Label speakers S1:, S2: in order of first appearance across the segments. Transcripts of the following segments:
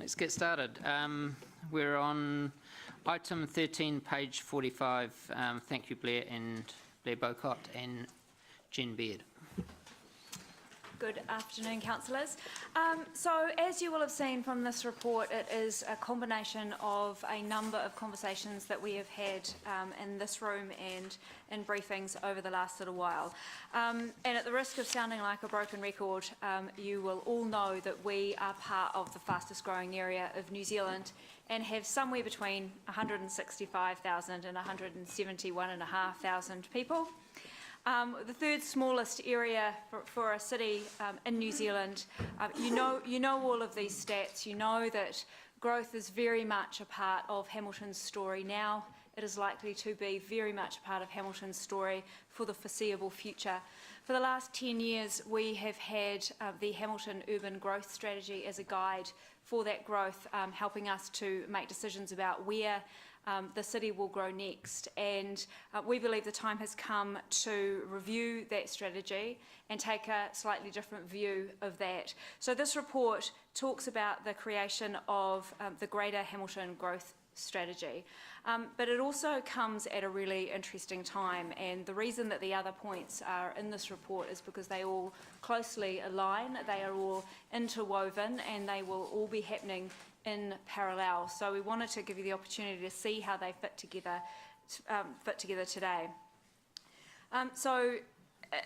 S1: Let's get started. We're on item 13, page 45. Thank you, Blair Bowcott and Jen Beard.
S2: Good afternoon, councillors. So as you will have seen from this report, it is a combination of a number of conversations that we have had in this room and in briefings over the last little while. And at the risk of sounding like a broken record, you will all know that we are part of the fastest growing area of New Zealand and have somewhere between 165,000 and 171,500 people. The third smallest area for a city in New Zealand. You know all of these stats. You know that growth is very much a part of Hamilton's story now. It is likely to be very much a part of Hamilton's story for the foreseeable future. For the last 10 years, we have had the Hamilton Urban Growth Strategy as a guide for that growth, helping us to make decisions about where the city will grow next, and we believe the time has come to review that strategy and take a slightly different view of that. So this report talks about the creation of the Greater Hamilton Growth Strategy, but it also comes at a really interesting time, and the reason that the other points are in this report is because they all closely align, they are all interwoven, and they will all be happening in parallel. So we wanted to give you the opportunity to see how they fit together today. So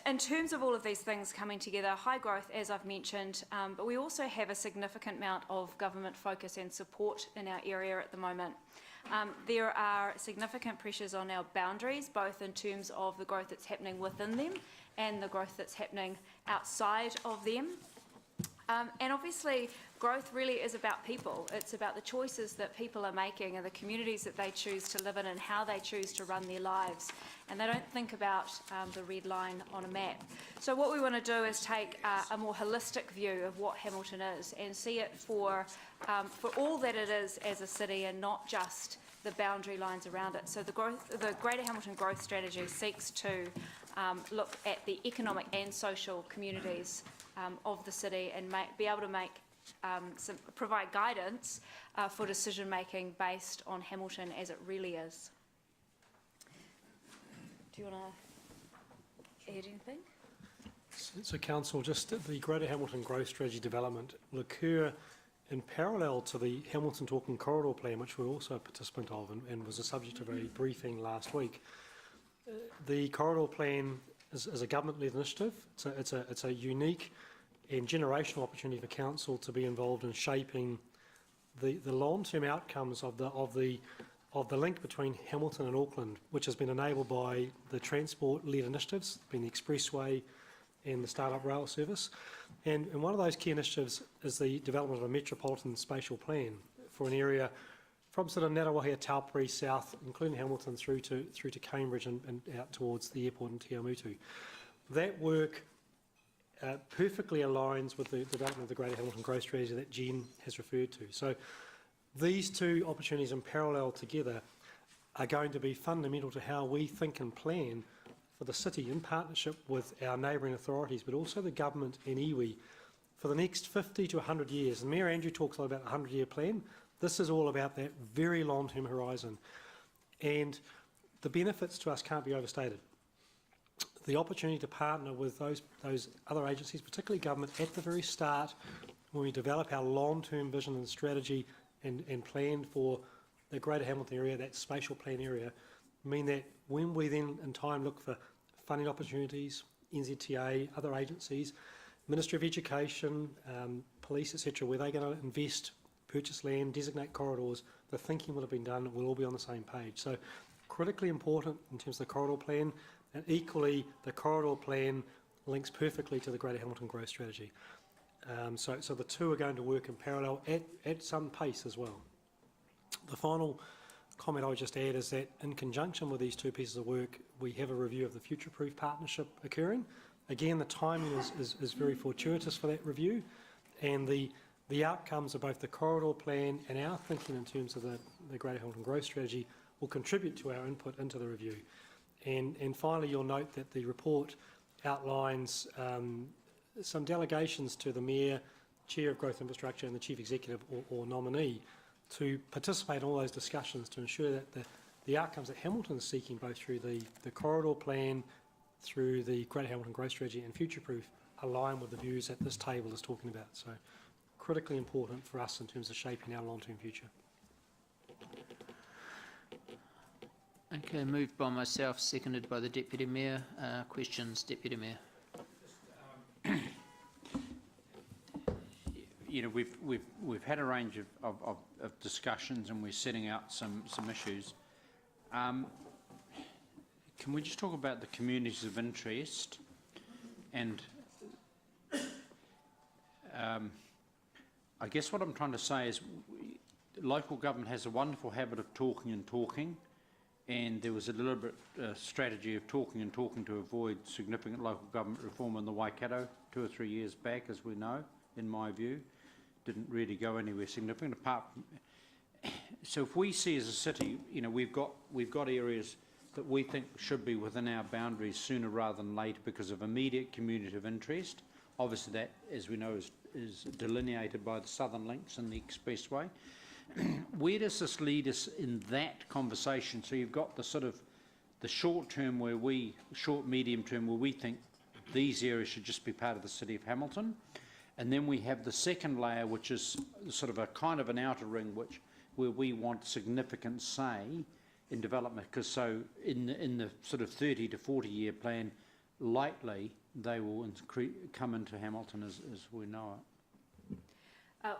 S2: in terms of all of these things coming together, high growth, as I've mentioned, but we also have a significant amount of government focus and support in our area at the moment. There are significant pressures on our boundaries, both in terms of the growth that's happening within them and the growth that's happening outside of them. And obviously, growth really is about people. It's about the choices that people are making and the communities that they choose to live in and how they choose to run their lives. And they don't think about the red line on a map. So what we want to do is take a more holistic view of what Hamilton is and see it for all that it is as a city and not just the boundary lines around it. So the Greater Hamilton Growth Strategy seeks to look at the economic and social communities of the city and be able to provide guidance for decision making based on Hamilton as it really is. Do you want to add anything?
S3: So Council, just the Greater Hamilton Growth Strategy development will occur in parallel to the Hamilton Talking Corridor Plan, which we're also a participant of and was a subject of a briefing last week. The Corridor Plan is a government-led initiative. It's a unique and generational opportunity for council to be involved in shaping the long-term outcomes of the link between Hamilton and Auckland, which has been enabled by the transport-led initiatives, being the expressway and the startup rail service. And one of those key initiatives is the development of a metropolitan spatial plan for an area from sort of Ngarawahia, Taupiri south, including Hamilton, through to Cambridge and out towards the airport in Te Awamutu. That work perfectly aligns with the development of the Greater Hamilton Growth Strategy that Jen has referred to. So these two opportunities in parallel together are going to be fundamental to how we think and plan for the city in partnership with our neighbouring authorities, but also the government and iwi for the next 50 to 100 years. And Mayor Andrew talks a lot about the 100-year plan. This is all about that very long-term horizon. And the benefits to us can't be overstated. The opportunity to partner with those other agencies, particularly government, at the very start, when we develop our long-term vision and strategy and plan for the Greater Hamilton area, that spatial plan area, mean that when we then in time look for funding opportunities, NZTA, other agencies, Ministry of Education, police, etc., where they're going to invest, purchase land, designate corridors, the thinking will have been done, we'll all be on the same page. So critically important in terms of the corridor plan, and equally the corridor plan links perfectly to the Greater Hamilton Growth Strategy. So the two are going to work in parallel at some pace as well. The final comment I would just add is that in conjunction with these two pieces of work, we have a review of the future-proof partnership occurring. Again, the timing is very fortuitous for that review, and the outcomes of both the corridor plan and our thinking in terms of the Greater Hamilton Growth Strategy will contribute to our input into the review. And finally, you'll note that the report outlines some delegations to the Mayor Chair of Growth Infrastructure and the Chief Executive or nominee to participate in all those discussions to ensure that the outcomes that Hamilton is seeking, both through the corridor plan, through the Greater Hamilton Growth Strategy and Future Proof, align with the views that this table is talking about. So critically important for us in terms of shaping our long-term future.
S1: Okay, moved by myself, seconded by the Deputy Mayor. Questions, Deputy Mayor?
S4: You know, we've had a range of discussions, and we're setting out some issues. Can we just talk about the communities of interest? And I guess what I'm trying to say is local government has a wonderful habit of talking and talking, and there was a deliberate strategy of talking and talking to avoid significant local government reform in the Waikato 2 or 3 years back, as we know, in my view. Didn't really go anywhere significant apart from. So if we see as a city, you know, we've got areas that we think should be within our boundaries sooner rather than later because of immediate community of interest. Obviously that, as we know, is delineated by the Southern Links and the Expressway. Where does this lead us in that conversation? So you've got the sort of the short term medium term where we think these areas should just be part of the City of Hamilton. And then we have the second layer, which is sort of a kind of an outer ring, where we want significant say in development. Because so in the sort of 30 to 40 year plan, likely they will come into Hamilton as we know it.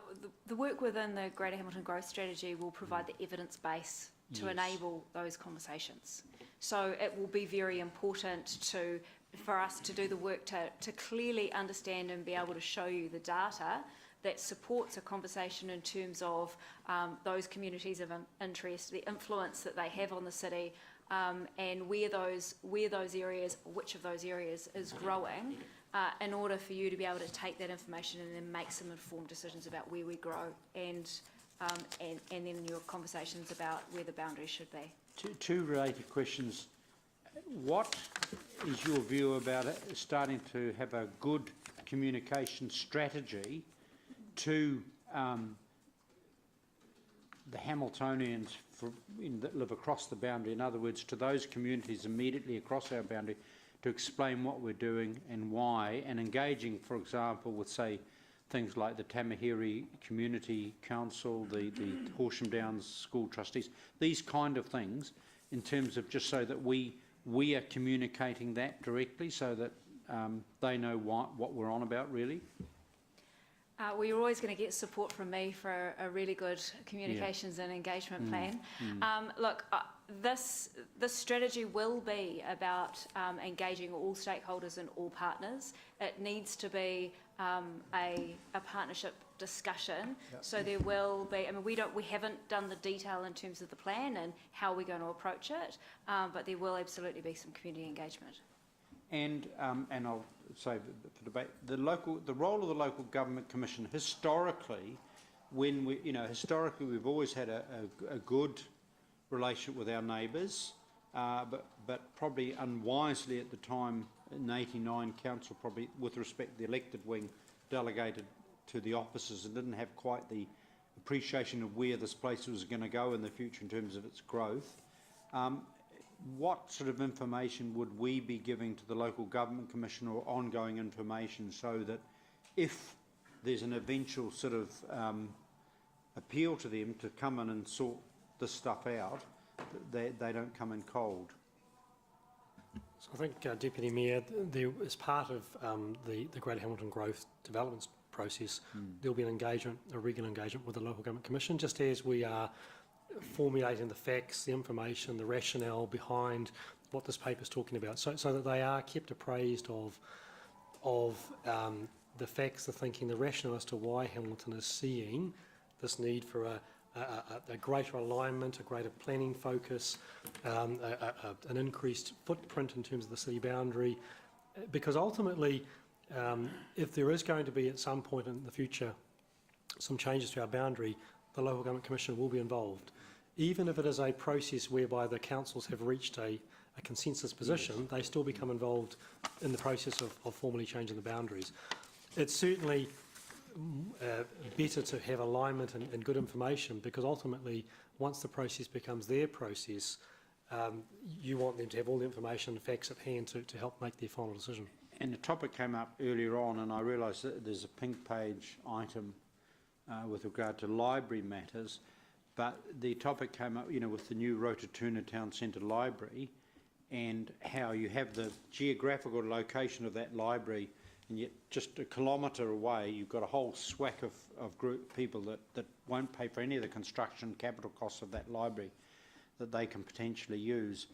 S2: The work within the Greater Hamilton Growth Strategy will provide the evidence base to enable those conversations. So it will be very important for us to do the work to clearly understand and be able to show you the data that supports a conversation in terms of those communities of interest, the influence that they have on the city, and where those areas, which of those areas is growing, in order for you to be able to take that information and then make some informed decisions about where we grow and then in your conversations about where the boundaries should be.
S4: Two related questions. What is your view about it starting to have a good communication strategy to the Hamiltonians that live across the boundary? In other words, to those communities immediately across our boundary, to explain what we're doing and why, and engaging, for example, with, say, things like the Tamahiri Community Council, the Horsham Downs School Trustees, these kind of things, in terms of just so that we are communicating that directly so that they know what we're on about, really?
S2: Well, you're always going to get support from me for a really good communications and engagement plan. Look, this strategy will be about engaging all stakeholders and all partners. It needs to be a partnership discussion. Yep. So there will be. I mean, we haven't done the detail in terms of the plan and how we're going to approach it, but there will absolutely be some community engagement.
S4: And I'll say for debate, the role of the local government commission historically, historically we've always had a good relationship with our neighbours, but probably unwisely at the time in '89, council probably, with respect to the elected wing, delegated to the officers and didn't have quite the appreciation of where this place was going to go in the future in terms of its growth. What sort of information would we be giving to the local government commission, or ongoing information, so that if there's an eventual sort of appeal to them to come in and sort this stuff out, they don't come in cold?
S3: So I think, Deputy Mayor, as part of the Greater Hamilton Growth Development process, there'll be a regular engagement with the Local Government Commission, just as we are formulating the facts, the information, the rationale behind what this paper is talking about, so that they are kept appraised of the facts, the thinking, the rationale as to why Hamilton is seeing this need for a greater alignment, a greater planning focus, an increased footprint in terms of the city boundary, because ultimately, if there is going to be at some point in the future some changes to our boundary, the Local Government Commission will be involved. Even if it is a process whereby the councils have reached a consensus position, they still become involved in the process of formally changing the boundaries. It's certainly better to have alignment and good information, because ultimately, once the process becomes their process, you want them to have all the information and facts at hand to help make their final decision.
S4: And the topic came up earlier on, and I realised that there's a pink page item with regard to library matters, but the topic came up, you know, with the new Rotorua Town Centre Library, and how you have the geographical location of that library, and yet just a kilometre away you've got a whole swack of group people that won't pay for any of the construction capital costs of that library that they can potentially use.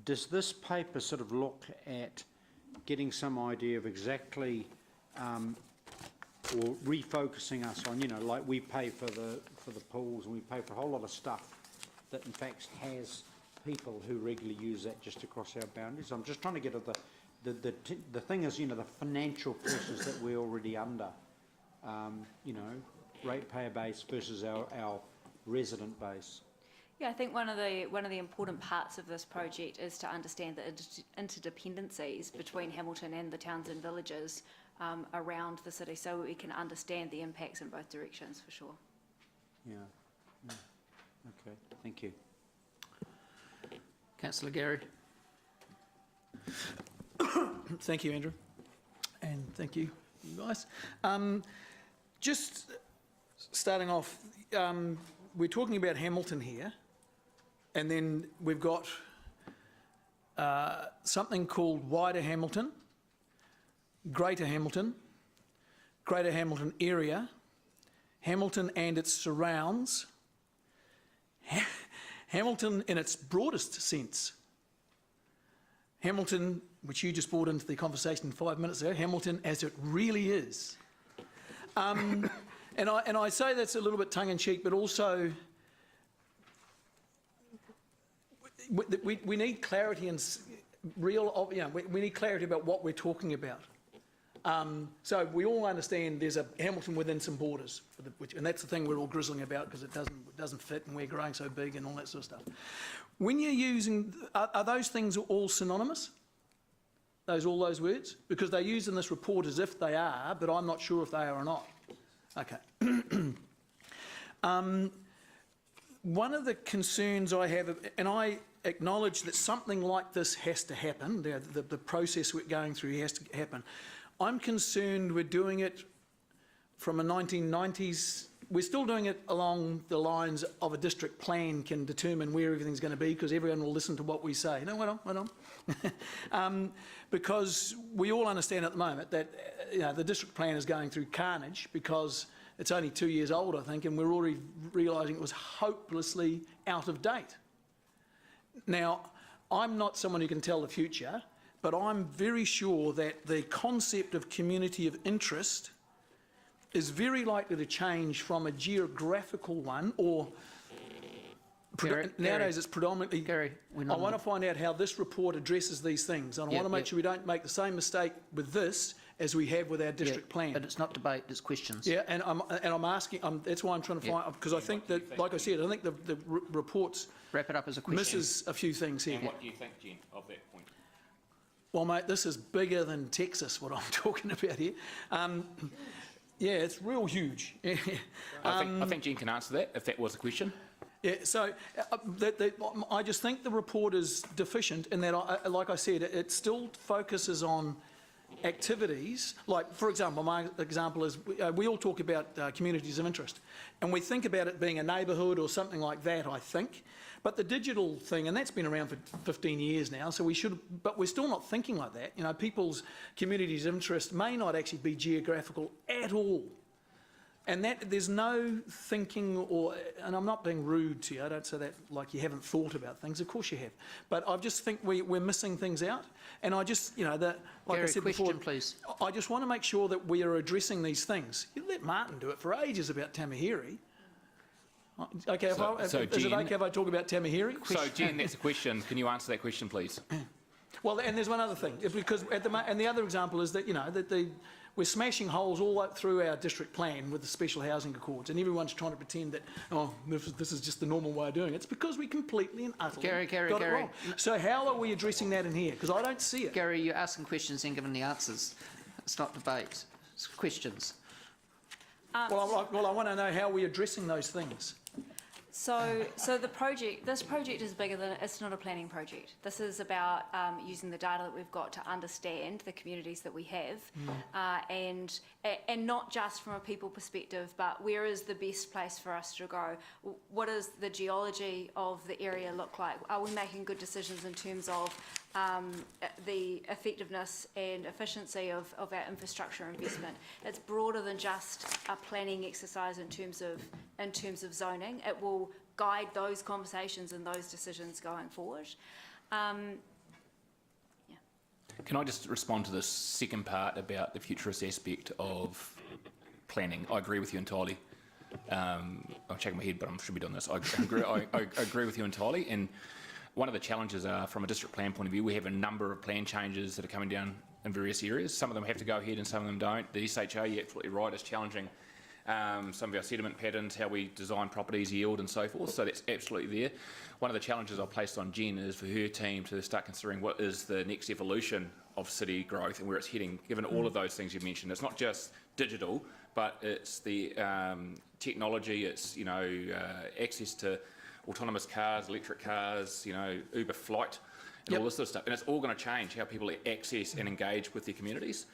S4: Does this paper sort of look at getting some idea of exactly or refocusing us on, you know, like we pay for the pools and we pay for a whole lot of stuff that in fact has people who regularly use that just across our boundaries? I'm just trying to get at the thing is, you know, the financial pressures that we're already under, you know, ratepayer base versus our resident base.
S2: Yeah, I think one of the important parts of this project is to understand the interdependencies between Hamilton and the towns and villages around the city, so we can understand the impacts in both directions, for sure.
S4: Yeah. Okay, thank you.
S1: Councillor Gary.
S5: Thank you, Andrew, and thank you, you guys. Just starting off, we're talking about Hamilton here, and then we've got something called Wider Hamilton, Greater Hamilton area, Hamilton and its surrounds, Hamilton in its broadest sense, Hamilton, which you just brought into the conversation 5 minutes ago, Hamilton as it really is. And I say that's a little bit tongue-in-cheek, but also we need clarity and real, you know, we need clarity about what we're talking about. So we all understand there's a Hamilton within some borders, and that's the thing we're all grizzling about because it doesn't fit and we're growing so big and all that sort of stuff. When you're using, are those things all synonymous? All those words? Because they're used in this report as if they are, but I'm not sure if they are or not. Okay. One of the concerns I have, and I acknowledge that something like this has to happen, the process we're going through has to happen. I'm concerned we're doing it from a 1990s, we're still doing it along the lines of a district plan can determine where everything's going to be because everyone will listen to what we say. No, wait on. Because we all understand at the moment that you know, the district plan is going through carnage because it's only 2 years old, I think, and we're already realising it was hopelessly out of date. Now, I'm not someone who can tell the future, but I'm very sure that the concept of community of interest is very likely to change from a geographical one, or nowadays it's predominantly.
S1: Gary,
S5: I want to find out how this report addresses these things, and I want to make sure we don't make the same mistake with this as we have with our district plan.
S1: But it's not debate; it's questions.
S5: Yeah, and I'm asking. That's why I'm trying to find, because I think that, like I said, I think the report's
S1: Wrap it up as a question.
S5: misses a few things here.
S6: And what do you think, Jen, of that point?
S5: Well, mate, this is bigger than Texas, what I'm talking about here. Yeah, it's real huge.
S6: I think Jen can answer that, if that was a question.
S5: Yeah, so I just think the report is deficient in that, like I said, it still focuses on activities. Like, for example, my example is we all talk about communities of interest, and we think about it being a neighbourhood or something like that, I think. But the digital thing, and that's been around for 15 years now, so we should, but we're still not thinking like that. You know, people's communities of interest may not actually be geographical at all. And that there's no thinking, or, and I'm not being rude to you, I don't say that like you haven't thought about things, of course you have. But I just think we're missing things out. And I just, you know, like
S1: Gary,
S5: I said
S1: question,
S5: before,
S1: please.
S5: I just want to make sure that we are addressing these things. You let Martin do it for ages about Tamahiri. Okay, is it okay if I talk about Tamahiri?
S6: So, Jen, that's a question. Can you answer that question, please?
S5: Well, and there's one other thing, because and the other example is that, you know, that we're smashing holes all up through our district plan with the special housing accords, and everyone's trying to pretend that, oh, this is just the normal way of doing it. It's because we completely and utterly got it wrong. So how are we addressing that in here? Because I don't see it.
S1: Gary, you're asking questions and giving the answers. It's not debate. It's questions.
S5: Well, I want to know how we're addressing those things.
S2: So this project is bigger than, it's not a planning project. This is about using the data that we've got to understand the communities that we have, and not just from a people perspective, but where is the best place for us to go? What does the geology of the area look like? Are we making good decisions in terms of the effectiveness and efficiency of our infrastructure investment? It's broader than just a planning exercise in terms of zoning. It will guide those conversations and those decisions going forward.
S6: Can I just respond to this second part about the futurist aspect of planning? I agree with you entirely. I'm shaking my head, but I should be doing this. I agree with you entirely. And one of the challenges are, from a district plan point of view, we have a number of plan changes that are coming down in various areas. Some of them have to go ahead and some of them don't. The SHA, you're absolutely right, is challenging some of our sediment patterns, how we design properties, yield and so forth. So that's absolutely there. One of the challenges I've placed on Jen is for her team to start considering what is the next evolution of city growth and where it's heading, given all of those things you've mentioned. It's not just digital, but it's the technology, it's, you know, access to autonomous cars, electric cars, you know, Uber Flight, and all this sort of stuff. And it's all going to change how people access and engage with their communities.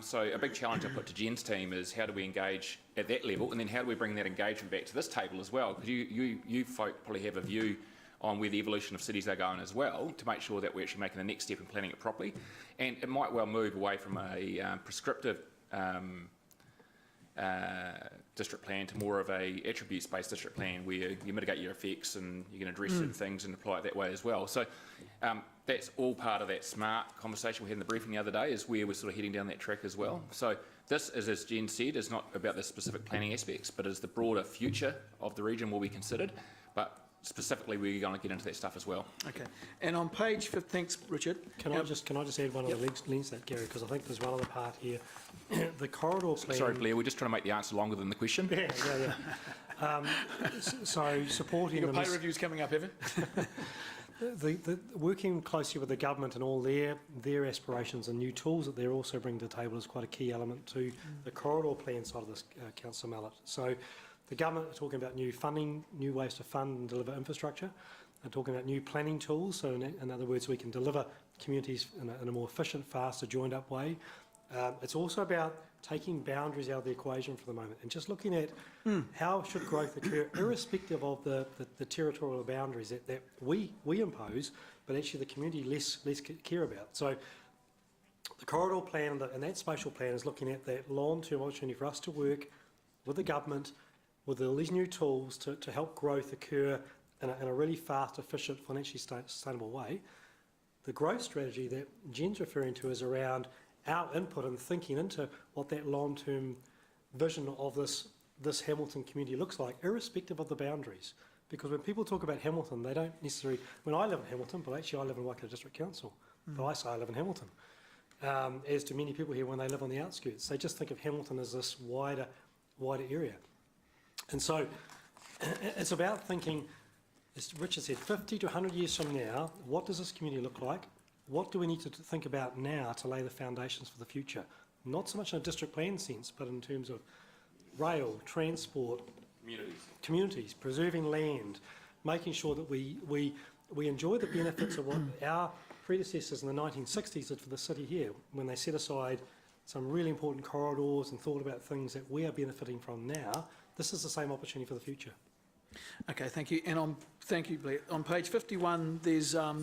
S6: So a big challenge I put to Jen's team is how do we engage at that level, and then how do we bring that engagement back to this table as well? Because you folk probably have a view on where the evolution of cities are going as well, to make sure that we're actually making the next step in planning it properly. And it might well move away from a prescriptive district plan to more of a attributes-based district plan where you mitigate your effects and you can address certain things and apply it that way as well. So that's all part of that smart conversation we had in the briefing the other day, is where we're sort of heading down that track as well. So this, is, as Jen said, is not about the specific planning aspects, but is the broader future of the region will be considered. But specifically, we're going to get into that stuff as well.
S5: Okay. And on page 15, thanks, Richard.
S3: Can I just add one other lens to that, Gary, because I think there's one other part here. The corridor plan.
S6: Sorry, Blair, we're just trying to make the answer longer than the question.
S3: Yeah. So supporting
S5: Your pay review's coming up, Evan.
S3: the working closely with the government and all their aspirations and new tools that they're also bringing to the table is quite a key element to the corridor plan side of this, Councillor Mallett. So the government are talking about new funding, new ways to fund and deliver infrastructure. They're talking about new planning tools. So in other words, we can deliver communities in a more efficient, faster, joined up way. It's also about taking boundaries out of the equation for the moment and just looking at how should growth occur irrespective of the territorial boundaries that we impose, but actually the community less care about. So the corridor plan and that spatial plan is looking at that long-term opportunity for us to work with the government with all these new tools to help growth occur in a really fast, efficient, financially sustainable way. The growth strategy that Jen's referring to is around our input and thinking into what that long-term vision of this Hamilton community looks like, irrespective of the boundaries. Because when people talk about Hamilton, they don't necessarily... When I live in Hamilton, but actually I live in Waikato District Council, but I say I live in Hamilton. As do many people here when they live on the outskirts. They just think of Hamilton as this wider area. And so it's about thinking, as Richard said, 50 to 100 years from now, what does this community look like? What do we need to think about now to lay the foundations for the future? Not so much in a district plan sense, but in terms of rail, transport, communities, preserving land, making sure that we enjoy the benefits of what our predecessors in the 1960s did for the city here, when they set aside some really important corridors and thought about things that we are benefiting from now. This is the same opportunity for the future.
S5: Okay, thank you. And thank you, Blair. On page 51, there's a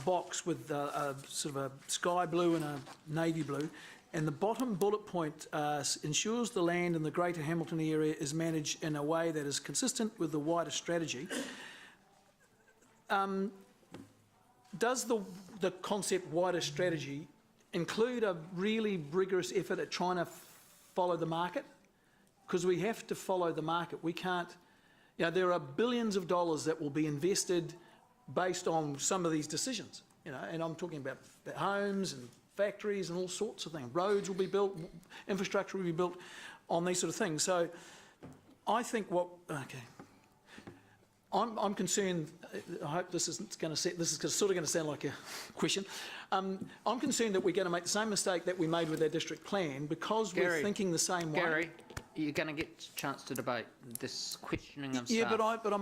S5: box with a sort of a sky blue and a navy blue. And the bottom bullet point ensures the land in the Greater Hamilton area is managed in a way that is consistent with the wider strategy. Does the concept wider strategy include a really rigorous effort at trying to follow the market? Because we have to follow the market. We can't... You know, there are billions of dollars that will be invested based on some of these decisions, you know, and I'm talking about homes and factories and all sorts of things. Roads will be built, infrastructure will be built on these sort of things. So I think I'm concerned, I hope this is sort of going to sound like a question. I'm concerned that we're going to make the same mistake that we made with our district plan because we're thinking the same way.
S1: You're going to get a chance to debate this questioning of
S5: Yeah,
S1: staff.
S5: but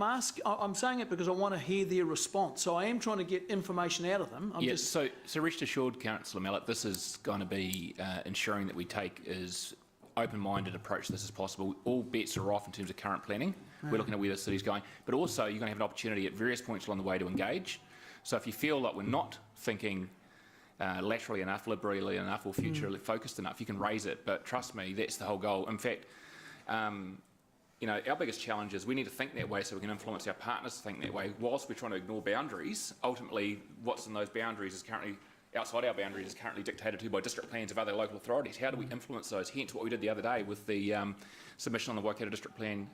S5: I'm saying it because I want to hear their response. So I am trying to get information out of them.
S6: So rest assured, Councillor Mallett, this is going to be ensuring that we take as open-minded approach to this as possible. All bets are off in terms of current planning. We're looking at where the city's going, but also you're going to have an opportunity at various points along the way to engage. So if you feel like we're not thinking laterally enough, liberally enough, or future focused enough, you can raise it. But trust me, that's the whole goal. In fact, you know, our biggest challenge is we need to think that way so we can influence our partners to think that way. Whilst we're trying to ignore boundaries, ultimately what's in those boundaries is currently, outside our boundaries, is currently dictated to by district plans of other local authorities. How do we influence those? Hence what we did the other day with the submission on the Waikato District Plan,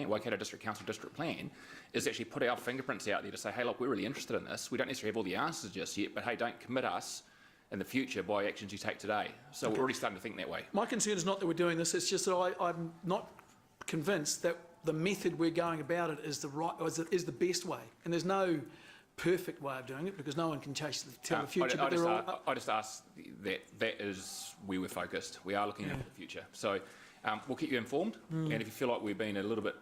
S6: Waikato District Council District Plan, is actually put our fingerprints out there to say, hey, look, we're really interested in this. We don't necessarily have all the answers just yet, but hey, don't commit us in the future by actions you take today. So we're already starting to think that way.
S5: My concern is not that we're doing this, it's just that I'm not convinced that the method we're going about it is the right, or is the best way. And there's no perfect way of doing it because no one can tell the future.
S6: I just ask that is where we're focused. We are looking at the future. So we'll keep you informed. And if you feel like we're being a little bit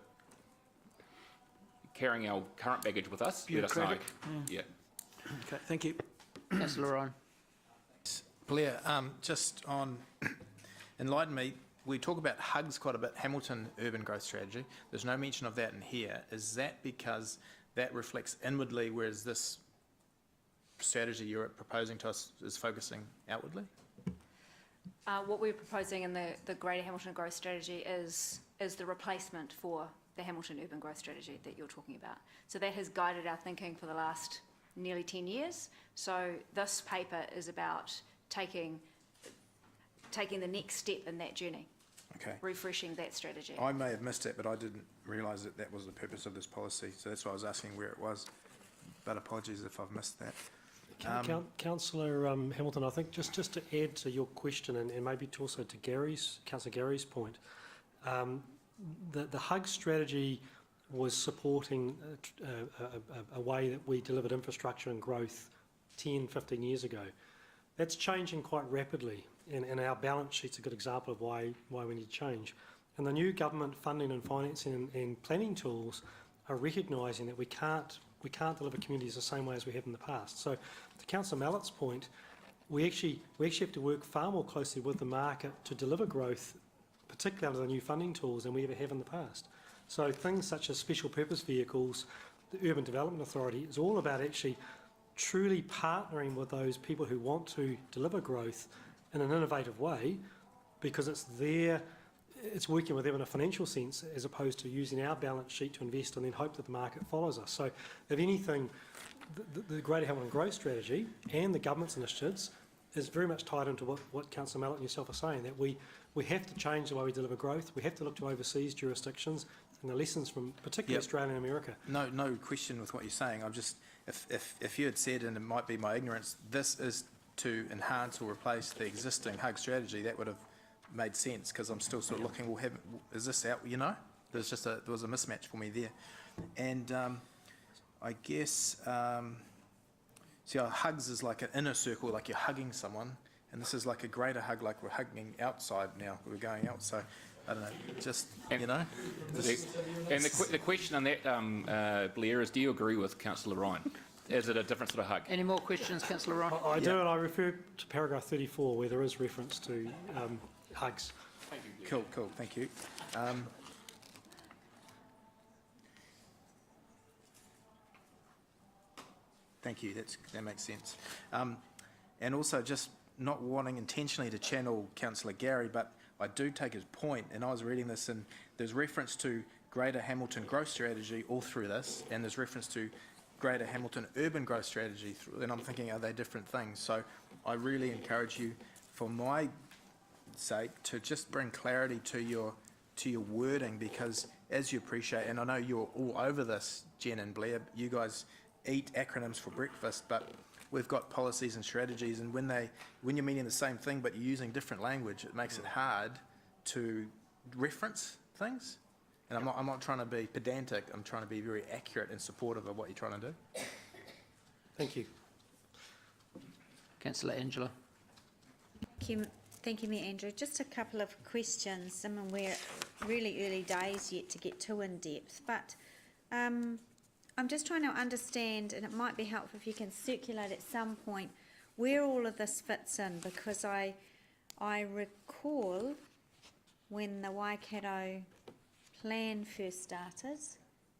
S6: carrying our current baggage with us, let us know. Yeah.
S5: Okay, thank you.
S1: Councillor Ryan.
S7: Blair, just on enlighten me, we talk about HUGs quite a bit, Hamilton Urban Growth Strategy. There's no mention of that in here. Is that because that reflects inwardly, whereas this strategy you're proposing to us is focusing outwardly?
S2: What we're proposing in the Greater Hamilton Growth Strategy is the replacement for the Hamilton Urban Growth Strategy that you're talking about. So that has guided our thinking for the last nearly 10 years. So this paper is about taking the next step in that journey, refreshing that strategy.
S7: I may have missed it, but I didn't realise that that was the purpose of this policy. So that's why I was asking where it was. But apologies if I've missed that.
S3: Councillor Hamilton, I think just to add to your question and maybe also to Councillor Gary's point, the HUG strategy was supporting a way that we delivered infrastructure and growth 10, 15 years ago. That's changing quite rapidly, and our balance sheet's a good example of why we need change. And the new government funding and financing and planning tools are recognising that we can't deliver communities the same way as we have in the past. So, to Councillor Mallett's point, we actually have to work far more closely with the market to deliver growth, particularly under the new funding tools, than we ever have in the past. So things such as special purpose vehicles, the Urban Development Authority, is all about actually truly partnering with those people who want to deliver growth in an innovative way, because it's working with them in a financial sense as opposed to using our balance sheet to invest and then hope that the market follows us. So if anything, the Greater Hamilton Growth Strategy and the government's initiatives is very much tied into what Councillor Mallett and yourself are saying, that we have to change the way we deliver growth. We have to look to overseas jurisdictions and the lessons from particularly Australia and America.
S7: No question with what you're saying. I'm just, if you had said, and it might be my ignorance, this is to enhance or replace the existing HUG strategy, that would have made sense, because I'm still sort of looking, well, is this out, you know? There was a mismatch for me there. And I guess, see, HUGs is like an inner circle, like you're hugging someone, and this is like a greater hug, like we're hugging outside now, we're going out, so I don't know, just, you know?
S6: And the question on that, Blair, is do you agree with Councillor Ryan? Is it a different sort of hug?
S1: Any more questions, Councillor Ryan?
S3: I do, and I refer to paragraph 34 where there is reference to hugs.
S7: Thank you. Cool, thank you. Thank you, that makes sense. And also just not wanting intentionally to channel Councillor Gary, but I do take his point, and I was reading this, and there's reference to Greater Hamilton Growth Strategy all through this, and there's reference to Greater Hamilton Urban Growth Strategy, and I'm thinking, are they different things? So I really encourage you, for my sake, to just bring clarity to your wording, because as you appreciate, and I know you're all over this, Jen and Blair, you guys eat acronyms for breakfast, but we've got policies and strategies, and when you're meaning the same thing but you're using different language, it makes it hard to reference things. And I'm not trying to be pedantic, I'm trying to be very accurate and supportive of what you're trying to do.
S3: Thank you.
S1: Councillor Angela.
S2: Thank you,
S8: Thank you, Mayor Andrew. Just a couple of questions. I mean, we're really early days yet to get too in-depth, but I'm just trying to understand, and it might be helpful if you can circulate at some point, where all of this fits in, because I recall when the Waikato plan first started,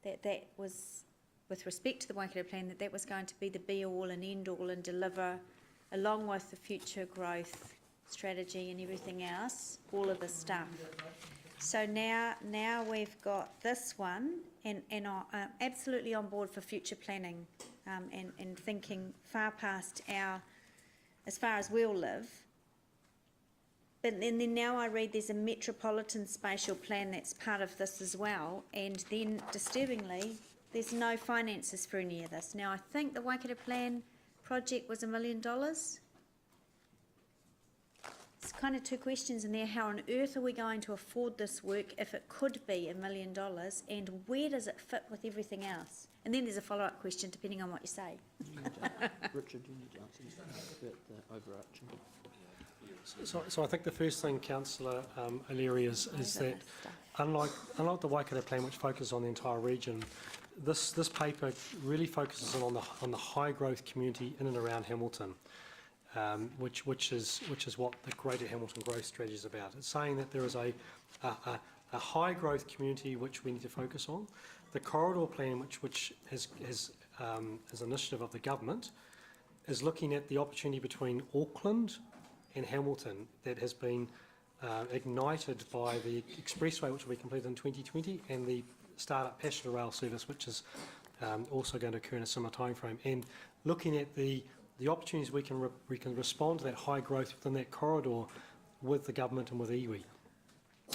S8: that was, with respect to the Waikato plan, that was going to be the be-all and end-all and deliver, along with the future growth strategy and everything else, all of the stuff. So now we've got this one, and I'm absolutely on board for future planning, and thinking far past as far as we'll live. But then now I read there's a metropolitan spatial plan that's part of this as well, and then disturbingly, there's no finances for any of this. Now I think the Waikato plan project was $1 million. It's kind of two questions in there. How on earth are we going to afford this work if it could be $1 million, and where does it fit with everything else? And then there's a follow-up question depending on what you say.
S9: Richard, you need to answer the overarching.
S3: So I think the first thing, Councillor O'Leary, is that unlike the Waikato plan, which focuses on the entire region, this paper really focuses on the high growth community in and around Hamilton, which is what the Greater Hamilton Growth Strategy is about. It's saying that there is a high growth community which we need to focus on. The corridor plan, which is an initiative of the government, is looking at the opportunity between Auckland and Hamilton that has been ignited by the expressway, which will be completed in 2020, and the start-up passenger rail service, which is also going to occur in a similar timeframe. And looking at the opportunities we can respond to that high growth within that corridor with the government and with iwi.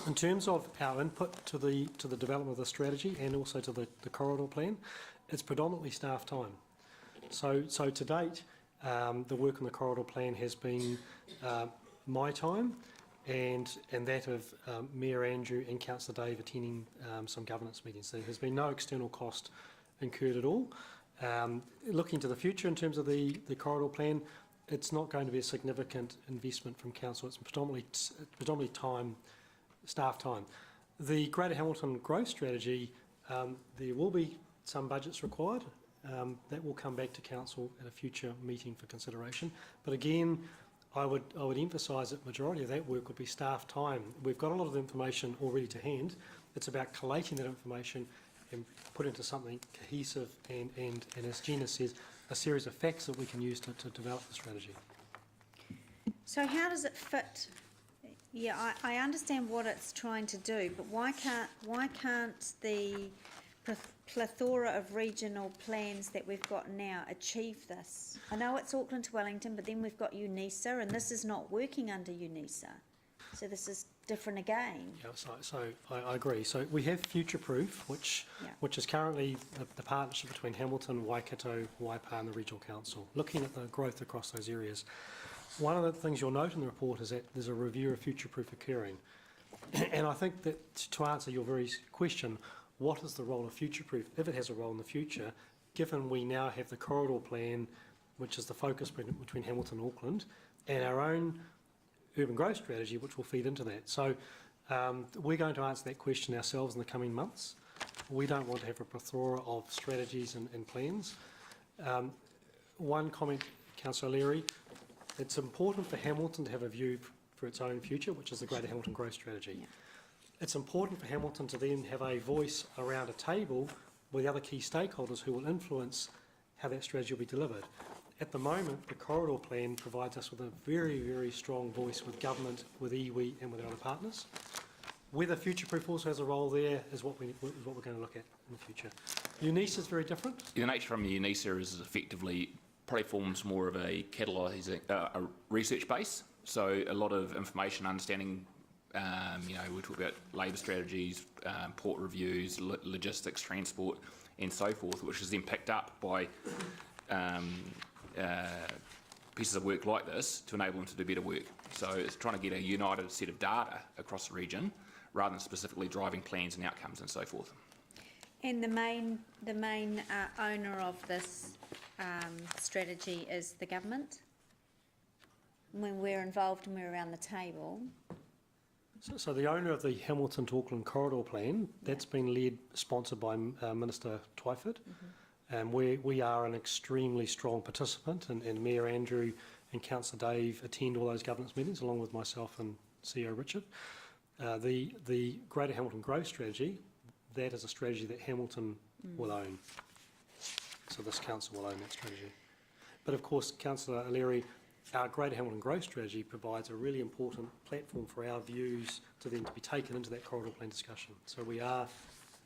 S3: In terms of our input to the development of the strategy and also to the corridor plan, it's predominantly staff time. So to date, the work on the corridor plan has been my time and that of Mayor Andrew and Councillor Dave attending some governance meetings. There has been no external cost incurred at all. Looking to the future in terms of the corridor plan, it's not going to be a significant investment from council. It's predominantly time, staff time. The Greater Hamilton Growth Strategy, there will be some budgets required. That will come back to council at a future meeting for consideration. But again, I would emphasise that majority of that work would be staff time. We've got a lot of information already to hand. It's about collating that information and put into something cohesive and as Gina says, a series of facts that we can use to develop the strategy.
S8: So how does it fit? Yeah, I understand what it's trying to do, but why can't the plethora of regional plans that we've got now achieve this? I know it's Auckland to Wellington, but then we've got UNISA, and this is not working under UNISA. So this is different again. Yeah,
S3: so I agree. So we have Future Proof, which is currently the partnership between Hamilton, Waikato, Waipa and the Regional Council, looking at the growth across those areas. One of the things you'll note in the report is that there's a review of Future Proof occurring. And I think that to answer your very question, what is the role of Future Proof, if it has a role in the future, given we now have the corridor plan, which is the focus between Hamilton and Auckland, and our own urban growth strategy, which will feed into that. So we're going to answer that question ourselves in the coming months. We don't want to have a plethora of strategies and plans. One comment, Councillor O'Leary, it's important for Hamilton to have a view for its own future, which is the Greater Hamilton Growth Strategy. Yeah. It's important for Hamilton to then have a voice around a table with the other key stakeholders who will influence how that strategy will be delivered. At the moment, the corridor plan provides us with a very, very strong voice with government, with iwi and with our other partners. Whether Future Proof also has a role there is what we're going to look at in the future. UNISA is very different.
S6: The nature from UNISA is effectively probably forms more of a catalysing, a research base. So a lot of information, understanding, we talk about labour strategies, port reviews, logistics, transport, and so forth, which is then picked up by pieces of work like this to enable them to do better work. So it's trying to get a united set of data across the region, rather than specifically driving plans and outcomes and so forth.
S8: And the main owner of this strategy is the government? when we're involved and we're around the table.
S3: So the owner of the Hamilton to Auckland Corridor Plan, that's been sponsored by Minister Twyford. And we are an extremely strong participant, and Mayor Andrew and Councillor Dave attend all those governance meetings along with myself and CEO Richard. The Greater Hamilton Growth Strategy, that is a strategy that Hamilton will own. So this council will own that strategy. But of course, Councillor O'Leary, our Greater Hamilton Growth Strategy provides a really important platform for our views to then to be taken into that corridor plan discussion. So we are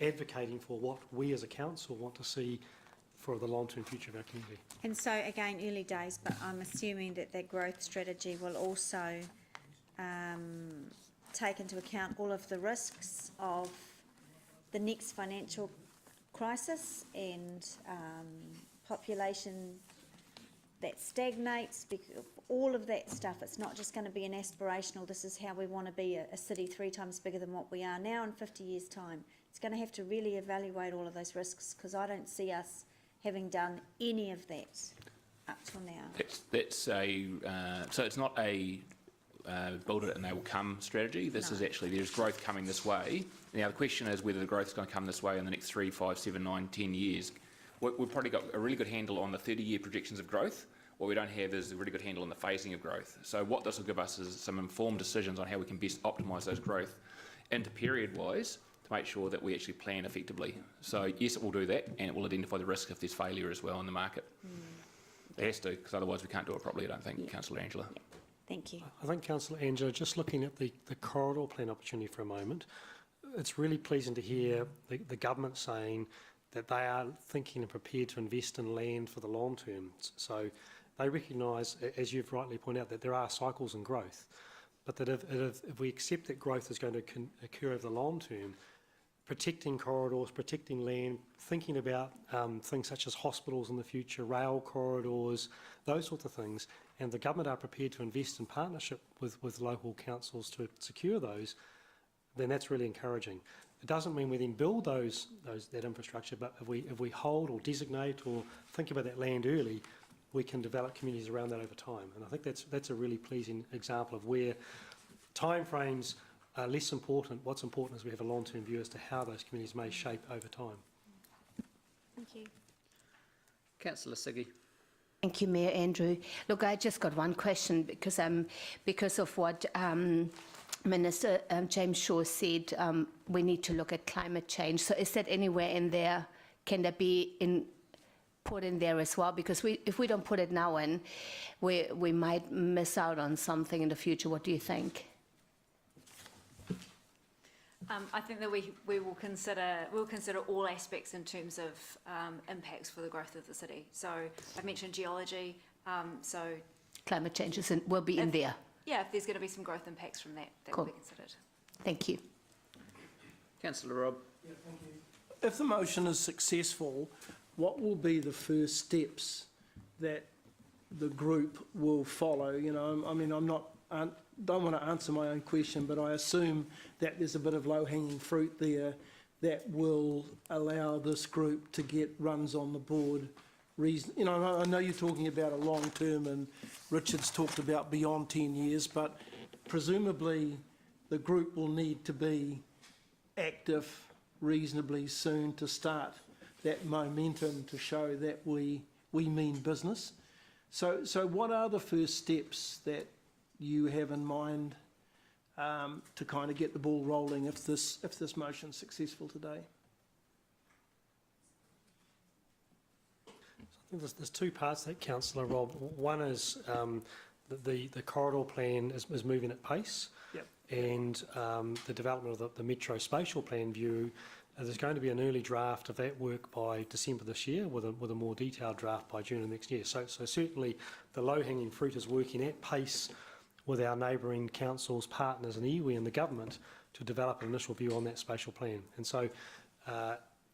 S3: advocating for what we as a council want to see for the long-term future of our community.
S8: And so, again, early days, but I'm assuming that that growth strategy will also take into account all of the risks of the next financial crisis and population that stagnates, all of that stuff. It's not just going to be an aspirational, this is how we want to be a city 3 times bigger than what we are now in 50 years' time. It's going to have to really evaluate all of those risks, because I don't see us having done any of that up till now.
S6: So it's not a build it and they will come strategy. This is actually, there's growth coming this way. Now the question is whether the growth is going to come this way in the next 3, 5, 7, 9, 10 years. We've probably got a really good handle on the 30-year projections of growth. What we don't have is a really good handle on the phasing of growth. So what this will give us is some informed decisions on how we can best optimise those growth into period-wise to make sure that we actually plan effectively. So yes, it will do that, and it will identify the risk if there's failure as well in the market. It has to, because otherwise we can't do it properly, I don't think, Councillor Angela.
S8: Thank you.
S3: I think, Councillor Angela, just looking at the corridor plan opportunity for a moment, it's really pleasing to hear the government saying that they are thinking and prepared to invest in land for the long term. So they recognise, as you've rightly pointed out, that there are cycles in growth, but that if we accept that growth is going to occur over the long term, protecting corridors, protecting land, thinking about things such as hospitals in the future, rail corridors, those sorts of things, and the government are prepared to invest in partnership with local councils to secure those, then that's really encouraging. It doesn't mean we then build that infrastructure, but if we hold or designate or think about that land early, we can develop communities around that over time. And I think that's a really pleasing example of where timeframes are less important. What's important is we have a long-term view as to how those communities may shape over time.
S8: Thank you.
S1: Councillor Siggy.
S10: Thank you, Mayor Andrew. Look, I just got one question because of what Minister James Shaw said. We need to look at climate change. So is that anywhere in there? Can that be put in there as well? Because if we don't put it now in, we might miss out on something in the future. What do you think?
S2: I think that we will consider all aspects in terms of impacts for the growth of the city. So I've mentioned geology. So
S10: Climate change will be in there.
S2: Yeah, if there's going to be some growth impacts from that, that
S10: Cool.
S2: will be considered.
S10: Thank you.
S1: Councillor Robb.
S11: Yeah, thank you. If the motion is successful, what will be the first steps that the group will follow? You know, I mean, don't want to answer my own question, but I assume that there's a bit of low-hanging fruit there that will allow this group to get runs on the board. You know, I know you're talking about a long term, and Richard's talked about beyond 10 years, but presumably the group will need to be active reasonably soon to start that momentum to show that we mean business. So what are the first steps that you have in mind to kind of get the ball rolling if this motion's successful today?
S3: I think there's 2 parts to that, Councillor Rob. One is the corridor plan is moving at pace.
S11: Yep.
S3: And the development of the Metro Spatial Plan view, there's going to be an early draft of that work by December this year with a more detailed draft by June of next year. So certainly the low-hanging fruit is working at pace with our neighbouring councils, partners and iwi and the government to develop an initial view on that spatial plan. And so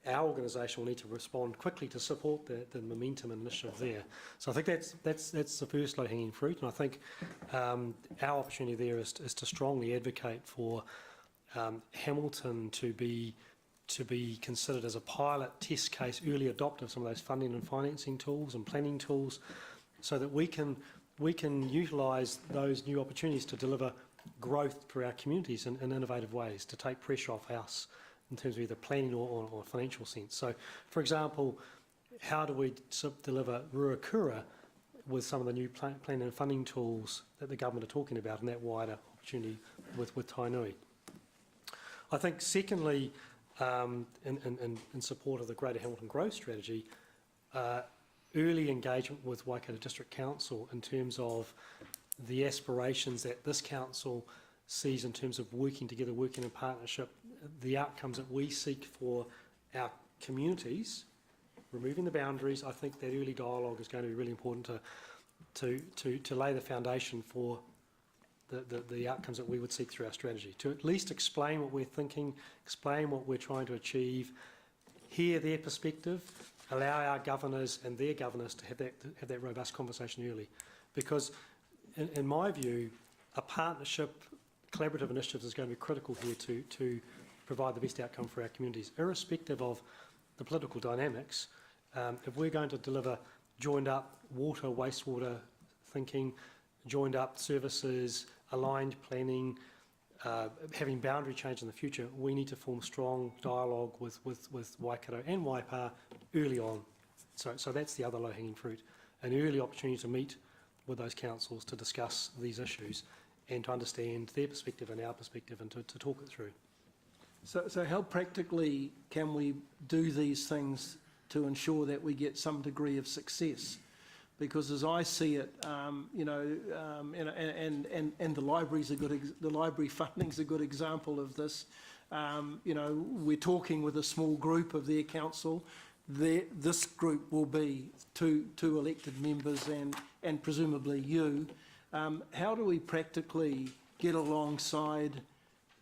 S3: our organisation will need to respond quickly to support the momentum and initiative there. So I think that's the first low-hanging fruit, and I think our opportunity there is to strongly advocate for Hamilton to be considered as a pilot test case, early adopter of some of those funding and financing tools and planning tools, so that we can we can utilise those new opportunities to deliver growth for our communities in innovative ways, to take pressure off us in terms of either planning or financial sense. So, for example, how do we deliver Ruakura with some of the new planning and funding tools that the government are talking about and that wider opportunity with Tainui? I think secondly, in support of the Greater Hamilton Growth Strategy, early engagement with Waikato District Council in terms of the aspirations that this council sees in terms of working together, working in partnership, the outcomes that we seek for our communities, removing the boundaries. I think that early dialogue is going to be really important to lay the foundation for the outcomes that we would seek through our strategy, to at least explain what we're thinking, explain what we're trying to achieve, hear their perspective, allow our governors and their governors to have that robust conversation early. Because in my view, a partnership, collaborative initiatives is going to be critical here to provide the best outcome for our communities, irrespective of the political dynamics. If we're going to deliver joined up water, wastewater thinking, joined up services, aligned planning, having boundary change in the future, we need to form strong dialogue with Waikato and Waipa early on. So that's the other low-hanging fruit, an early opportunity to meet with those councils to discuss these issues and to understand their perspective and our perspective and to talk it through.
S11: So how practically can we do these things to ensure that we get some degree of success? Because as I see it, you know, and the library's the library funding's a good example of this. You know, we're talking with a small group of their council. This group will be two elected members and presumably you. How do we practically get alongside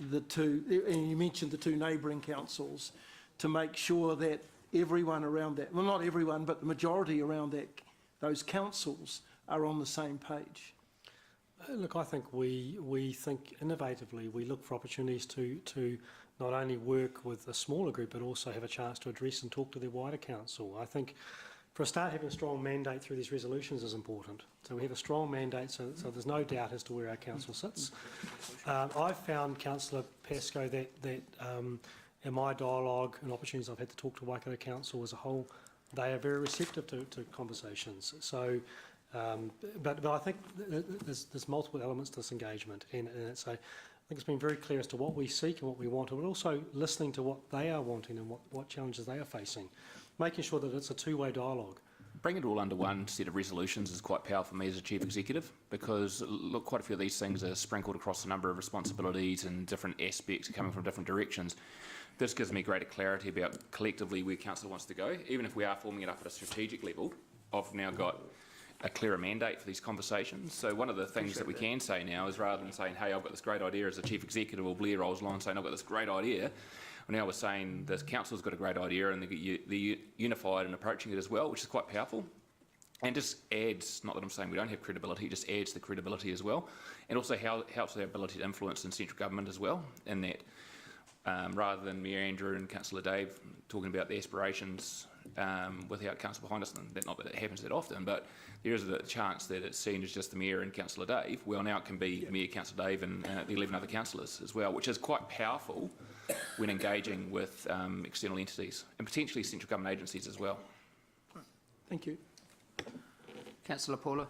S11: the two, and you mentioned the two neighbouring councils, to make sure that everyone around that, well, not everyone, but the majority around that, those councils are on the same page?
S3: Look, I think we think innovatively. We look for opportunities to not only work with a smaller group, but also have a chance to address and talk to their wider council. I think, for a start, having a strong mandate through these resolutions is important. So we have a strong mandate, so there's no doubt as to where our council sits. I've found, Councillor Pascoe, that in my dialogue and opportunities I've had to talk to Waikato Council as a whole, they are very receptive to conversations. So, but I think there's multiple elements to this engagement, and it's I think it's been very clear as to what we seek and what we want, but also listening to what they are wanting and what challenges they are facing, making sure that it's a two-way dialogue.
S6: Bringing it all under one set of resolutions is quite powerful for me as a Chief Executive, because look, quite a few of these things are sprinkled across a number of responsibilities and different aspects coming from different directions. This gives me greater clarity about collectively where Council wants to go. Even if we are forming it up at a strategic level, I've now got a clearer mandate for these conversations. So one of the things that we can say now is, rather than saying, hey, I've got this great idea as a Chief Executive, or Blair rolls along saying, I've got this great idea, now we're saying the Council's got a great idea and they're unified in approaching it as well, which is quite powerful. And just adds, not that I'm saying we don't have credibility, just adds the credibility as well. And also helps our ability to influence in central government as well, in that rather than me, Andrew and Councillor Dave talking about the aspirations without council behind us, and not that it happens that often, but there is a chance that it's seen as just the Mayor and Councillor Dave. Well, now it can be Mayor, Councillor Dave and the 11 other councillors as well, which is quite powerful when engaging with external entities and potentially central government agencies as well.
S11: Thank you.
S1: Councillor Paula.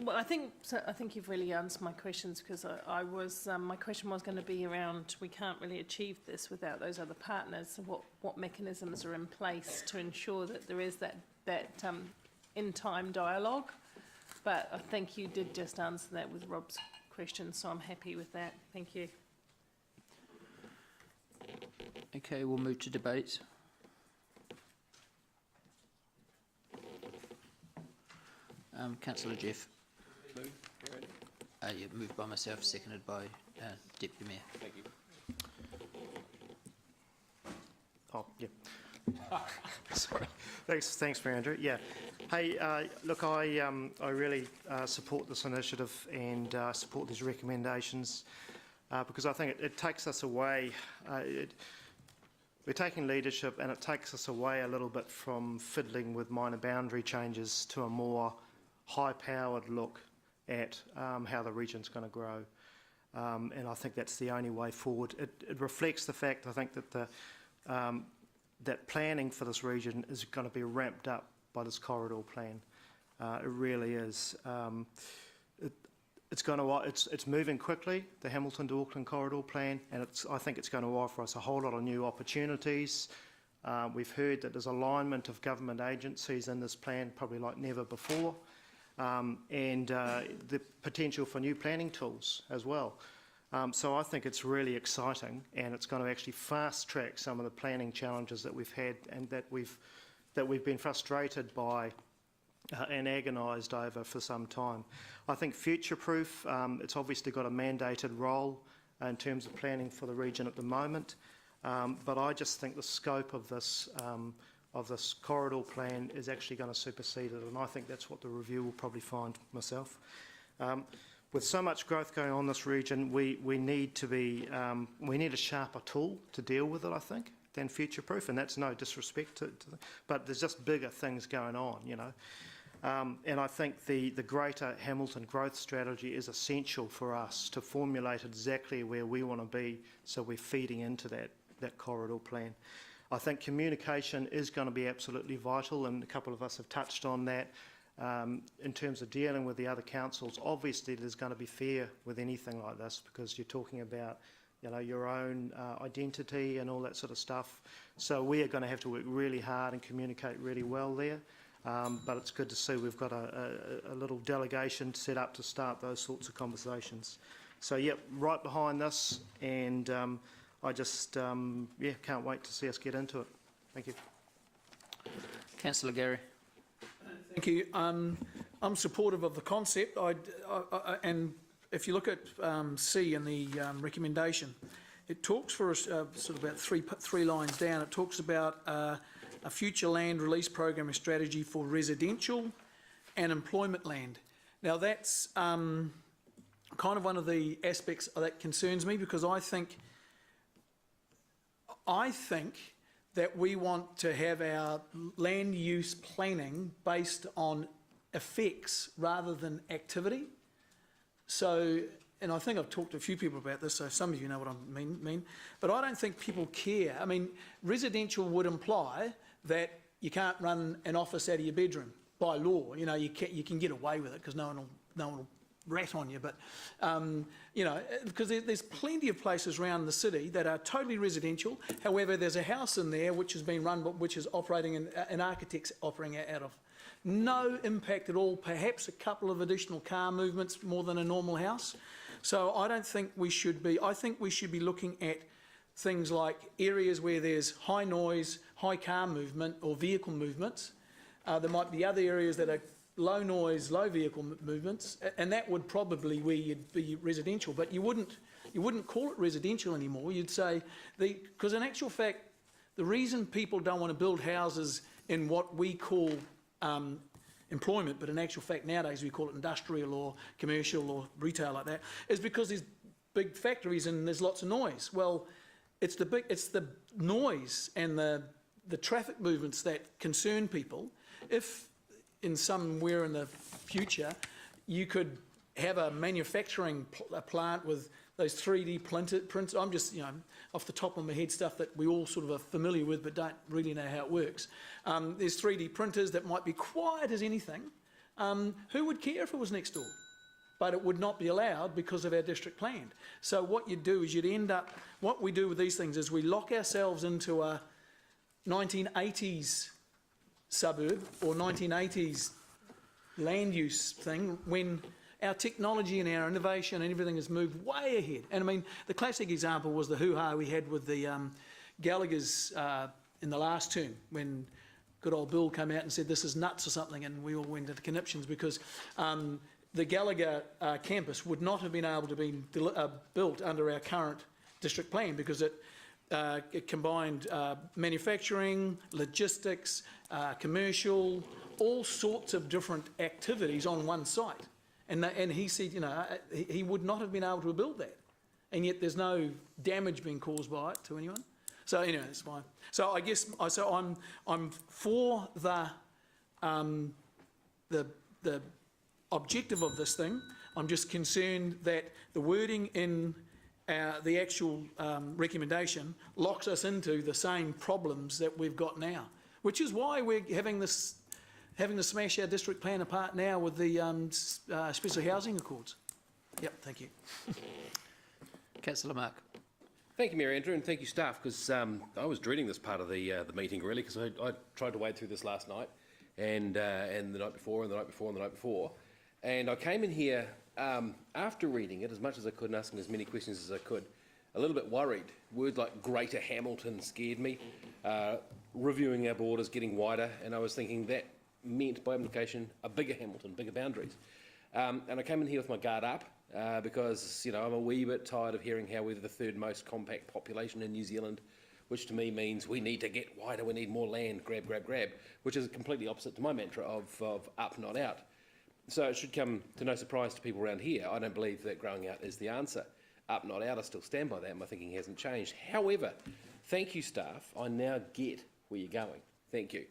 S12: Well, I think you've really answered my questions, because my question was going to be around, we can't really achieve this without those other partners. What mechanisms are in place to ensure that there is that in-time dialogue? But I think you did just answer that with Rob's question, so I'm happy with that. Thank you.
S1: Okay, we'll move to debate. Councillor Jeff. Yeah, moved by myself, seconded by Deputy Mayor.
S6: Thank you.
S13: Oh, yeah. Sorry. Thanks, Mayor Andrew. Yeah. Hey, look, I really support this initiative and support these recommendations because I think it takes us away. We're taking leadership, and it takes us away a little bit from fiddling with minor boundary changes to a more high-powered look at how the region's going to grow. And I think that's the only way forward. It reflects the fact, I think, that that planning for this region is going to be ramped up by this corridor plan. It really is. It's moving quickly, the Hamilton to Auckland corridor plan, and I think it's going to offer us a whole lot of new opportunities. We've heard that there's alignment of government agencies in this plan, probably like never before, and the potential for new planning tools as well. So I think it's really exciting, and it's going to actually fast track some of the planning challenges that we've had and that we've been frustrated by and agonised over for some time. I think future-proof, it's obviously got a mandated role in terms of planning for the region at the moment, but I just think the scope of this corridor plan is actually going to supersede it, and I think that's what the review will probably find myself. With so much growth going on in this region, we need a sharper tool to deal with it, I think, than future-proof, and that's no disrespect to but there's just bigger things going on, you know. And I think the greater Hamilton growth strategy is essential for us to formulate exactly where we want to be, so we're feeding into that corridor plan. I think communication is going to be absolutely vital, and a couple of us have touched on that. In terms of dealing with the other councils, obviously there's going to be fear with anything like this, because you're talking about, you know, your own identity and all that sort of stuff. So we are going to have to work really hard and communicate really well there. But it's good to see we've got a little delegation set up to start those sorts of conversations. So, yep, right behind this, and I just, can't wait to see us get into it. Thank you.
S1: Councillor Gary.
S5: Thank you. I'm supportive of the concept, and if you look at C in the recommendation, it talks for us sort of about three lines down. It talks about a future land release program and strategy for residential and employment land. Now that's kind of one of the aspects that concerns me, because I think that we want to have our land use planning based on effects rather than activity. So, and I think I've talked to a few people about this, so some of you know what I mean, but I don't think people care. I mean, residential would imply that you can't run an office out of your bedroom by law. You know, you can get away with it because no one will rat on you, but you know, because there's plenty of places around the city that are totally residential. However, there's a house in there which has been run, which is operating in an architect's operating out of. No impact at all, perhaps a couple of additional car movements more than a normal house. So I don't think we should be, I think we should be looking at things like areas where there's high noise, high car movement or vehicle movements. There might be other areas that are low noise, low vehicle movements, and that would probably where you'd be residential, but you wouldn't call it residential anymore. You'd say, because in actual fact, the reason people don't want to build houses in what we call employment, but in actual fact nowadays we call it industrial or commercial or retail like that, is because there's big factories and there's lots of noise. Well, it's the noise and the traffic movements that concern people. If in somewhere in the future you could have a manufacturing plant with those 3D prints, I'm just, you know, off the top of my head stuff that we all sort of are familiar with but don't really know how it works. There's 3D printers that might be quiet as anything. Who would care if it was next door? But it would not be allowed because of our district plan. So what you'd do is you'd end up, what we do with these things is we lock ourselves into a 1980s suburb or 1980s land use thing when our technology and our innovation and everything has moved way ahead. And I mean, the classic example was the hoo-ha we had with the Gallagher's in the last term when good old Bill came out and said this is nuts or something, and we all went into conniptions because the Gallagher campus would not have been able to be built under our current district plan because it combined manufacturing, logistics, commercial, all sorts of different activities on one site. And he said, you know, he would not have been able to build that. And yet there's no damage being caused by it to anyone. So anyway, that's fine. So I guess, I'm for the objective of this thing. I'm just concerned that the wording in the actual recommendation locks us into the same problems that we've got now, which is why we're having to smash our district plan apart now with the special housing accords. Yep, thank you.
S1: Councillor Mark.
S14: Thank you, Mayor Andrew, and thank you, staff, because I was dreading this part of the meeting, really, because I tried to wade through this last night, and the night before, and the night before, and the night before. And I came in here after reading it, as much as I could and asking as many questions as I could, a little bit worried. Words like Greater Hamilton scared me, reviewing our borders, getting wider, and I was thinking that meant, by implication, a bigger Hamilton, bigger boundaries. And I came in here with my guard up, because, you know, I'm a wee bit tired of hearing how we're the third most compact population in New Zealand, which to me means we need to get wider, we need more land, grab, grab, grab, which is completely opposite to my mantra of up, not out. So it should come to no surprise to people around here. I don't believe that growing out is the answer. Up, not out, I still stand by that. My thinking hasn't changed. However, thank you, staff. I now get where you're going. Thank you.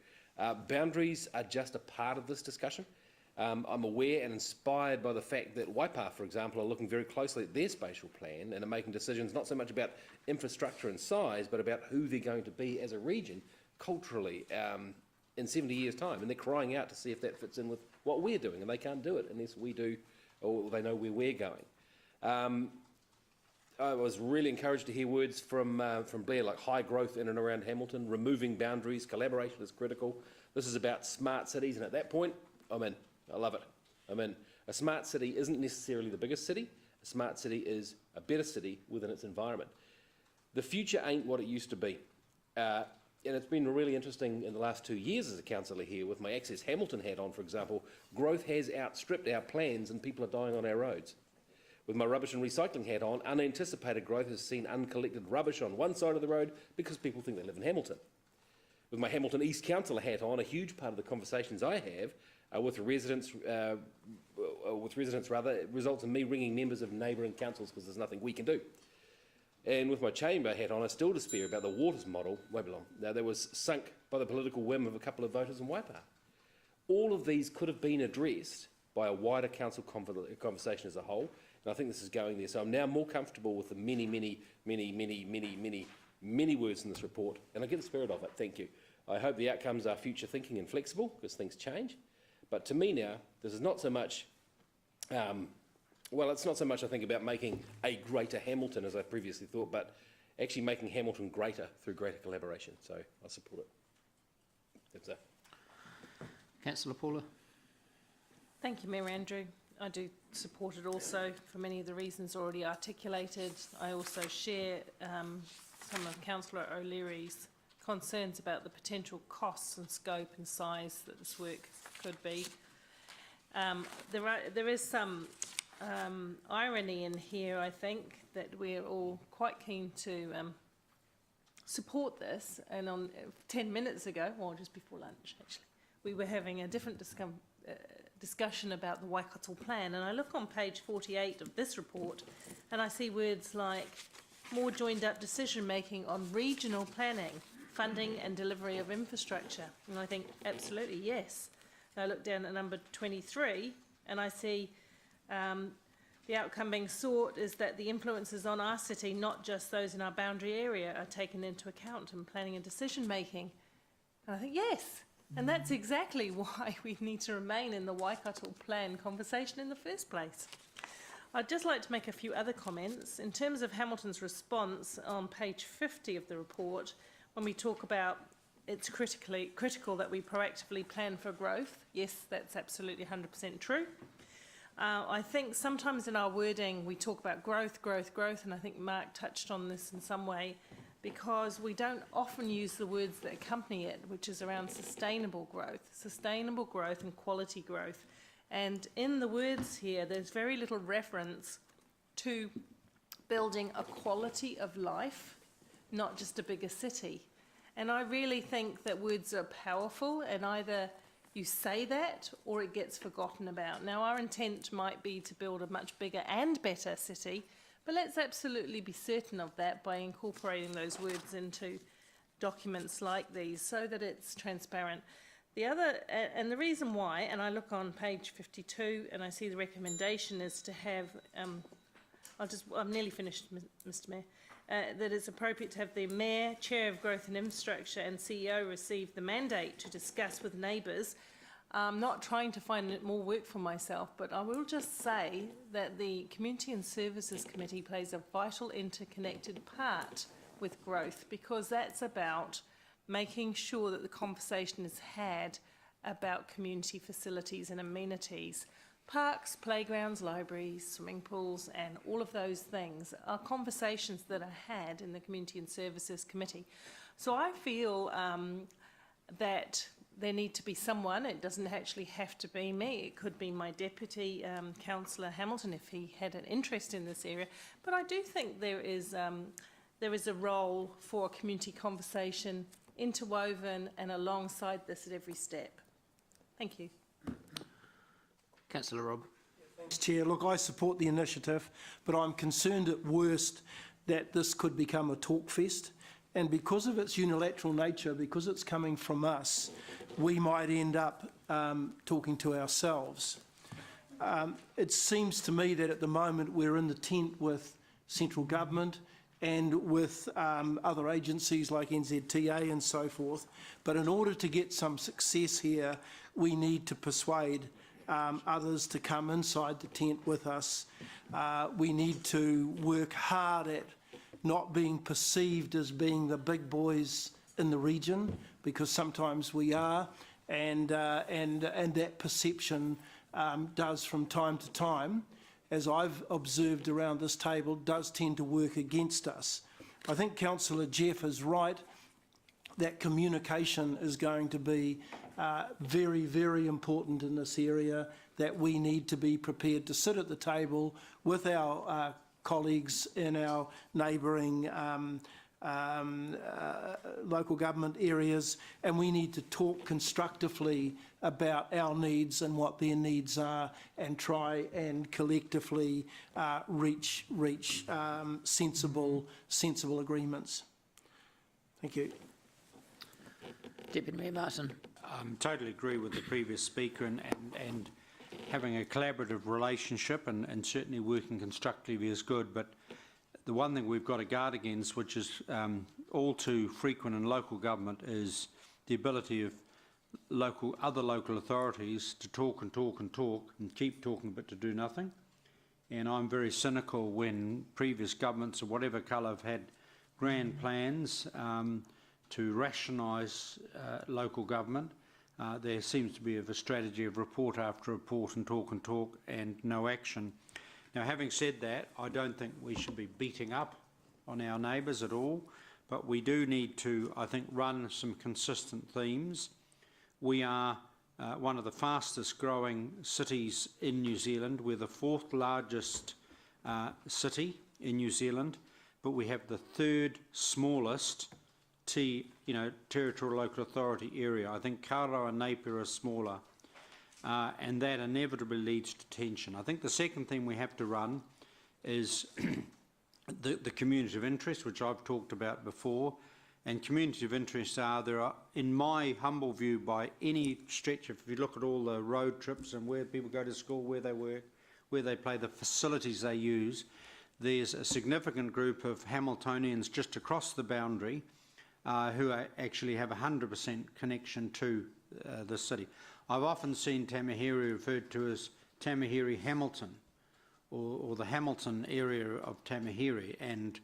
S14: Boundaries are just a part of this discussion. I'm aware and inspired by the fact that Waipa, for example, are looking very closely at their spatial plan and are making decisions not so much about infrastructure and size, but about who they're going to be as a region culturally in 70 years' time. And they're crying out to see if that fits in with what we're doing, and they can't do it unless we do, or they know where we're going. I was really encouraged to hear words from Blair, like high growth in and around Hamilton, removing boundaries, collaboration is critical. This is about smart cities, and at that point, I'm in. I love it. I'm in. A smart city isn't necessarily the biggest city. A smart city is a better city within its environment. The future ain't what it used to be. And it's been really interesting in the last 2 years as a councillor here with my Access Hamilton hat on, for example. Growth has outstripped our plans and people are dying on our roads. With my rubbish and recycling hat on, unanticipated growth has seen uncollected rubbish on one side of the road because people think they live in Hamilton. With my Hamilton East councillor hat on, a huge part of the conversations I have with residents results in me ringing members of neighbouring councils because there's nothing we can do. And with my chamber hat on, I still despair about the waters model, Wabalong, that was sunk by the political whim of a couple of voters in Waipa. All of these could have been addressed by a wider council conversation as a whole, and I think this is going there. So I'm now more comfortable with the many words in this report, and I get the spirit of it. Thank you. I hope the outcomes are future thinking and flexible because things change. But to me now, this is not so much, it's not so much I think about making a greater Hamilton as I previously thought, but actually making Hamilton greater through greater collaboration. So I support it. That's it.
S1: Councillor Paula.
S12: Thank you, Mayor Andrew. I do support it also for many of the reasons already articulated. I also share some of Councillor O'Leary's concerns about the potential costs and scope and size that this work could be. There is some irony in here, I think, that we're all quite keen to support this, and on 10 minutes ago, or just before lunch actually, we were having a different discussion about the Waikato plan, and I look on page 48 of this report and I see words like more joined up decision making on regional planning, funding and delivery of infrastructure, and I think absolutely yes. And I look down at number 23 and I see the outcome being sought is that the influences on our city, not just those in our boundary area, are taken into account in planning and decision making. And I think yes, and that's exactly why we need to remain in the Waikato plan conversation in the first place. I'd just like to make a few other comments. In terms of Hamilton's response on page 50 of the report, when we talk about it's critical that we proactively plan for growth, yes, that's absolutely 100% true. I think sometimes in our wording we talk about growth, and I think Mark touched on this in some way, because we don't often use the words that accompany it, which is around sustainable growth and quality growth. And in the words here, there's very little reference to building a quality of life, not just a bigger city. And I really think that words are powerful, and either you say that or it gets forgotten about. Now, our intent might be to build a much bigger and better city, but let's absolutely be certain of that by incorporating those words into documents like these so that it's transparent. The other, and the reason why, and I look on page 52 and I see the recommendation is to have, I'm nearly finished, Mr Mayor, that it's appropriate to have the Mayor, Chair of Growth and Infrastructure and CEO receive the mandate to discuss with neighbours. I'm not trying to find more work for myself, but I will just say that the Community and Services Committee plays a vital interconnected part with growth, because that's about making sure that the conversation is had about community facilities and amenities. Parks, playgrounds, libraries, swimming pools, and all of those things are conversations that are had in the Community and Services Committee. So I feel that there need to be someone, it doesn't actually have to be me, it could be my deputy, Councillor Hamilton, if he had an interest in this area, but I do think there is a role for a community conversation interwoven and alongside this at every step. Thank you.
S1: Councillor Robb.
S11: Thanks, Chair. Look, I support the initiative, but I'm concerned at worst that this could become a talk fest. And because of its unilateral nature, because it's coming from us, we might end up talking to ourselves. It seems to me that at the moment we're in the tent with central government and with other agencies like NZTA and so forth. But in order to get some success here, we need to persuade others to come inside the tent with us. We need to work hard at not being perceived as being the big boys in the region, because sometimes we are, and that perception does from time to time, as I've observed around this table, does tend to work against us. I think Councillor Jeff is right that communication is going to be very, very important in this area, that we need to be prepared to sit at the table with our colleagues in our neighbouring local government areas, and we need to talk constructively about our needs and what their needs are, and try and collectively reach sensible agreements. Thank you.
S1: Deputy Mayor Martin.
S4: I totally agree with the previous speaker, and having a collaborative relationship and certainly working constructively is good, but the one thing we've got to guard against, which is all too frequent in local government, is the ability of other local authorities to talk and talk and talk and keep talking but to do nothing. And I'm very cynical when previous governments of whatever colour have had grand plans to rationalise local government. There seems to be a strategy of report after report and talk and no action. Now, having said that, I don't think we should be beating up on our neighbours at all, but we do need to, I think, run some consistent themes. We are one of the fastest growing cities in New Zealand. We're the 4th largest city in New Zealand, but we have the 3rd smallest territorial local authority area. I think Kawerau and Napier are smaller, and that inevitably leads to tension. I think the second thing we have to run is the community of interest, which I've talked about before. And community of interest there are, in my humble view, by any stretch, if you look at all the road trips and where people go to school, where they work, where they play, the facilities they use, there's a significant group of Hamiltonians just across the boundary who actually have 100% connection to the city. I've often seen Tamahiri referred to as Tamahiri Hamilton, or the Hamilton area of Tamahiri, and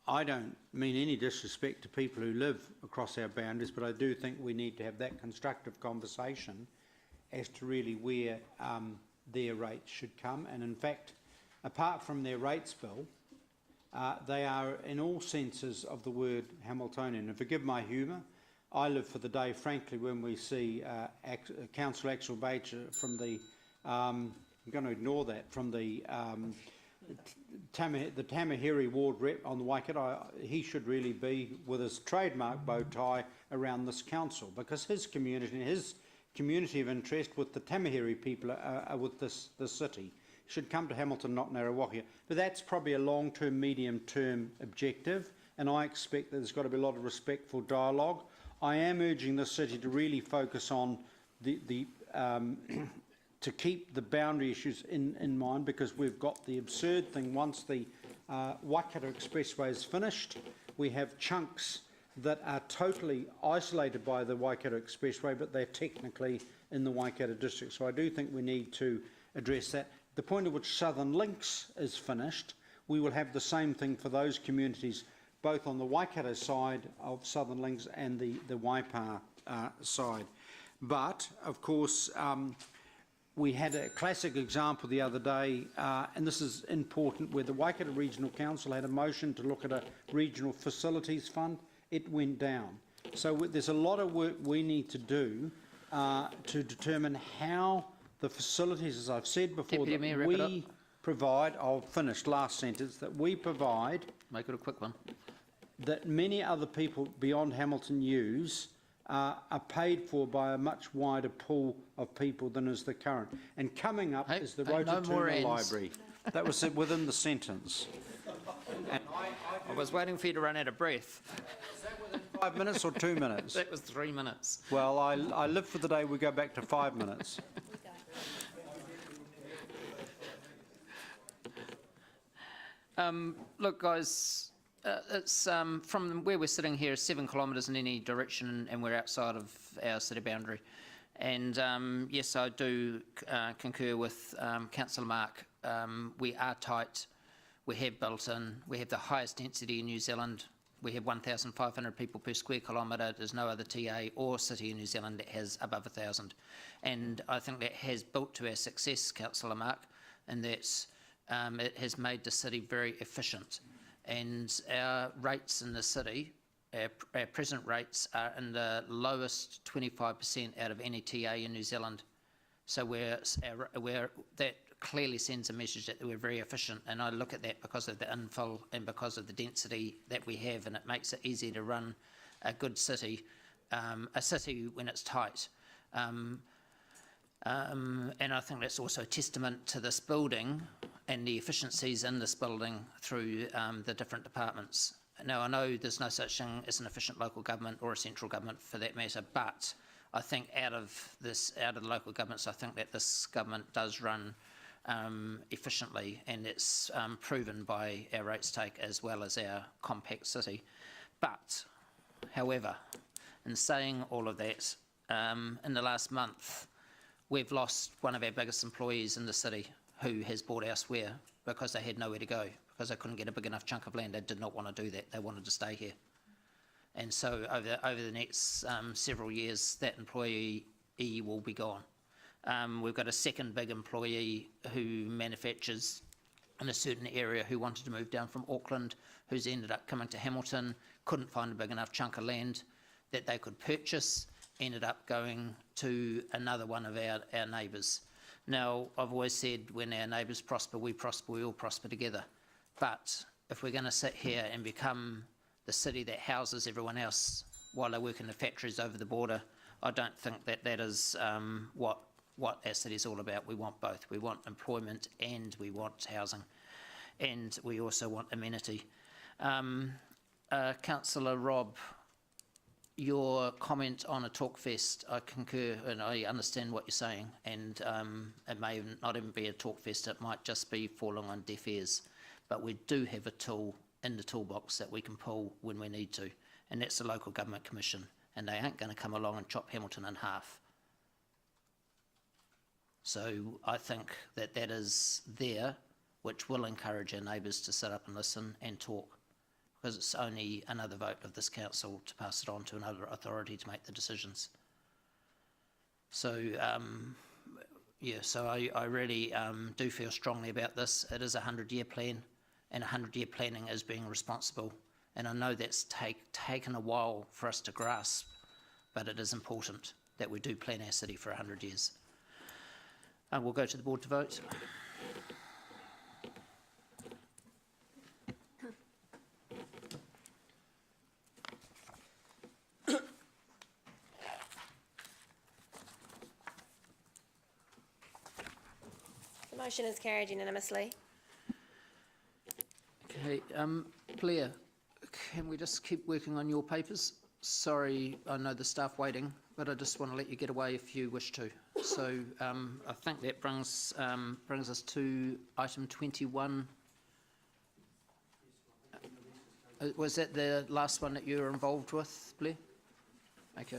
S4: I don't mean any disrespect to people who live across our boundaries, but I do think we need to have that constructive conversation as to really where their rates should come. And in fact, apart from their rates bill, they are in all senses of the word Hamiltonian. And forgive my humour, I live for the day, frankly, when we see Councillor Axel Bacher from the, I'm going to ignore that, from the Tamahiri ward rep on the Waikato. He should really be with his trademark bow tie around this council, because his community of interest with the Tamahiri people are with this city. Should come to Hamilton, not Narrawakia. But that's probably a long-term, medium-term objective, and I expect that there's got to be a lot of respectful dialogue. I am urging the city to really focus on to keep the boundary issues in mind, because we've got the absurd thing, once the Waikato Expressway is finished, we have chunks that are totally isolated by the Waikato Expressway, but they're technically in the Waikato district. So I do think we need to address that. The point at which Southern Links is finished, we will have the same thing for those communities, both on the Waikato side of Southern Links and the Waipa side. But, of course, we had a classic example the other day, and this is important, where the Waikato Regional Council had a motion to look at a regional facilities fund. It went down. So there's a lot of work we need to do to determine how the facilities, as I've said before,
S1: Deputy Mayor, wrap it up.
S4: provide, I'll finish, last sentence, that we provide,
S1: Make it a quick one.
S4: that many other people beyond Hamilton use, are paid for by a much wider pool of people than is the current. And coming up is the Rotorua Library. That was within the sentence. And
S1: I was waiting for you to run out of breath.
S4: is that within 5 minutes or 2 minutes?
S1: That was 3 minutes.
S4: Well, I live for the day we go back to 5 minutes.
S1: Look, guys, it's from where we're sitting here, 7 kilometres in any direction, and we're outside of our city boundary. And yes, I do concur with Councillor Mark. We are tight. We have built in. We have the highest density in New Zealand. We have 1,500 people per square kilometre. There's no other TA or city in New Zealand that has above 1,000. And I think that has built to our success, Councillor Mark, and that's it has made the city very efficient. And our rates in the city, our present rates are in the lowest 25% out of any TA in New Zealand. So that clearly sends a message that we're very efficient, and I look at that because of the infill and because of the density that we have, and it makes it easy to run a good city, a city when it's tight. And I think that's also a testament to this building and the efficiencies in this building through the different departments. Now, I know there's no such thing as an efficient local government or a central government for that matter, but I think out of the local governments, I think that this government does run efficiently, and it's proven by our rates take as well as our compact city. But, however, in saying all of that, in the last month, we've lost one of our biggest employees in the city who has bought elsewhere because they had nowhere to go, because they couldn't get a big enough chunk of land. They did not want to do that. They wanted to stay here. And so over the next several years, that employee will be gone. We've got a second big employee who manufactures in a certain area who wanted to move down from Auckland, who's ended up coming to Hamilton, couldn't find a big enough chunk of land that they could purchase, ended up going to another one of our neighbours. Now, I've always said when our neighbours prosper, we all prosper together. But if we're going to sit here and become the city that houses everyone else while they work in the factories over the border, I don't think that is what our city's all about. We want both. We want employment and we want housing. And we also want amenity. Councillor Rob, your comment on a talk fest, I concur and I understand what you're saying, and it may not even be a talk fest, it might just be falling on deaf ears. But we do have a tool in the toolbox that we can pull when we need to, and that's the Local Government Commission, and they aren't going to come along and chop Hamilton in half. So I think that is there, which will encourage our neighbours to sit up and listen and talk, because it's only another vote of this council to pass it on to another authority to make the decisions. So, yeah, so I really do feel strongly about this. It is a 100-year plan, and 100-year planning is being responsible. And I know that's taken a while for us to grasp, but it is important that we do plan our city for 100 years. We'll go to the board to vote.
S15: The motion is carried unanimously.
S1: Okay, Blair, can we just keep working on your papers sorry, I know the staff waiting, but I just want to let you get away if you wish to. So I think that brings us to item 21. Was that the last one that you were involved with, Blair? Okay.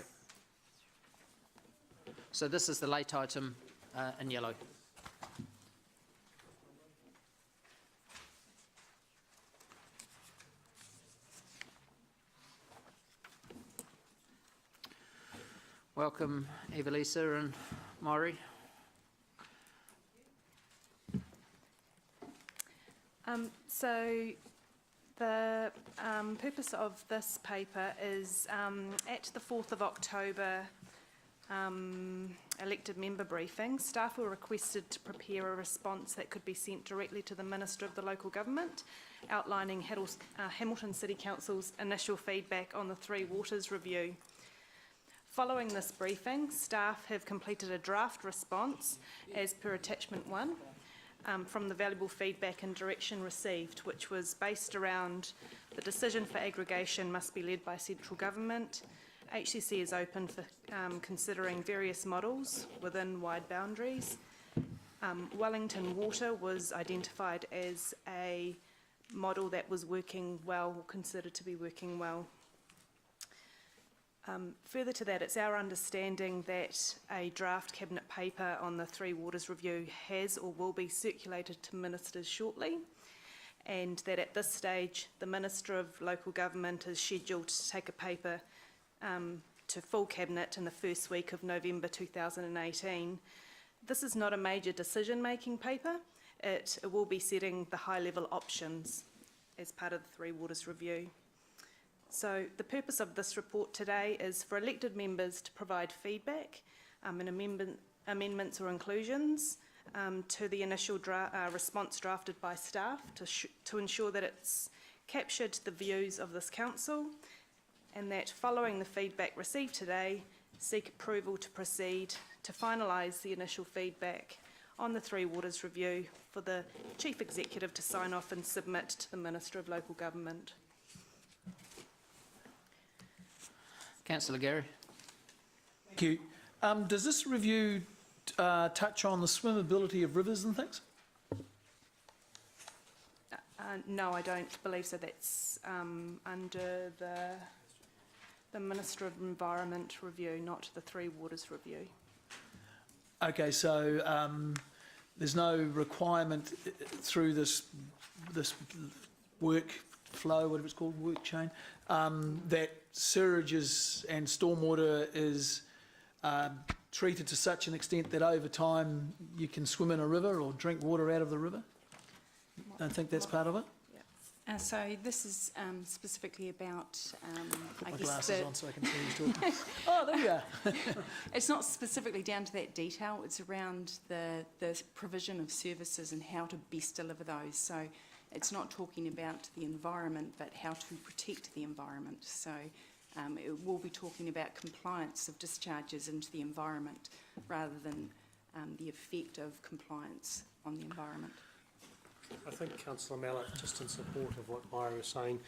S1: So this is the late item in yellow. Welcome, Evelisa and Maury.
S12: So the purpose of this paper is at the 4th of October elected member briefing, staff were requested to prepare a response that could be sent directly to the Minister of the Local Government, outlining Hamilton City Council's initial feedback on the Three Waters review. Following this briefing, staff have completed a draft response as per attachment 1 from the valuable feedback and direction received, which was based around the decision for aggregation must be led by central government. HCC is open for considering various models within wide boundaries. Wellington Water was identified as a model that was working well, or considered to be working well. Further to that, it's our understanding that a draft cabinet paper on the Three Waters review has or will be circulated to ministers shortly, and that at this stage the Minister of Local Government is scheduled to take a paper to full cabinet in the first week of November 2018. This is not a major decision-making paper. It will be setting the high-level options as part of the Three Waters review. So the purpose of this report today is for elected members to provide feedback and amendments or inclusions to the initial response drafted by staff to ensure that it's captured the views of this council, and that following the feedback received today, seek approval to proceed to finalise the initial feedback on the Three Waters review for the Chief Executive to sign off and submit to the Minister of Local Government.
S1: Councillor Gary.
S5: Thank you. Does this review touch on the swimmability of rivers and things?
S12: No, I don't believe so. That's under the Minister of Environment review, not the Three Waters review.
S5: Okay, so there's no requirement through this work flow, whatever it's called, work chain, that sewages and stormwater is treated to such an extent that over time you can swim in a river or drink water out of the river? Don't think that's part of it?
S16: So this is specifically about,
S5: Put
S16: I
S5: my
S16: guess,
S5: glasses on so I can see who's talking. Oh, there we are.
S16: it's not specifically down to that detail. It's around the provision of services and how to best deliver those. So it's not talking about the environment, but how to protect the environment. So it will be talking about compliance of discharges into the environment rather than the effect of compliance on the environment.
S3: I think Councillor Mallett, just in support of what Myra was saying,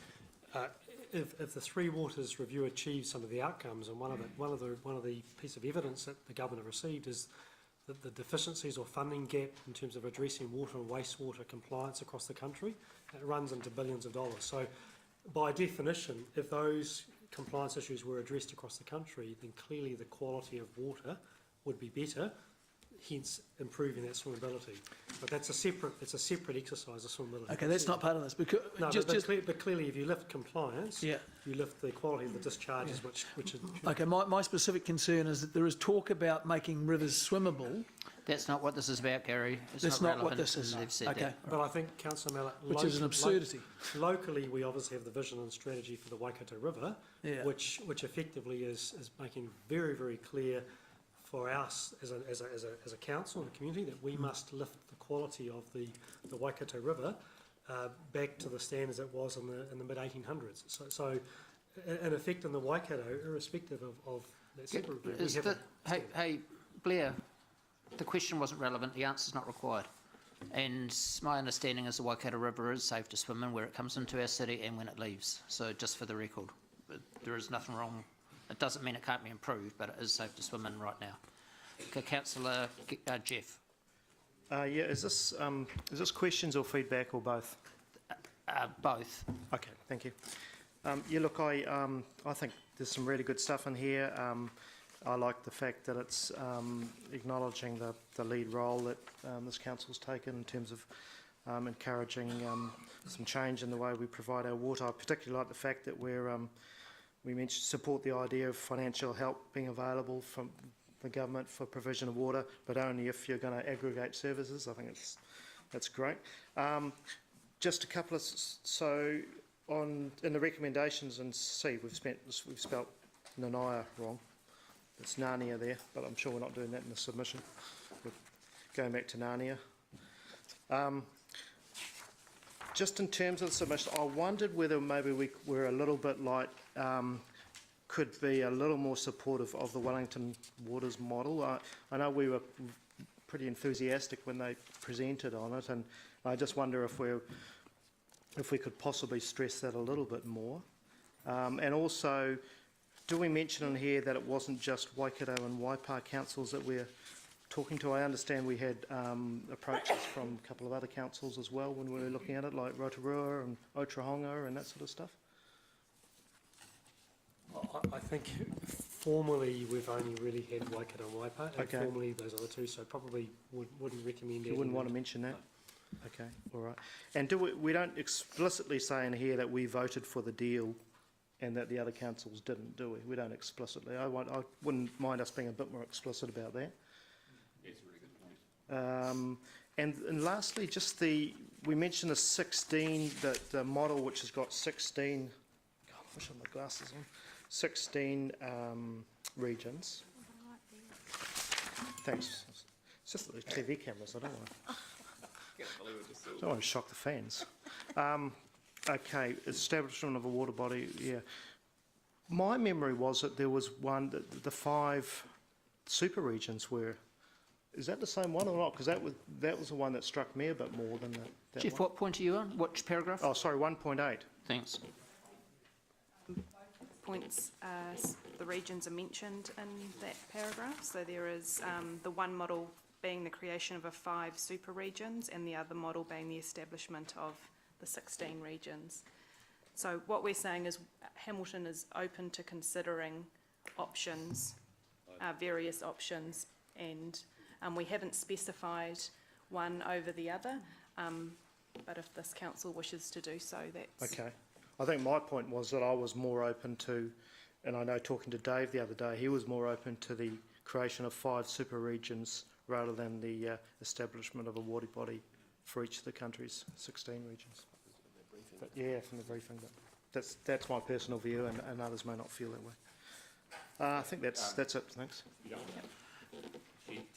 S3: if the Three Waters review achieves some of the outcomes, and one of the piece of evidence that the government received is that the deficiencies or funding gap in terms of addressing water and wastewater compliance across the country, it runs into billions of dollars. So, by definition, if those compliance issues were addressed across the country, then clearly the quality of water would be better, hence improving that swimmability. But it's a separate exercise of swimmability.
S5: Okay, that's not part of this. Because
S3: no, but clearly if you lift compliance, you lift the quality of the discharges, which is...
S5: Okay, my specific concern is that there is talk about making rivers swimmable.
S1: That's not what this is about, Gary.
S5: That's not what this is.
S1: Okay.
S3: But I think, Councillor Mallett...
S5: Which is an absurdity.
S3: Locally, we obviously have the vision and strategy for the Waikato River, which effectively is making very, very clear for us as a council and a community that we must lift the quality of the Waikato River back to the standards it was in the mid-1800s. So in effect, in the Waikato, irrespective of that separate review,
S1: hey, Blair, the question wasn't relevant, the answer's not required. And my understanding is the Waikato River is safe to swim in where it comes into our city and when it leaves. So just for the record, there is nothing wrong. It doesn't mean it can't be improved, but it is safe to swim in right now. Okay, Councillor Jeff.
S13: Yeah, is this questions or feedback or both?
S1: Both.
S13: Okay, thank you. Yeah, look, I think there's some really good stuff in here. I like the fact that it's acknowledging the lead role that this council's taken in terms of encouraging some change in the way we provide our water. I particularly like the fact that we mentioned support the idea of financial help being available from the government for provision of water, but only if you're going to aggregate services. I think that's great. Just a couple of in the recommendations in C, we've spelt Nanaya wrong. It's Narnia there, but I'm sure we're not doing that in the submission. We're going back to Narnia. Just in terms of the submission, I wondered whether maybe we're a little bit like, could be a little more supportive of the Wellington Waters model. I know we were pretty enthusiastic when they presented on it, and I just wonder if we could possibly stress that a little bit more. And also, do we mention in here that it wasn't just Waikato and Waipa councils that we're talking to? I understand we had approaches from a couple of other councils as well when we were looking at it, like Rotorua and Otahonga and that sort of stuff.
S3: I think formally we've only really had Waikato and Waipa, and
S13: Okay.
S3: formally those other two, so probably wouldn't recommend it.
S13: You wouldn't want to mention that? Okay, all right. And we don't explicitly say in here that we voted for the deal and that the other councils didn't, do we? We don't explicitly. I wouldn't mind us being a bit more explicit about that.
S6: That's a really good point.
S13: And lastly, just we mentioned the 16, the model which has got 16, God, I wish I had my glasses on, 16 regions. Thanks. It's just the TV cameras, I don't want to shock the fans. Okay, establishment of a water body, yeah. My memory was that there was one, that the 5 super regions were, is that the same one or not? Because that was the one that struck me a bit more than that
S1: Jeff,
S13: one.
S1: what point are you on? Which paragraph?
S13: Oh, sorry, 1.8.
S1: Thanks.
S16: Points, the regions are mentioned in that paragraph. So there is the one model being the creation of 5 super regions, and the other model being the establishment of the 16 regions. So what we're saying is Hamilton is open to considering options, various options, and we haven't specified one over the other, but if this council wishes to do so, that's...
S13: Okay. I think my point was that I was more open to, and I know talking to Dave the other day, he was more open to the creation of 5 super regions rather than the establishment of a water body for each of the country's 16 regions. But yeah, from the briefing, but that's my personal view, and others may not feel that way. I think that's it. Thanks.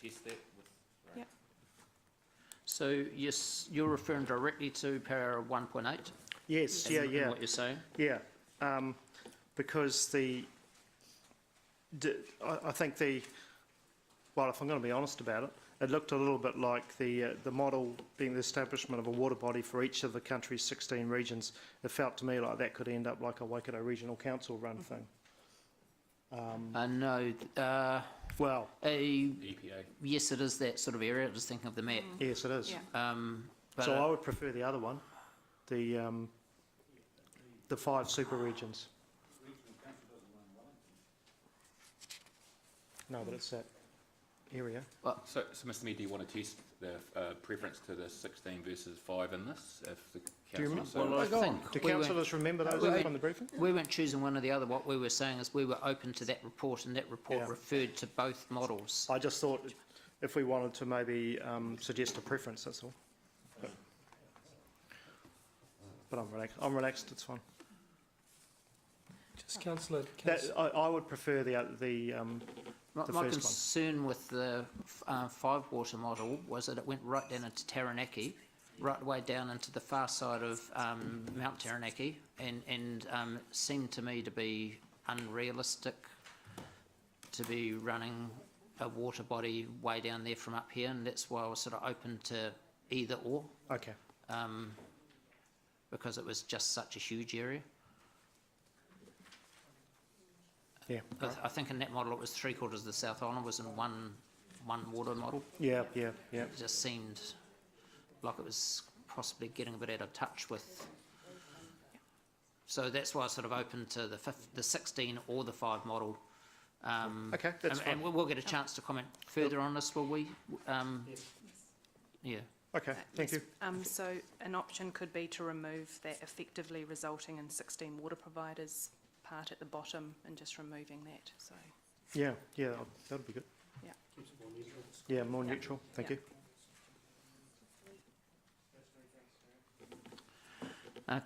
S6: Test that with...
S16: Yep.
S1: So, yes, you're referring directly to para 1.8?
S13: Yes,
S1: in what you're saying?
S13: Yeah, because I think well, if I'm going to be honest about it, it looked a little bit like the model being the establishment of a water body for each of the country's 16 regions. It felt to me like that could end up like a Waikato Regional Council run thing.
S1: No.
S13: Well,
S6: EPA.
S1: Yes, it is that sort of area. Just thinking of the map.
S13: yes, it is.
S16: Yeah.
S1: But
S13: So I would prefer the other one, the 5 super regions. No, but it's that area.
S6: So Mr Mayor, do you want to test the preference to the 16 versus 5 in this? If the
S13: Do you
S6: council...
S13: remember?
S1: Well, I think
S13: Do
S1: we
S13: councillors remember those from the briefing?
S1: We weren't choosing one or the other. What we were saying is we were open to that report, and that report
S13: Yeah.
S1: referred to both models.
S13: I just thought if we wanted to maybe suggest a preference, that's all. But I'm relaxed, it's fine.
S3: Just Councillor,
S13: I would prefer the
S1: My
S13: first one.
S1: concern with the 5 water model was that it went right down into Taranaki, right away down into the far side of Mount Taranaki, and seemed to me to be unrealistic to be running a water body way down there from up here, and that's why I was sort of open to either or.
S13: Okay.
S1: Because it was just such a huge area.
S13: Yeah.
S1: I think in that model it was 3/4 of the South Island was in one water model.
S13: Yeah.
S1: It just seemed like it was possibly getting a bit out of touch with. So that's why I sort of open to the 16 or the 5 model.
S13: Okay, that's fine.
S1: And we'll get a chance to comment further on this, will we? Yeah.
S13: Okay, thank you.
S16: So an option could be to remove that effectively resulting in 16 water providers part at the bottom and just removing that, so.
S13: Yeah, that'll be good.
S16: Yeah.
S13: Yeah, more neutral, thank you.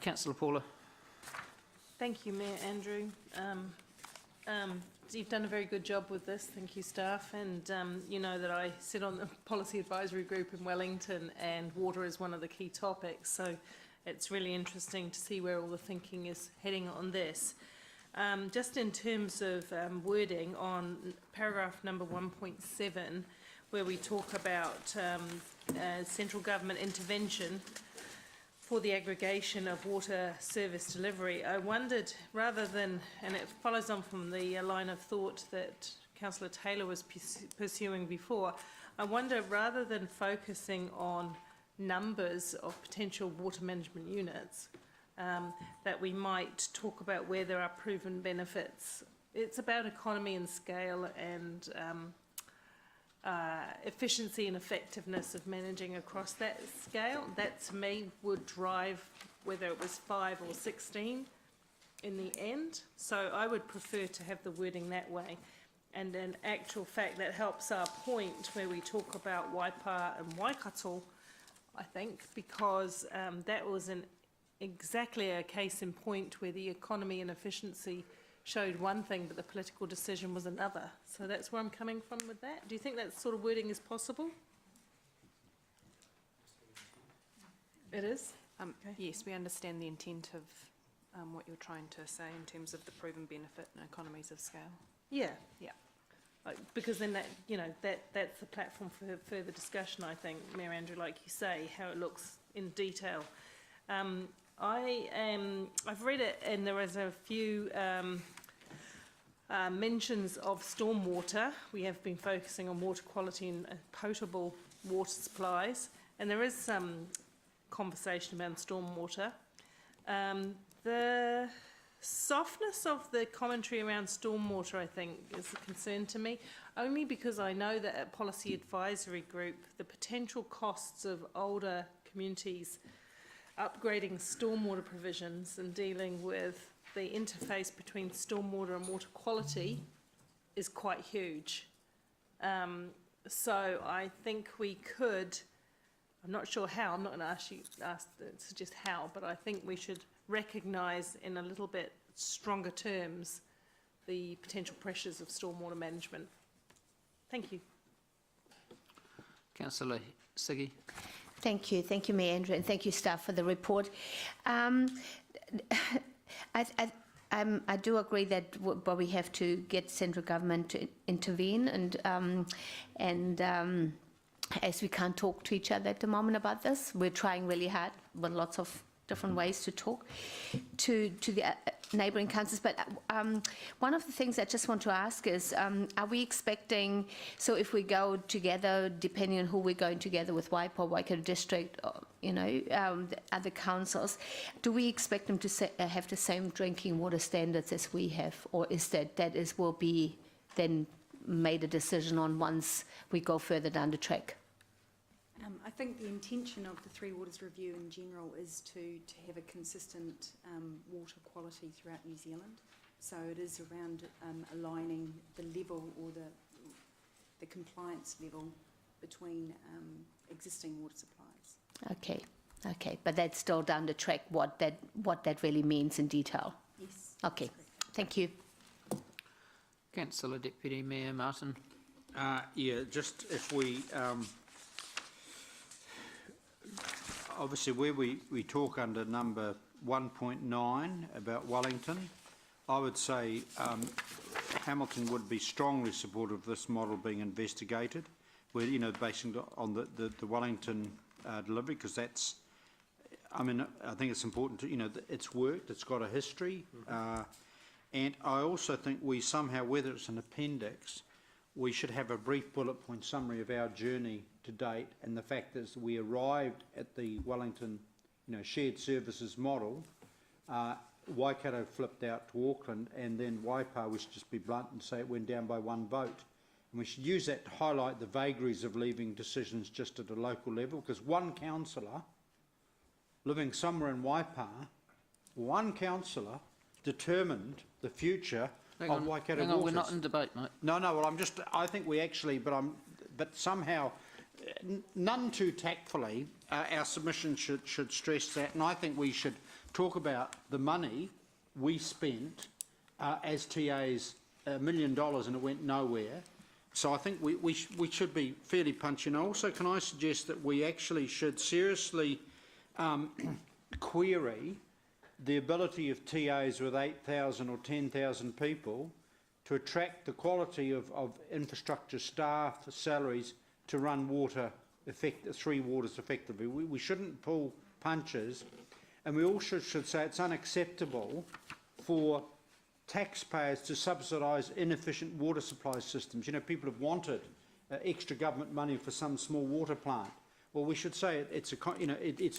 S1: Councillor Paula.
S12: Thank you, Mayor Andrew. You've done a very good job with this. Thank you, staff. And you know that I sit on the policy advisory group in Wellington, and water is one of the key topics. So it's really interesting to see where all the thinking is heading on this. Just in terms of wording on paragraph number 1.7, where we talk about central government intervention for the aggregation of water service delivery, I wondered, rather than, and it follows on from the line of thought that Councillor Taylor was pursuing before, I wonder, rather than focusing on numbers of potential water management units, that we might talk about where there are proven benefits. It's about economy and scale and efficiency and effectiveness of managing across that scale. That, to me, would drive whether it was 5 or 16 in the end. So I would prefer to have the wording that way. And in actual fact, that helps our point where we talk about Waipa and Waikato, I think, because that was exactly a case in point where the economy and efficiency showed one thing, but the political decision was another. So that's where I'm coming from with that. Do you think that sort of wording is possible? It is? Okay.
S16: Yes, we understand the intent of what you're trying to say in terms of the proven benefit and economies of scale.
S12: Yeah. Because then that, you know, that's the platform for further discussion, I think, Mayor Andrew, like you say, how it looks in detail. I've read it, and there is a few mentions of stormwater. We have been focusing on water quality and potable water supplies, and there is some conversation about stormwater. The softness of the commentary around stormwater, I think, is a concern to me, only because I know that at Policy Advisory Group, the potential costs of older communities upgrading stormwater provisions and dealing with the interface between stormwater and water quality is quite huge. So I think we could, I'm not sure how, I'm not going to suggest how, but I think we should recognise in a little bit stronger terms the potential pressures of stormwater management. Thank you.
S1: Councillor Siggy.
S10: Thank you, Mayor Andrew, and thank you, staff, for the report. I do agree that we have to get central government to intervene, and as we can't talk to each other at the moment about this, we're trying really hard with lots of different ways to talk to the neighbouring councils. But one of the things I just want to ask is, are we expecting, so if we go together, depending on who we're going together with Waipa, Waikato District, or, you know, the other councils, do we expect them to have the same drinking water standards as we have, or is will be then made a decision on once we go further down the track?
S16: I think the intention of the Three Waters Review in general is to have a consistent water quality throughout New Zealand. So it is around aligning the level or the compliance level between existing water supplies.
S10: Okay, but that's still down the track, what that really means in detail.
S16: Yes.
S10: Okay, thank you.
S1: Councillor Deputy Mayor Martin.
S4: Yeah, just if we obviously where we talk under number 1.9 about Wellington, I would say Hamilton would be strongly supportive of this model being investigated, where, you know, based on the Wellington delivery, because that's, I mean, I think it's important to, you know, it's worked, it's got a history, And I also think we somehow, whether it's an appendix, we should have a brief bullet point summary of our journey to date and the fact that we arrived at the Wellington, shared services model. Waikato flipped out to Auckland, and then Waipa, we should just be blunt and say it went down by 1 vote. And we should use that to highlight the vagaries of leaving decisions just at a local level, because one councillor living somewhere in Waipa, one councillor determined the future of Waikato
S1: Hang on,
S4: waters.
S1: we're not in debate, mate.
S4: No, well, I think we actually, but somehow, none too tactfully, our submission should stress that, and I think we should talk about the money we spent as TAs, $1 million, and it went nowhere. So I think we should be fairly punchy. And also, can I suggest that we actually should seriously query the ability of TAs with 8,000 or 10,000 people to attract the quality of infrastructure staff, salaries to run three waters effectively. We shouldn't pull punches, and we also should say it's unacceptable for taxpayers to subsidise inefficient water supply systems. People have wanted extra government money for some small water plant. Well, we should say it's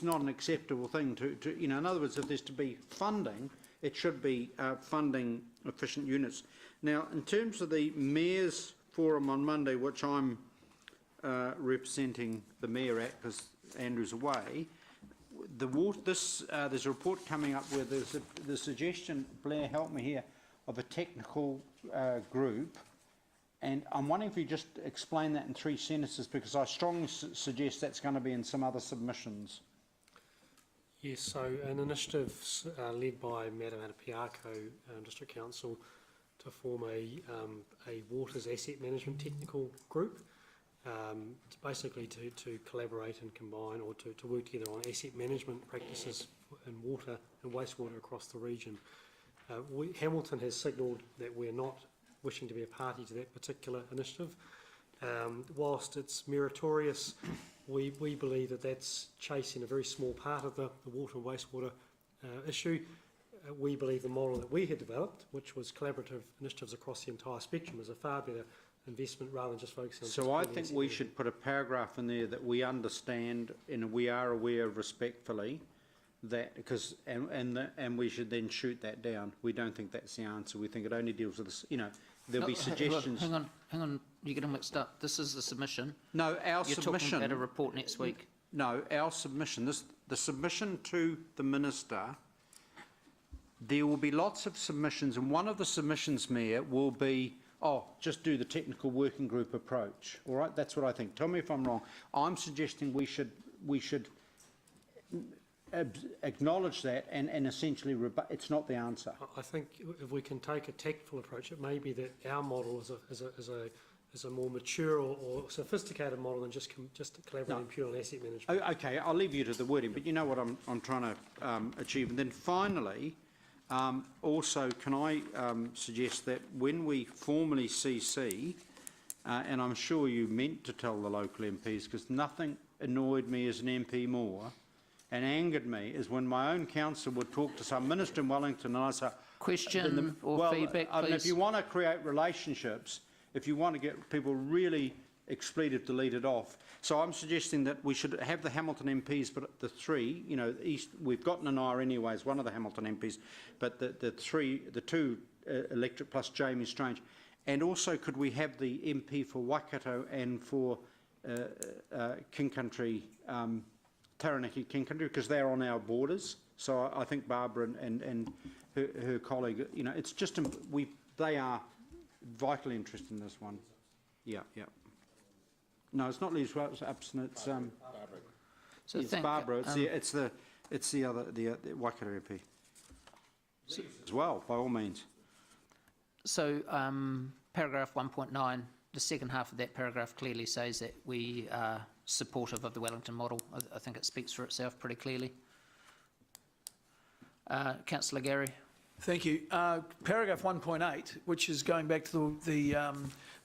S4: not an acceptable thing to in other words, if there's to be funding, it should be funding efficient units. Now, in terms of the Mayor's Forum on Monday, which I'm representing the Mayor at because Andrew's away, there's a report coming up where there's the suggestion, Blair, help me here, of a technical group. And I'm wondering if you just explain that in 3 sentences, because I strongly suggest that's going to be in some other submissions.
S3: Yes, so an initiative led by Madam Atapiako, District Council, to form a waters asset management technical group, basically to collaborate and combine, or to work together on asset management practices in water and wastewater across the region. Hamilton has signalled that we're not wishing to be a party to that particular initiative. Whilst it's meritorious, we believe that that's chasing a very small part of the water and wastewater issue. We believe the model that we had developed, which was collaborative initiatives across the entire spectrum, is a far better investment rather than just focusing on...
S4: So I think we should put a paragraph in there that we understand and we are aware respectfully that, because and we should then shoot that down. We don't think that's the answer. We think it only deals with this, there'll be suggestions.
S1: Hang on, you're getting mixed up. This is the submission.
S4: No, our
S1: You're
S4: submission...
S1: talking about a report next week.
S4: No, our submission, the submission to the Minister, there will be lots of submissions, and one of the submissions, Mayor, will be, just do the technical working group approach. All right, that's what I think. Tell me if I'm wrong. I'm suggesting we should acknowledge that and essentially rebut. It's not the answer.
S3: I think if we can take a tactful approach, it may be that our model is a more mature or sophisticated model than just collaborating pure on asset management.
S4: Okay, I'll leave you to the wording, but you know what I'm trying to achieve. And then finally, also, can I suggest that when we formally CC, and I'm sure you meant to tell the local MPs, because nothing annoyed me as an MP more and angered me is when my own council would talk to some minister in Wellington and I say...
S1: Question or feedback, please.
S4: If you want to create relationships, if you want to get people really expletive deleted off. So I'm suggesting that we should have the Hamilton MPs, but the 3, East, we've got Nanara anyways, one of the Hamilton MPs, but the 2 electorate plus Jamie Strange. And also, could we have the MP for Waikato and for King Country, Taranaki King Country, because they're on our borders. So I think Barbara and her colleague, it's just, they are vitally interested in this one. Yeah. No, it's not Liz Upson, it's
S1: So
S4: it's Barbara. It's the other Waikato MP as well, by all means.
S1: So paragraph 1.9, the second half of that paragraph clearly says that we are supportive of the Wellington model. I think it speaks for itself pretty clearly. Councillor Gary.
S5: Thank you. Paragraph 1.8, which is going back to the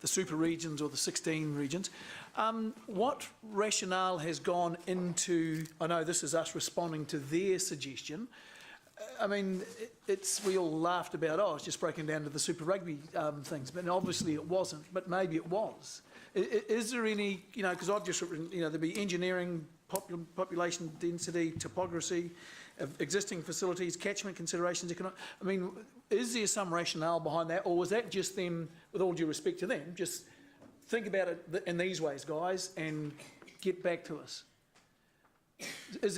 S5: super regions or the 16 regions. What rationale has gone into, I know this is us responding to their suggestion, I mean, we all laughed about, oh, it's just breaking down to the Super Rugby things, but obviously it wasn't, but maybe it was. Is there any, because I've just written, there'd be engineering, population density, topography, existing facilities, catchment considerations, I mean, is there some rationale behind that, or was that just them, with all due respect to them, just think about it in these ways, guys, and get back to us? Is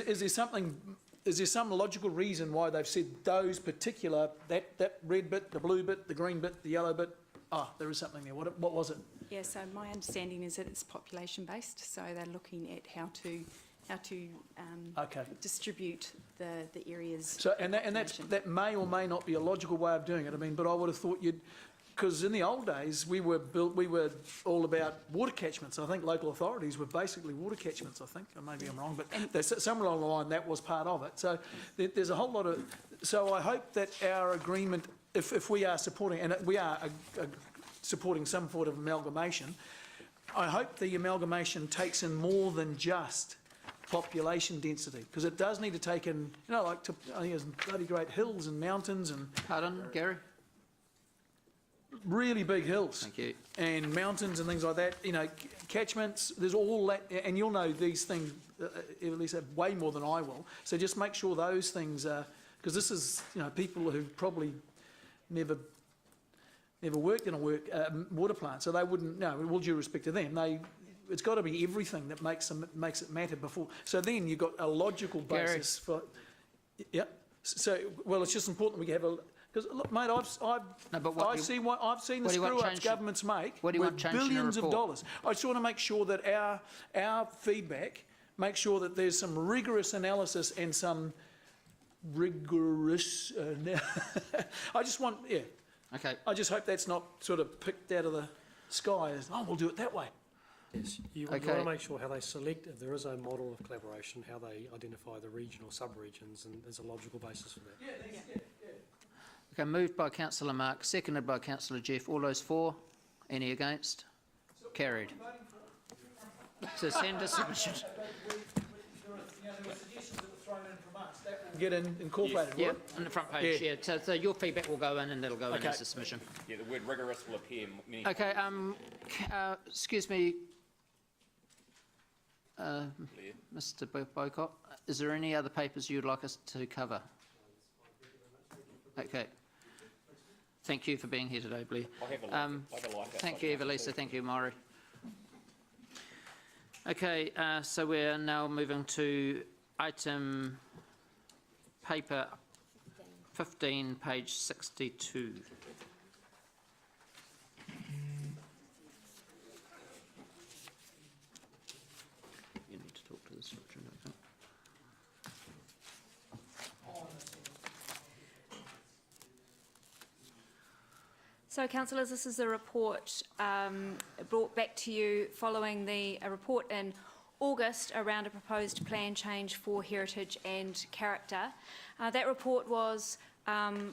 S5: there some logical reason why they've said those particular, that red bit, the blue bit, the green bit, the yellow bit? There is something there. What was it?
S16: Yeah, so my understanding is that it's population based, so they're looking at how to distribute the areas.
S5: So that may or may not be a logical way of doing it. I mean, but I would have thought because in the old days we were all about water catchments. I think local authorities were basically water catchments. I think, or maybe I'm wrong, but somewhere along the line that was part of it. So there's a whole lot of. So I hope that our agreement, if we are supporting, and we are supporting some sort of amalgamation, I hope the amalgamation takes in more than just population density, because it does need to take in, I think there's bloody great hills and mountains and.
S1: Pardon, Gary?
S5: Really big hills.
S1: Thank you.
S5: And mountains and things like that, catchments, there's all that, and you'll know these things, at least way more than I will. So just make sure those things are, because this is, people who probably never worked in a water plant, so they wouldn't, with all due respect to them, it's got to be everything that makes it matter before. So then you've got a logical basis for, yeah. So, well, it's just important we have a, because look, mate, I've seen the screw-ups governments make with billions of dollars. I just want to make sure that our feedback makes sure that there's some rigorous analysis and some rigorous. I just want,
S1: Okay.
S5: I just hope that's not sort of picked out of the sky as, we'll do it that way.
S3: Yes, you want to make sure how they select, if there is a model of collaboration, how they identify the regional sub-regions, and there's a logical basis for that.
S5: Yeah.
S1: Okay, moved by Councillor Mark, seconded by Councillor Jeff. All those for? Any against? Carried. So send a submission.
S5: Get incorporated,
S1: Yeah, on the front page, yeah. So your feedback will go in and that'll go in as a submission.
S6: Yeah, the word rigorous will appear many
S1: Okay, excuse me, Mr. Boycott, is there any other papers you'd like us to cover? Okay. Thank you for being here today, Blair. Thank you, Evelisa. Thank you, Maury. Okay, so we're now moving to item paper 15, page 62. You need to talk to this, Richard, I think.
S2: So, councillors, this is a report brought back to you following a report in August around a proposed plan change for heritage and character. That report was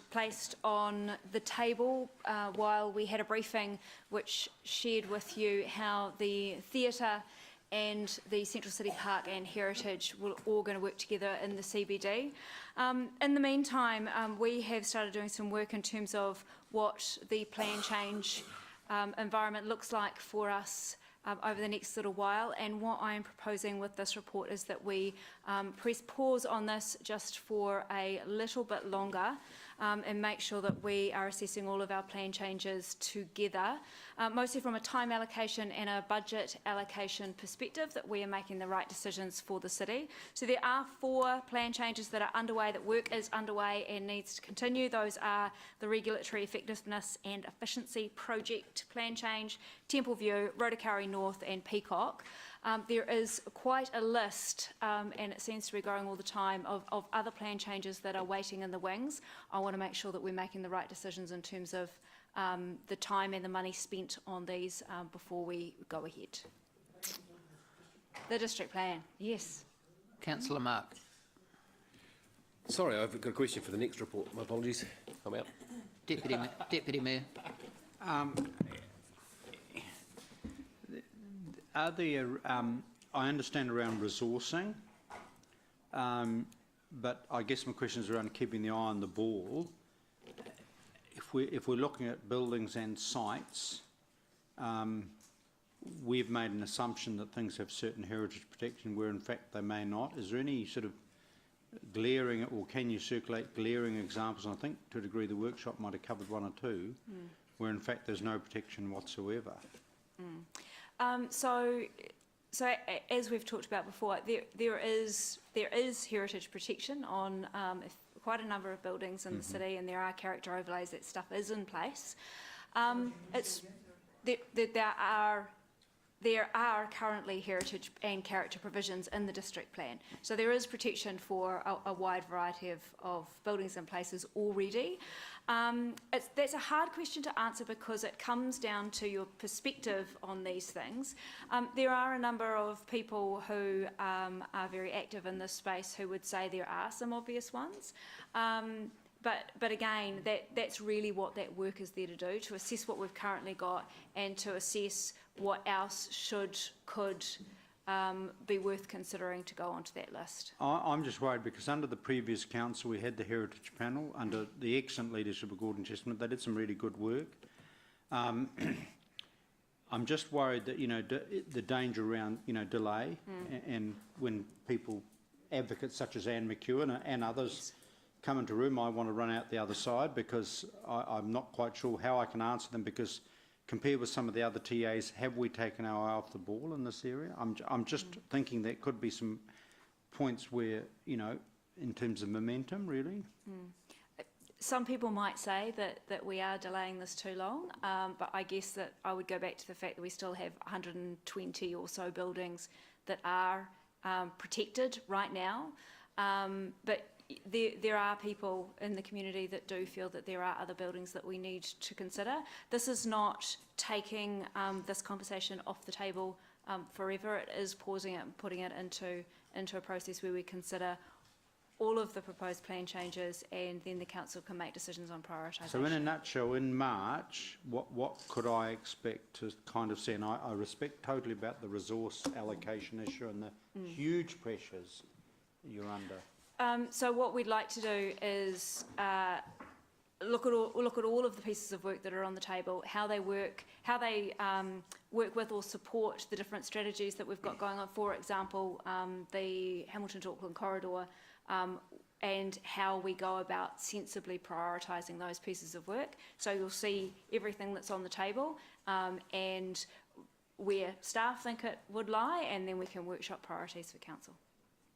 S2: placed on the table while we had a briefing which shared with you how the theatre and the Central City Park and Heritage will all going to work together in the CBD. In the meantime, we have started doing some work in terms of what the plan change environment looks like for us over the next little while, and what I am proposing with this report is that we press pause on this just for a little bit longer and make sure that we are assessing all of our plan changes together, mostly from a time allocation and a budget allocation perspective, that we are making the right decisions for the city. So there are 4 plan changes that are underway, that work is underway and needs to continue. Those are the Regulatory Effectiveness and Efficiency Project plan change, Temple View, Rotorua North and Peacock. There is quite a list, and it seems to be growing all the time, of other plan changes that are waiting in the wings. I want to make sure that we're making the right decisions in terms of the time and the money spent on these before we go ahead. The district plan, yes.
S1: Councillor Mark.
S14: Sorry, I've got a question for the next report. My apologies. I'm out.
S1: Deputy Mayor.
S4: Are there, I understand around resourcing, but I guess my question is around keeping the eye on the ball. If we're looking at buildings and sites, we've made an assumption that things have certain heritage protection where in fact they may not. Is there any sort of glaring, or can you circulate glaring examples? And I think to a degree the workshop might have covered one or two, where in fact there's no protection whatsoever.
S2: So as we've talked about before, there is heritage protection on quite a number of buildings in the city, and there are character overlays. That stuff is in place. There are currently heritage and character provisions in the district plan. So there is protection for a wide variety of buildings and places already. That's a hard question to answer because it comes down to your perspective on these things. There are a number of people who are very active in this space who would say there are some obvious ones. But again, that's really what that work is there to do, to assess what we've currently got and to assess what else could be worth considering to go onto that list.
S4: I'm just worried because under the previous council we had the heritage panel under the excellent leadership of Gordon Chestnut. They did some really good work. I'm just worried that the danger around delay and when people, advocates such as Anne McEwen and others, come into room, I want to run out the other side because I'm not quite sure how I can answer them, because compared with some of the other TAs, have we taken our eye off the ball in this area? I'm just thinking there could be some points where, in terms of momentum, really.
S2: Some people might say that we are delaying this too long, but I guess that I would go back to the fact that we still have 120 or so buildings that are protected right now. But there are people in the community that do feel that there are other buildings that we need to consider. This is not taking this conversation off the table forever. It is pausing it and putting it into a process where we consider all of the proposed plan changes, and then the council can make decisions on prioritisation.
S4: So in a nutshell, in March, what could I expect to kind of see? And I respect totally about the resource allocation issue and the huge pressures you're under.
S2: So what we'd like to do is look at all of the pieces of work that are on the table, how they work with or support the different strategies that we've got going on. For example, the Hamilton to Auckland corridor, and how we go about sensibly prioritising those pieces of work. So you'll see everything that's on the table and where staff think it would lie, and then we can workshop priorities for council.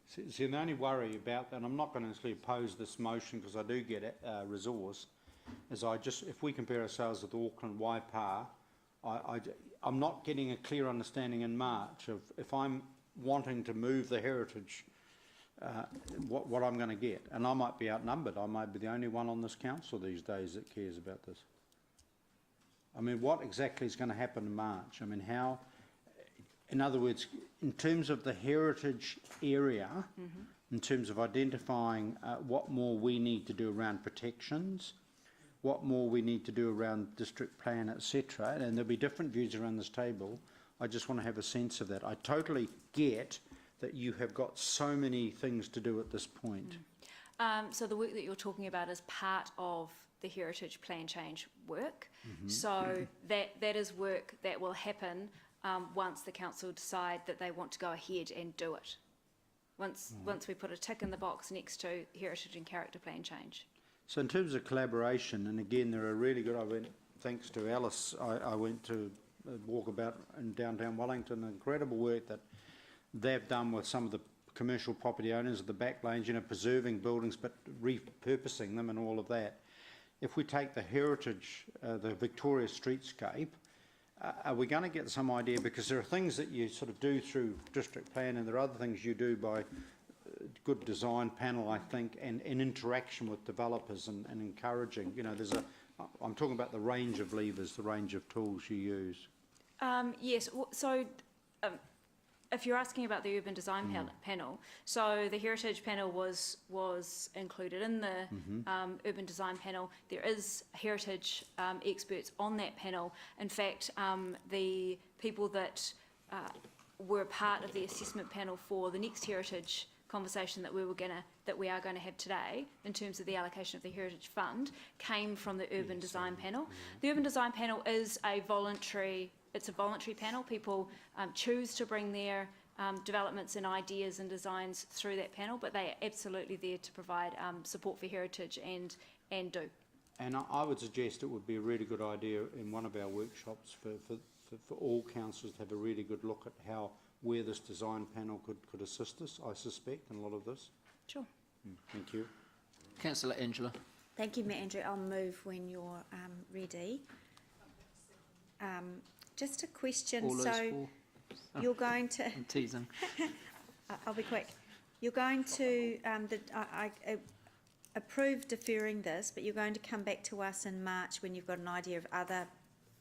S4: See, the only worry about that, and I'm not going to necessarily oppose this motion because I do get resource, is if we compare ourselves with Auckland Waipa, I'm not getting a clear understanding in March of if I'm wanting to move the heritage, what I'm going to get. And I might be outnumbered. I might be the only one on this council these days that cares about this. I mean, what exactly is going to happen in March? I mean, how... In other words, in terms of the heritage area, in terms of identifying what more we need to do around protections, what more we need to do around district plan, etc., and there'll be different views around this table, I just want to have a sense of that. I totally get that you have got so many things to do at this point.
S2: So the work that you're talking about is part of the heritage plan change work. So that is work that will happen once the council decide that they want to go ahead and do it. Once we put a tick in the box next to heritage and character plan change.
S4: So in terms of collaboration, and again, there are really good, thanks to Alice, I went to walk about in downtown Wellington, incredible work that they've done with some of the commercial property owners of the back lanes, preserving buildings but repurposing them and all of that. If we take the heritage, the Victoria streetscape, are we going to get some idea, because there are things that you sort of do through district plan and there are other things you do by good design panel, I think, and interaction with developers and encouraging, I'm talking about the range of levers, the range of tools you use.
S2: Yes, so if you're asking about the urban design panel, so the heritage panel was included in the urban design panel. There is heritage experts on that panel. In fact, the people that were part of the assessment panel for the next heritage conversation that we are going to have today in terms of the allocation of the Heritage Fund came from the Urban Design Panel. The Urban Design Panel is a voluntary panel. People choose to bring their developments and ideas and designs through that panel, but they are absolutely there to provide support for heritage and do.
S4: And I would suggest it would be a really good idea in one of our workshops for all councillors to have a really good look at where this design panel could assist us, I suspect, in a lot of this.
S2: Sure.
S4: Thank you.
S1: Councillor Angela.
S8: Thank you, Mayor Andrew. I'll move when you're ready. Just a question.
S1: All those
S8: So
S1: four.
S8: you're going to...
S1: I'm teasing.
S8: I'll be quick. You're going to I approve deferring this, but you're going to come back to us in March when you've got an idea of other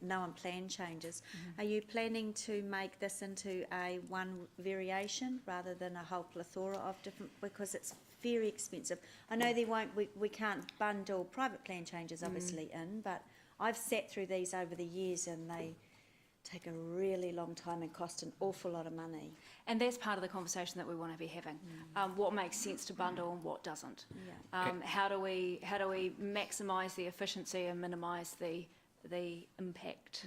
S8: known plan changes. Are you planning to make this into a one variation rather than a whole plethora of different, because it's very expensive? I know we can't bundle private plan changes obviously in, but I've sat through these over the years and they take a really long time and cost an awful lot of money.
S2: And that's part of the conversation that we want to be having. What makes sense to bundle and what doesn't?
S8: Yeah.
S2: How do we maximise the efficiency and minimise the impact?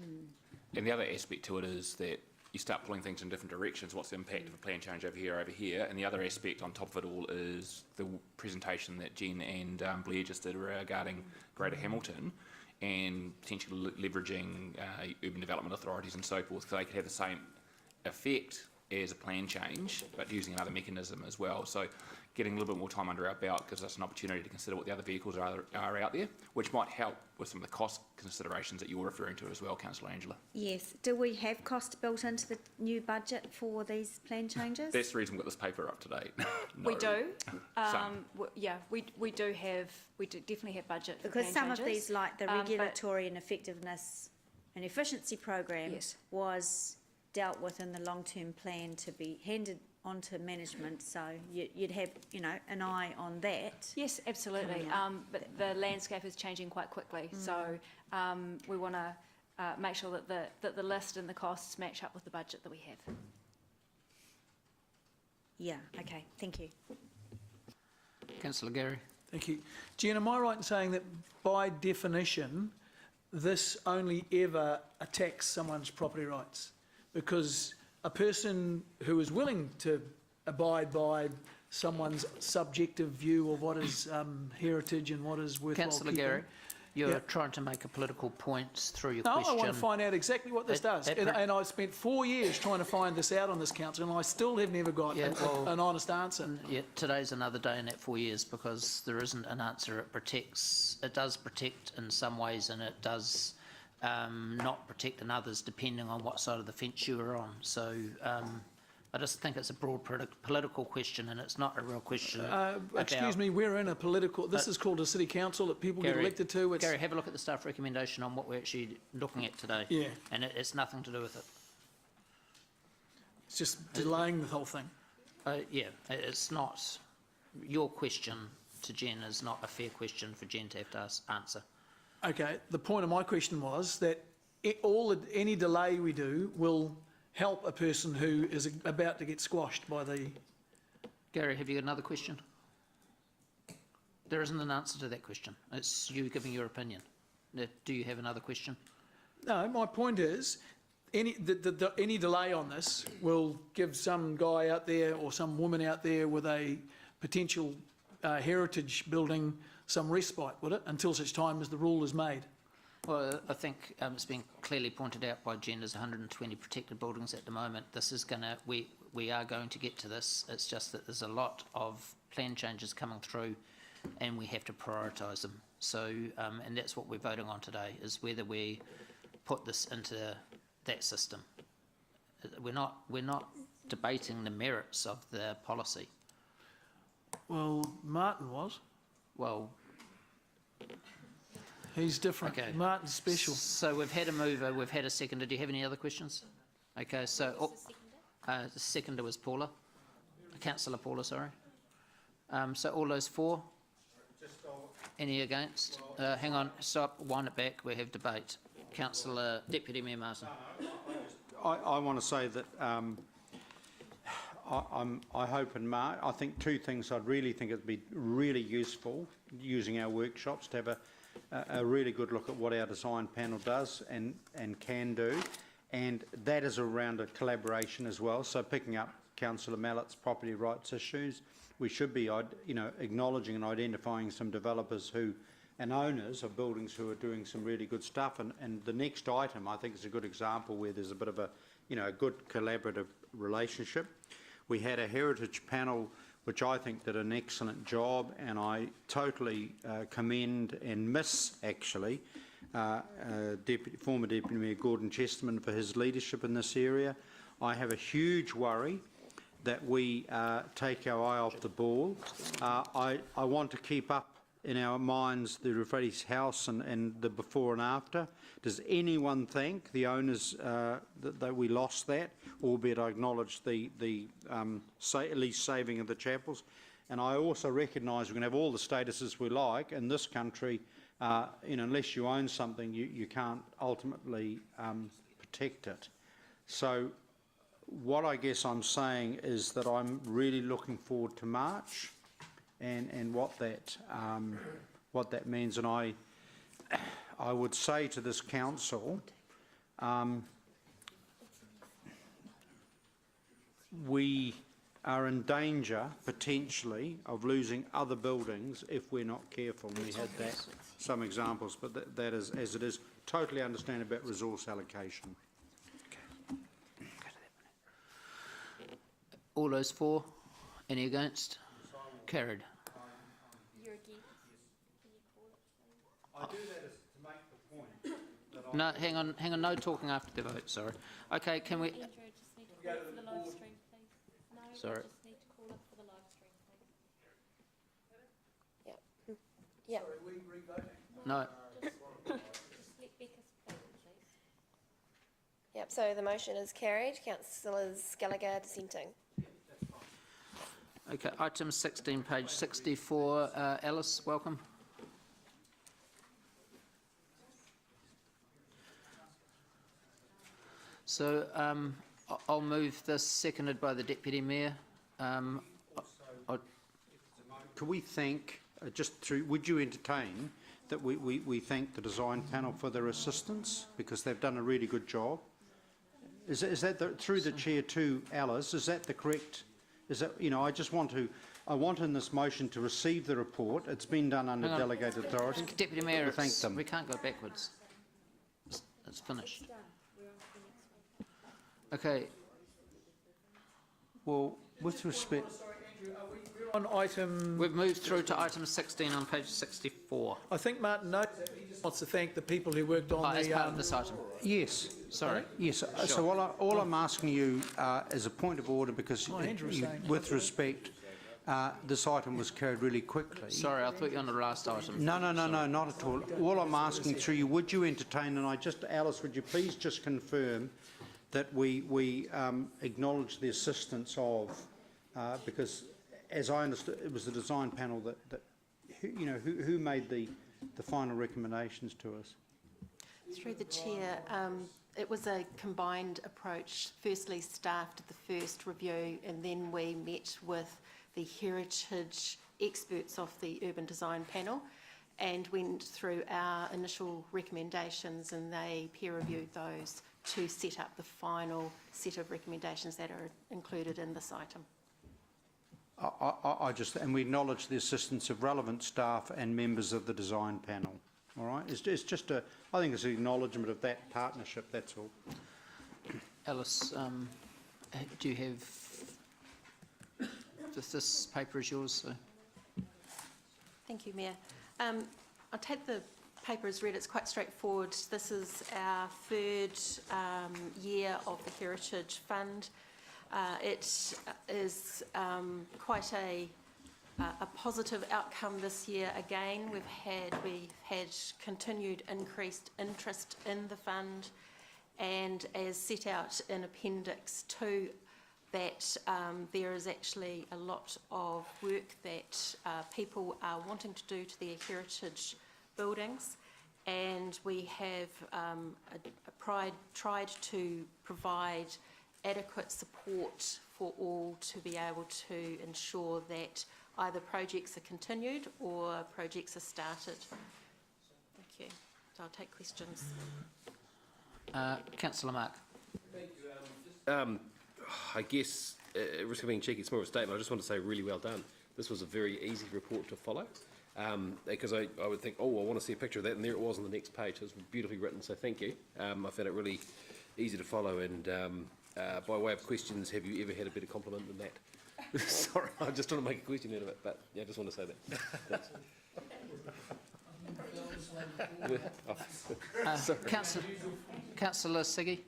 S6: And the other aspect to it is that you start pulling things in different directions. What's the impact of a plan change over here? And the other aspect on top of it all is the presentation that Jen and Blair just did regarding Greater Hamilton and potentially leveraging urban development authorities and so forth, so they could have the same effect as a plan change, but using another mechanism as well. So getting a little bit more time under our belt gives us an opportunity to consider what the other vehicles are out there, which might help with some of the cost considerations that you're referring to as well, Councillor Angela.
S8: Yes. Do we have cost built into the new budget for these plan changes?
S6: That's the reason we've got this paper up to date.
S2: We do.
S6: Some.
S2: We definitely have budget for
S8: Because
S2: plan
S8: some
S2: changes.
S8: of these, like the
S2: but-
S8: regulatory and effectiveness and efficiency program, was dealt with in the long-term plan to be handed onto management, so you'd have, an eye on that.
S2: Yes, absolutely. But the landscape is changing quite quickly, so we want to make sure that the list and the costs match up with the budget that we have.
S8: Yeah, okay, thank you.
S1: Councillor Gary.
S5: Thank you. Jen, am I right in saying that by definition, this only ever attacks someone's property rights? Because a person who is willing to abide by someone's subjective view of what is heritage and what is worthwhile
S1: Councillor
S5: keeping.
S1: Gary, you're trying to make a political point through your
S5: No,
S1: question.
S5: I want to find out exactly what this does. And I've spent 4 years trying to find this out on this council, and I still have never got an honest answer.
S1: Yeah, today's another day in that 4 years because there isn't an answer. It does protect in some ways, and it does not protect in others, depending on what side of the fence you are on. So I just think it's a broad political question, and it's not a real question.
S5: Excuse me, we're in a political... This is called a city council that people get elected to.
S1: Gary, have a look at the staff recommendation on what we're actually looking at today.
S5: Yeah.
S1: And it's nothing to do with it.
S5: It's just delaying the whole thing.
S1: It's not... Your question to Jen is not a fair question for Jen to have to answer.
S5: Okay, the point of my question was that any delay we do will help a person who is about to get squashed by the...
S1: Gary, have you got another question? There isn't an answer to that question. It's you giving your opinion. Do you have another question?
S5: No, my point is, any delay on this will give some guy out there or some woman out there with a potential heritage building some respite, would it, until such time as the rule is made?
S1: Well, I think it's been clearly pointed out by Jen, there's 120 protected buildings at the moment. This is going to, we are going to get to this. It's just that there's a lot of plan changes coming through and we have to prioritise them. So, and that's what we're voting on today, is whether we put this into that system. We're not debating the merits of the policy.
S5: Well, Martin was.
S1: Well,
S5: he's different.
S1: Okay.
S5: Martin's special.
S1: So we've had a mover, we've had a seconder. Do you have any other questions? Okay, so the seconder was Paula, Councillor Paula, sorry. So all those four? Any against? Hang on, stop, wind it back, we have debate. Councillor, Deputy Mayor Martin.
S4: I want to say that I hope in March, I think two things I'd really think it'd be really useful using our workshops to have a really good look at what our design panel does and can do, and that is around a collaboration as well. So picking up Councillor Mallett's property rights issues, we should be acknowledging and identifying some developers and owners of buildings who are doing some really good stuff, and the next item I think is a good example where there's a bit of a good collaborative relationship. We had a heritage panel which I think did an excellent job, and I totally commend and miss actually former Deputy Mayor Gordon Chesterman for his leadership in this area. I have a huge worry that we take our eye off the ball. I want to keep up in our minds the Rafferty's house and the before and after. Does anyone think the owners that we lost that, albeit I acknowledge the at least saving of the chapels? And I also recognise we can have all the statuses we like in this country, unless you own something, you can't ultimately protect it. So what I guess I'm saying is that I'm really looking forward to March and what that means. And I would say to this council, we are in danger potentially of losing other buildings if we're not careful. We had some examples, but that is as it is. Totally understand about resource allocation.
S1: All those for? Any against? Carried.
S15: You're against? Can you call it?
S4: I do that as to make the point that
S1: No, hang on, no talking after the vote, sorry. Okay, can we...
S15: Andrew, just need to call it for the live stream, please. No,
S1: Sorry.
S15: just need to call it for the live stream, please. Yep. Yep.
S5: Sorry, we re-voting?
S1: No.
S15: Just let Becca speak, please. Yep, so the motion is carried. Councillors Gallagher dissenting.
S1: Okay, item 16, page 64. Alice, welcome. So I'll move this, seconded by the Deputy Mayor.
S4: Can we thank, would you entertain that we thank the design panel for their assistance, because they've done a really good job? Is that through the chair to Alice, is that the correct, is that, I want in this motion to receive the report. It's been done under delegated authority.
S1: Deputy Mayor,
S4: thank them.
S1: We can't go backwards. It's finished. Okay.
S4: Well, with respect...
S5: On item...
S1: We've moved through to item 16 on page 64.
S5: I think Martin wants to thank the people who worked on
S1: as part of this item.
S4: Yes.
S1: Sorry.
S4: Yes.
S1: Sure.
S4: So all I'm asking you is a point of order, because with respect, this item was carried really quickly.
S1: Sorry, I thought you were on the last item.
S4: No, not at all. All I'm asking through you, would you entertain, and Alice, would you please just confirm that we acknowledge the assistance of, because as I understood, it was the design panel that who made the final recommendations to us?
S17: Through the chair, it was a combined approach. Firstly, staff did the first review, and then we met with the heritage experts of the urban design panel and went through our initial recommendations, and they peer reviewed those to set up the final set of recommendations that are included in this item.
S4: And we acknowledge the assistance of relevant staff and members of the design panel. All right, it's just I think it's an acknowledgement of that partnership. That's all.
S1: Alice, do you have this paper is yours? So.
S17: Thank you, Mayor. I'll take the paper as read. It's quite straightforward. This is our third year of the Heritage Fund. It is quite a positive outcome this year. Again, we've had continued increased interest in the fund, and as set out in Appendix 2, that there is actually a lot of work that people are wanting to do to their heritage buildings, and we have tried to provide adequate support for all to be able to ensure that either projects are continued or projects are started. Thank you. So I'll take questions.
S1: Councillor Mark.
S14: I guess, at risk of being cheeky, it's more of a statement. I just want to say really well done. This was a very easy report to follow, because I would think, oh, I want to see a picture of that, and there it was on the next page. It was beautifully written, so thank you. I found it really easy to follow, and by way of questions, have you ever had a better compliment than that? Sorry, I'm just trying to make a question out of it, but yeah, I just want to say that.
S1: Councillor Siggy.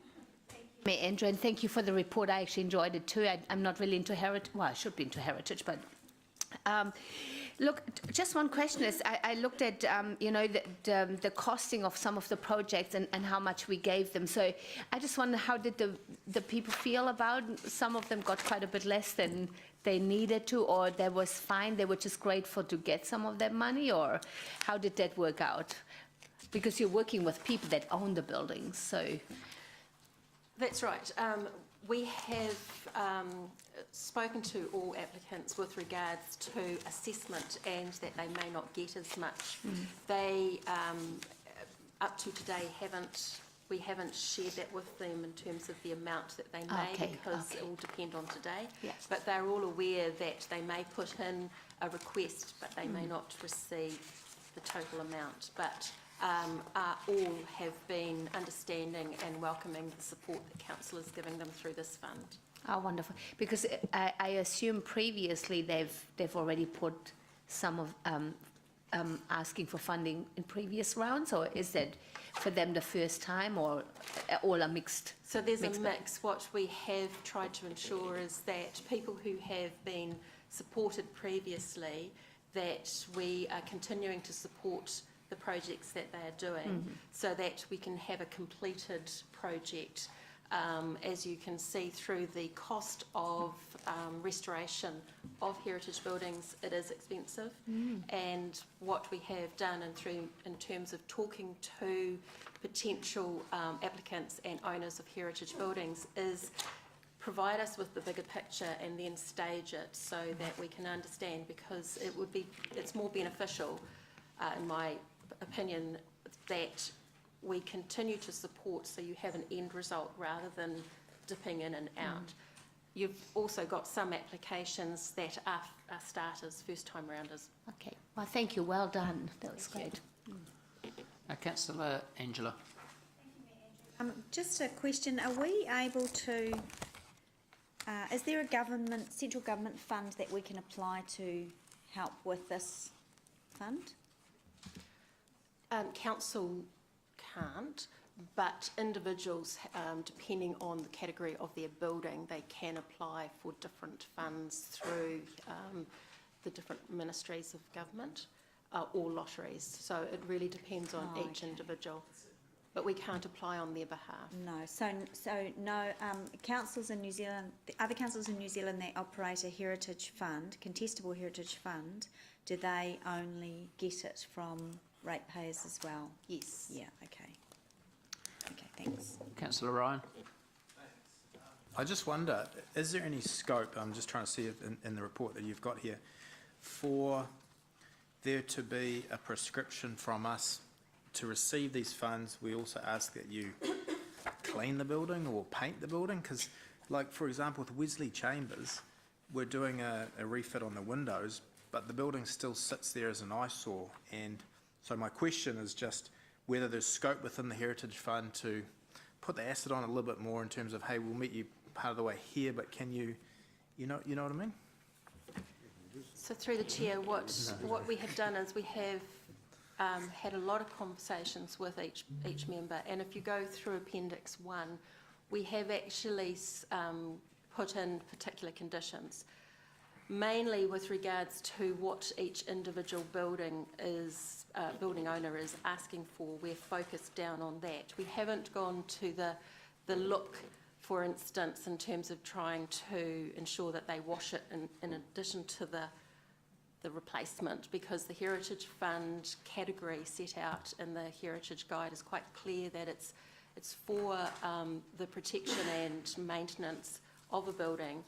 S10: Mayor Andrew, and thank you for the report. I actually enjoyed it too. I'm not really into heritage. Well, I should be into heritage, but look, just one question is, I looked at, you know, the costing of some of the projects and how much we gave them. So I just wonder, how did the people feel about it? Some of them got quite a bit less than they needed to, or they was fine, they were just grateful to get some of that money, or how did that work out? Because you're working with people that own the buildings, so.
S17: That's right. We have spoken to all applicants with regards to assessment and that they may not get as much. They, up to today, we haven't shared that with them in terms of the amount that they may, because it will depend on today. But they're all aware that they may put in a request, but they may not receive the total amount. But all have been understanding and welcoming the support that council is giving them through this fund.
S10: Oh, wonderful. Because I assume previously they've already put some of asking for funding in previous rounds, or is that for them the first time, or all are mixed?
S17: So there's a mix. What we have tried to ensure is that people who have been supported previously, that we are continuing to support the projects that they are doing, so that we can have a completed project. As you can see through the cost of restoration of heritage buildings, it is expensive. And what we have done in terms of talking to potential applicants and owners of heritage buildings is provide us with the bigger picture and then stage it so that we can understand, because it's more beneficial, in my opinion, that we continue to support so you have an end result rather than dipping in and out. You've also got some applications that are starters, first time rounders.
S10: Okay, well, thank you, well done, that was great.
S1: Councillor Angela.
S8: Just a question, are we able to, is there a central government fund that we can apply to help with this fund?
S17: Council can't, but individuals, depending on the category of their building, they can apply for different funds through the different ministries of government or lotteries. So it really depends on each individual, but we can't apply on their behalf.
S8: No, so no, councils in New Zealand, the other councils in New Zealand that operate a heritage fund, contestable heritage fund, do they only get it from ratepayers as well?
S17: Yes.
S8: Yeah, okay. Okay, thanks.
S1: Councillor Ryan.
S7: I just wonder, is there any scope, I'm just trying to see it in the report that you've got here, for there to be a prescription from us to receive these funds? We also ask that you clean the building or paint the building, because, like, for example, with Wesley Chambers, we're doing a refit on the windows, but the building still sits there as an eyesore. And so my question is just whether there's scope within the Heritage Fund to put the acid on a little bit more in terms of, hey, we'll meet you part of the way here, but can you know what I mean?
S17: So through the chair, what we have done is we have had a lot of conversations with each member, and if you go through Appendix 1, we have actually put in particular conditions, mainly with regards to what each individual building owner is asking for. We're focused down on that. We haven't gone to the look, for instance, in terms of trying to ensure that they wash it in addition to the replacement, because the Heritage Fund category set out in the Heritage Guide is quite clear that it's for the protection and maintenance of a building,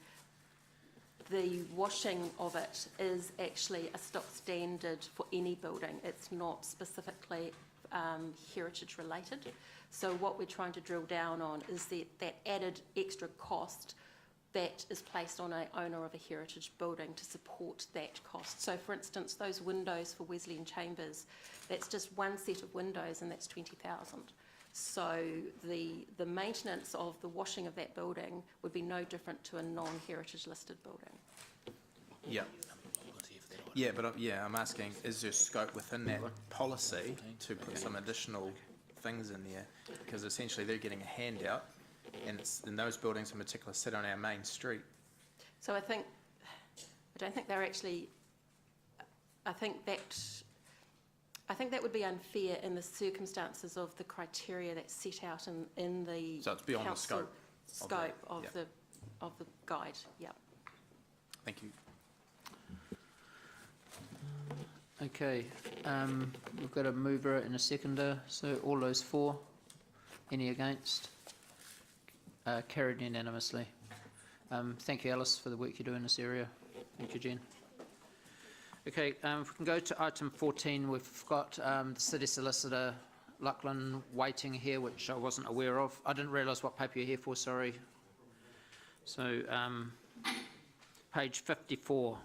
S17: the washing of it is actually a stock standard for any building. It's not specifically heritage related. So what we're trying to drill down on is that added extra cost that is placed on an owner of a heritage building to support that cost. So for instance, those windows for Wesleyan Chambers, that's just one set of windows and that's 20,000. So the maintenance of the washing of that building would be no different to a non-heritage listed building.
S7: Yeah. Yeah, but I'm asking, is there scope within that policy to put some additional things in there? Because essentially they're getting a handout, and those buildings in particular sit on our main street.
S17: So I don't think they're actually, I think that would be unfair in the circumstances of the criteria that's set out in the
S7: So it's beyond the scope
S17: of the guide. Yeah.
S7: Thank you.
S1: Okay, we've got a mover and a seconder, so all those for, any against? Carried unanimously. Thank you, Alice, for the work you do in this area. Thank you, Jen. Okay, if we can go to item 14, we've got the City Solicitor Lachlan waiting here, which I wasn't aware of. I didn't realise what paper you're here for, sorry. So, page 54.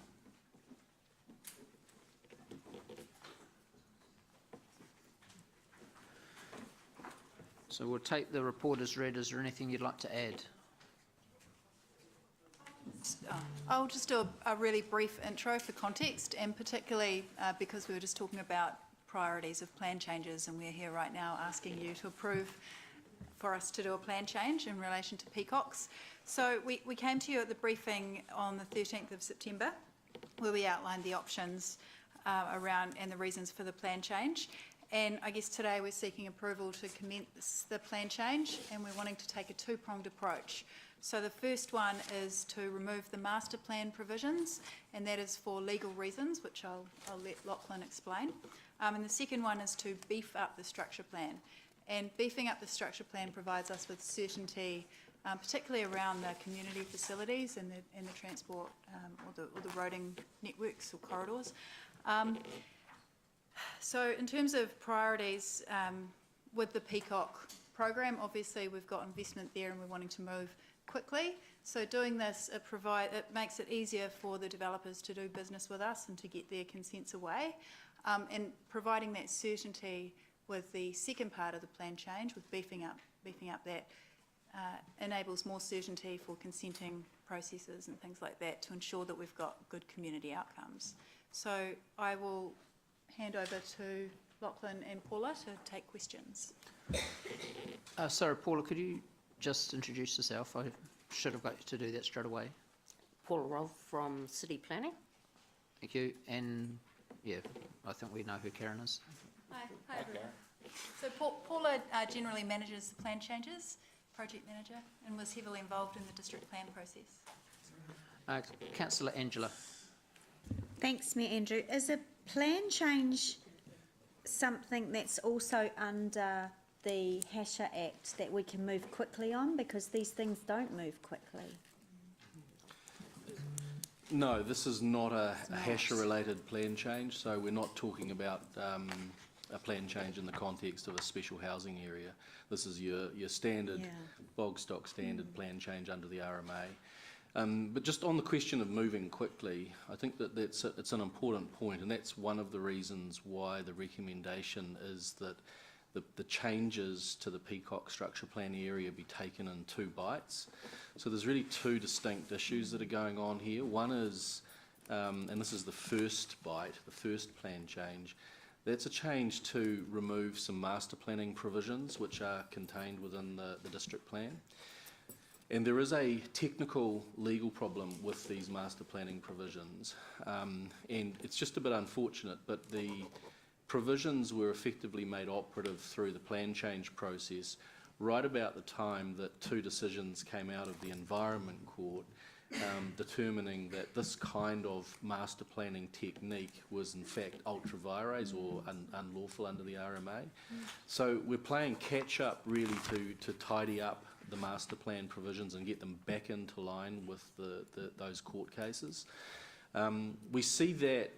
S1: So we'll take the report as read. Is there anything you'd like to add?
S18: I'll just do a really brief intro for context, and particularly because we were just talking about priorities of plan changes, and we're here right now asking you to approve for us to do a plan change in relation to peacocks. So we came to you at the briefing on the 13th of September, where we outlined the options around and the reasons for the plan change. And I guess today we're seeking approval to commence the plan change, and we're wanting to take a two-pronged approach. So the first one is to remove the master plan provisions, and that is for legal reasons, which I'll let Lachlan explain. And the second one is to beef up the structure plan. And beefing up the structure plan provides us with certainty, particularly around the community facilities and the transport or the roading networks or corridors. So in terms of priorities, with the Peacock program, obviously we've got investment there and we're wanting to move quickly. So doing this, it makes it easier for the developers to do business with us and to get their consents away. And providing that certainty with the second part of the plan change, with beefing up that, enables more certainty for consenting processes and things like that to ensure that we've got good community outcomes. So I will hand over to Lachlan and Paula to take questions.
S1: Sorry, Paula, could you just introduce yourself? I should have got you to do that straight away.
S19: Paula Rolfe from City Planning.
S1: Thank you. And yeah, I think we know who Karen is.
S18: Hi everyone. So Paula generally manages the plan changes, project manager, and was heavily involved in the district plan process.
S1: Councillor Angela.
S8: Thanks, Mayor Andrew. Is a plan change something that's also under the Hasher Act that we can move quickly on, because these things don't move quickly?
S14: No, this is not a Hasher-related plan change, so we're not talking about a plan change in the context of a special housing area. This is your standard, bog stock standard plan change under the RMA. But just on the question of moving quickly, I think that it's an important point, and that's one of the reasons why the recommendation is that the changes to the Peacock structure plan area be taken in two bites. So there's really two distinct issues that are going on here. One is, and this is the first bite, the first plan change, that's a change to remove some master planning provisions which are contained within the district plan. And there is a technical legal problem with these master planning provisions, and it's just a bit unfortunate, but the provisions were effectively made operative through the plan change process right about the time that two decisions came out of the Environment Court determining that this kind of master planning technique was in fact ultra vires or unlawful under the RMA. So we're playing catch up really to tidy up the master plan provisions and get them back into line with those court cases. We see that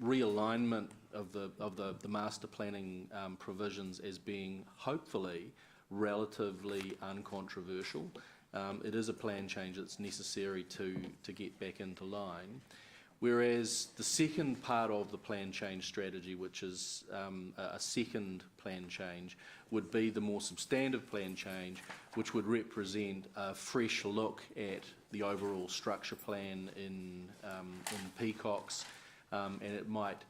S14: realignment of the master planning provisions as being hopefully relatively uncontroversial. It is a plan change that's necessary to get back into line. Whereas the second part of the plan change strategy, which is a second plan change, would be the more substantive plan change, which would represent a fresh look at the overall structure plan in Peacocks, and it might,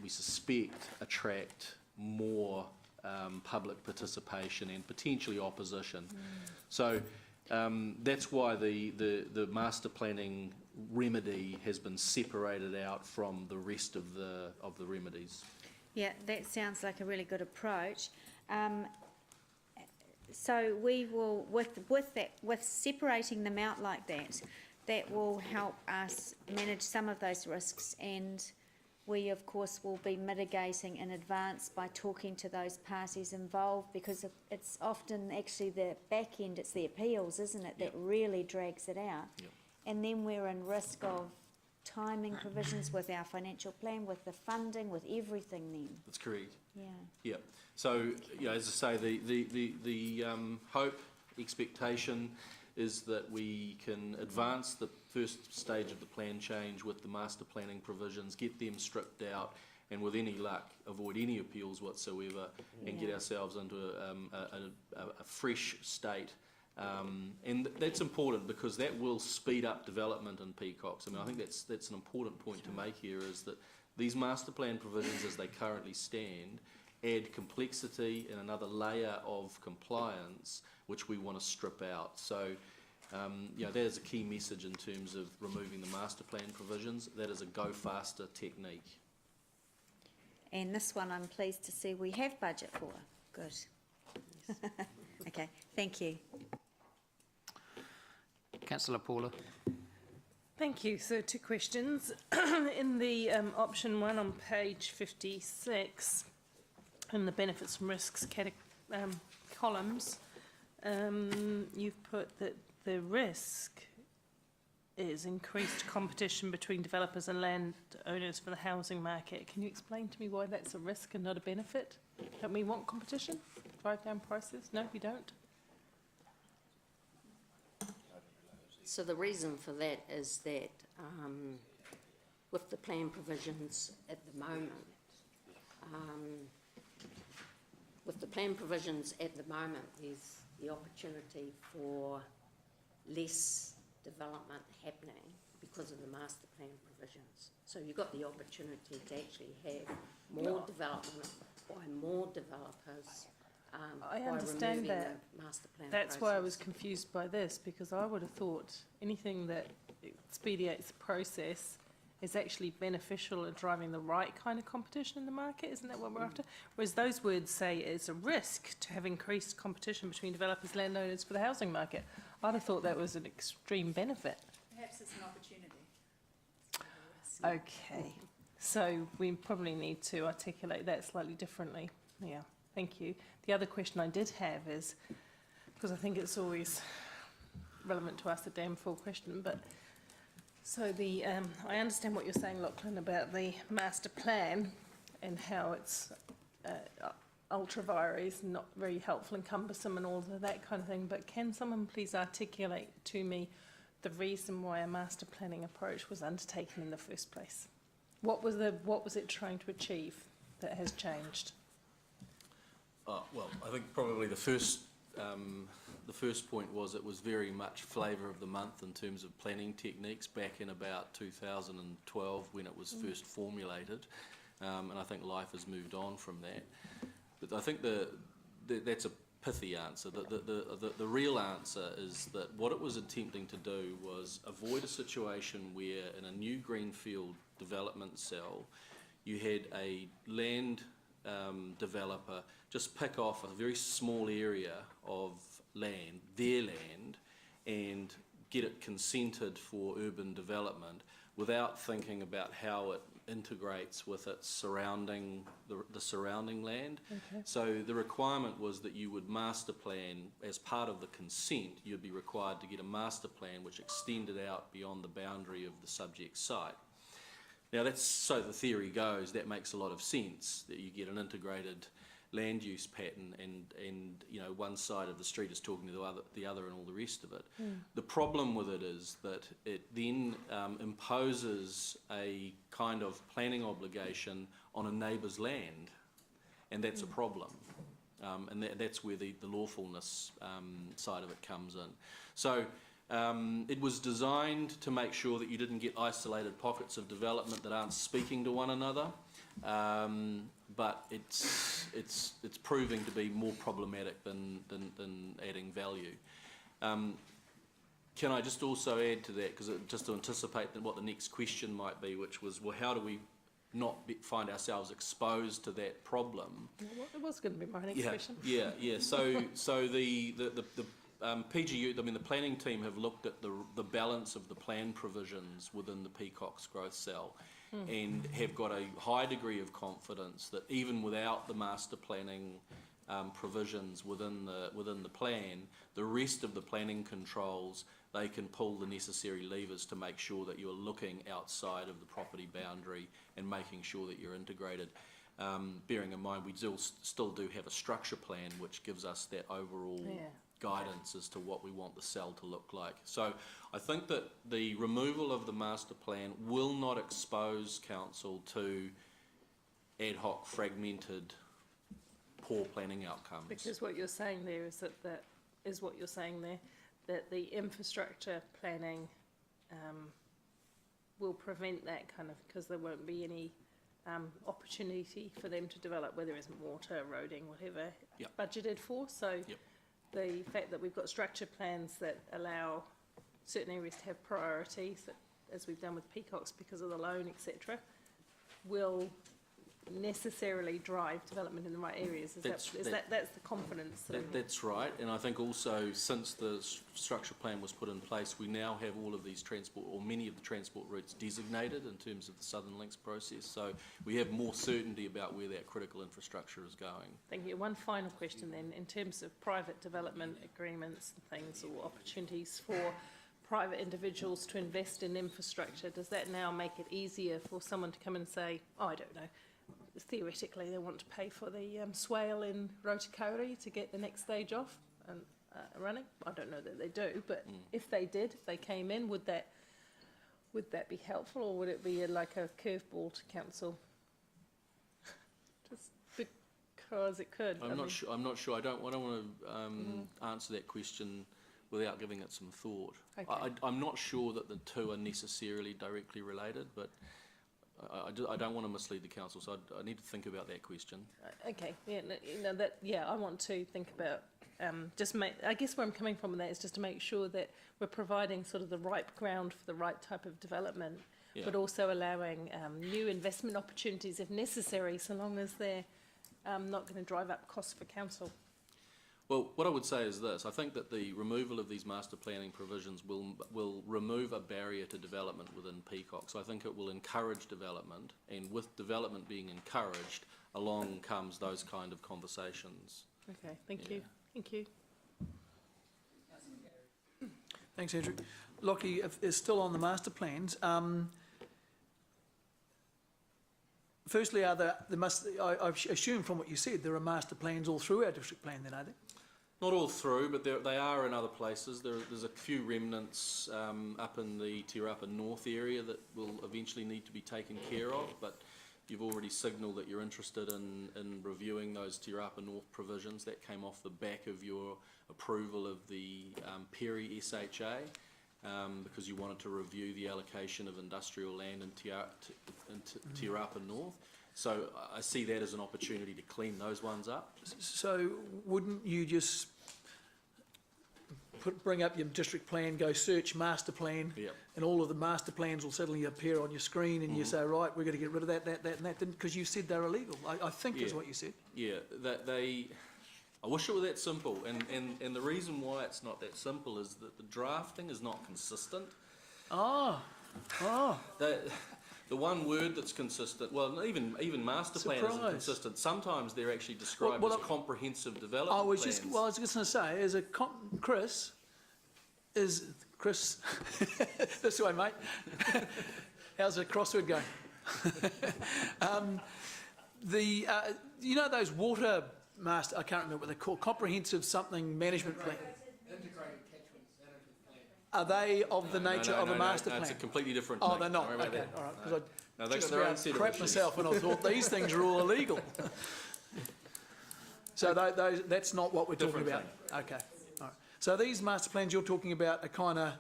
S14: we suspect, attract more public participation and potentially opposition. So that's why the master planning remedy has been separated out from the rest of the remedies.
S8: Yeah, that sounds like a really good approach. So we will, with separating them out like that, that will help us manage some of those risks, and we of course will be mitigating in advance by talking to those parties involved, because it's often actually the back end, it's the appeals, isn't it, that really drags it out.
S14: Yep.
S8: And then we're in risk of timing provisions with our financial plan, with the funding, with everything then.
S14: That's correct.
S8: Yeah.
S14: Yep. So, as I say, the hope, expectation is that we can advance the first stage of the plan change with the master planning provisions, get them stripped out, and with any luck, avoid any appeals whatsoever, and get ourselves into a fresh state. And that's important because that will speed up development in Peacocks. I mean, I think that's an important point to make here, is that these master plan provisions as they currently stand add complexity and another layer of compliance which we want to strip out. So that is a key message in terms of removing the master plan provisions. That is a go faster technique.
S8: And this one I'm pleased to see we have budget for. Good. Yes. Okay, thank you.
S1: Councillor Paula.
S12: Thank you. So 2 questions. In the option 1 on page 56, in the benefits and risks columns, you've put that the risk is increased competition between developers and landowners for the housing market. Can you explain to me why that's a risk and not a benefit? Don't we want competition? Drive down prices? No, we don't.
S19: So the reason for that is that with the plan provisions at the moment, there's the opportunity for less development happening because of the master plan provisions. So you've got the opportunity to actually have more development by more developers.
S12: I understand that.
S19: Master plan
S12: That's
S19: process.
S12: why I was confused by this, because I would have thought anything that expedites the process is actually beneficial at driving the right kind of competition in the market. Isn't that what we're after? Whereas those words say it's a risk to have increased competition between developers and landowners for the housing market. I'd have thought that was an extreme benefit.
S18: Perhaps it's an opportunity.
S12: Okay, so we probably need to articulate that slightly differently. Yeah, thank you. The other question I did have is, because I think it's always relevant to ask the damn full question, but so I understand what you're saying, Lachlan, about the master plan and how it's ultra vires, not very helpful and cumbersome and all of that kind of thing, but can someone please articulate to me the reason why a master planning approach was undertaken in the first place? What was it trying to achieve that has changed?
S14: Well, I think probably the first point was it was very much flavour of the month in terms of planning techniques back in about 2012 when it was first formulated, and I think life has moved on from that. But I think that's a pithy answer. The real answer is that what it was attempting to do was avoid a situation where in a new greenfield development cell you had a land developer just pick off a very small area of land, their land, and get it consented for urban development
S20: without thinking about how it integrates with its surrounding, the surrounding land.
S12: Okay.
S20: So the requirement was that you would master plan, as part of the consent, you'd be required to get a master plan which extended out beyond the boundary of the subject site. Now that's, so the theory goes, that makes a lot of sense, that you get an integrated land use pattern and you know, one side of the street is talking to the other and all the rest of it. The problem with it is that it then imposes a kind of planning obligation on a neighbour's land, and that's a problem. And that's where the lawfulness side of it comes in. So it was designed to make sure that you didn't get isolated pockets of development that aren't speaking to one another, but it's proving to be more problematic than adding value. Can I just also add to that, because just to anticipate what the next question might be, which was, well, how do we not find ourselves exposed to that problem?
S12: Well, it was going to be my next question.
S20: Yeah. So the PGU, I mean, the planning team have looked at the balance of the plan provisions within the Peacock's growth cell, and have got a high degree of confidence that even without the master planning provisions within the plan, the rest of the planning controls, they can pull the necessary levers to make sure that you're looking outside of the property boundary and making sure that you're integrated. Bearing in mind we still do have a structure plan which gives us that overall guidance as to what we want the cell to look like. So I think that the removal of the master plan will not expose council to ad hoc fragmented poor planning outcomes.
S12: Because what you're saying there is that the infrastructure planning will prevent that kind of, because there won't be any opportunity for them to develop where there isn't water, eroding, whatever budgeted for. So the fact that we've got structure plans that allow certain areas to have priorities, that, as we've done with Peacocks because of the loan, etc., will necessarily drive development in the right areas. That's the confidence.
S20: That's right, and I think also since the structure plan was put in place, we now have all of these transport, or many of the transport routes designated in terms of the Southern Links process, so we have more certainty about where that critical infrastructure is going.
S12: Thank you. One final question then, in terms of private development agreements and things, or opportunities for private individuals to invest in infrastructure, does that now make it easier for someone to come and say, oh, I don't know, theoretically they want to pay for the swale in Rotakauri to get the next stage off and running? I don't know that they do, but if they did, if they came in, would that be helpful, or would it be like a curveball to council? Just because it could.
S20: I'm not sure. I don't want to answer that question without giving it some thought.
S12: Okay.
S20: I'm not sure that the two are necessarily directly related, but I don't want to mislead the council, so I need to think about that question.
S12: Okay, I want to think about, I guess where I'm coming from with that is just to make sure that we're providing sort of the ripe ground for the right type of development, but also allowing new investment opportunities if necessary, so long as they're not going to drive up costs for council.
S20: Well, what I would say is this: I think that the removal of these master planning provisions will remove a barrier to development within Peacock. So I think it will encourage development, and with development being encouraged, along comes those kind of conversations.
S12: Okay, thank you. Thank you.
S5: Thanks, Andrew. Lockie is still on the master plans. Firstly, I assume from what you said, there are master plans all through our district plan then, are there?
S20: Not all through, but they are in other places. There's a few remnants up in the Te Rapa North area that will eventually need to be taken care of, but you've already signalled that you're interested in reviewing those Te Rapa North provisions. That came off the back of your approval of the Perry SHA, because you wanted to review the allocation of industrial land in Te Rapa North. So I see that as an opportunity to clean those ones up.
S5: So wouldn't you just bring up your district plan, go search master plan, and all of the master plans will suddenly appear on your screen, and you say, right, we're going to get rid of that, and that, because you said they're illegal. I think is what you said.
S20: Yeah, I wish it were that simple, and the reason why it's not that simple is that the drafting is not consistent.
S5: Oh,
S20: The one word that's consistent, well, even master plan isn't
S5: Surprise.
S20: consistent. Sometimes they're actually described
S5: Well,
S20: as comprehensive development
S5: I was
S20: plans.
S5: just going to say, as a Chris, this way, mate. How's the crossword going? You know those water master, I can't remember what they're called, comprehensive something management plan.
S14: Integrated catchment management plan.
S5: Are they of the nature of a master plan?
S20: It's a completely different
S5: Oh,
S20: thing.
S5: they're not.
S20: Don't worry about
S5: Okay,
S20: that.
S5: all right. Because
S20: No,
S5: I
S20: they've
S5: just
S20: got their own
S5: about
S20: set of
S5: crapped
S20: issues.
S5: myself when I thought these things are all illegal. So that's not what we're talking
S20: Different
S5: about. Okay. All right. So these master plans you're talking about are kind of,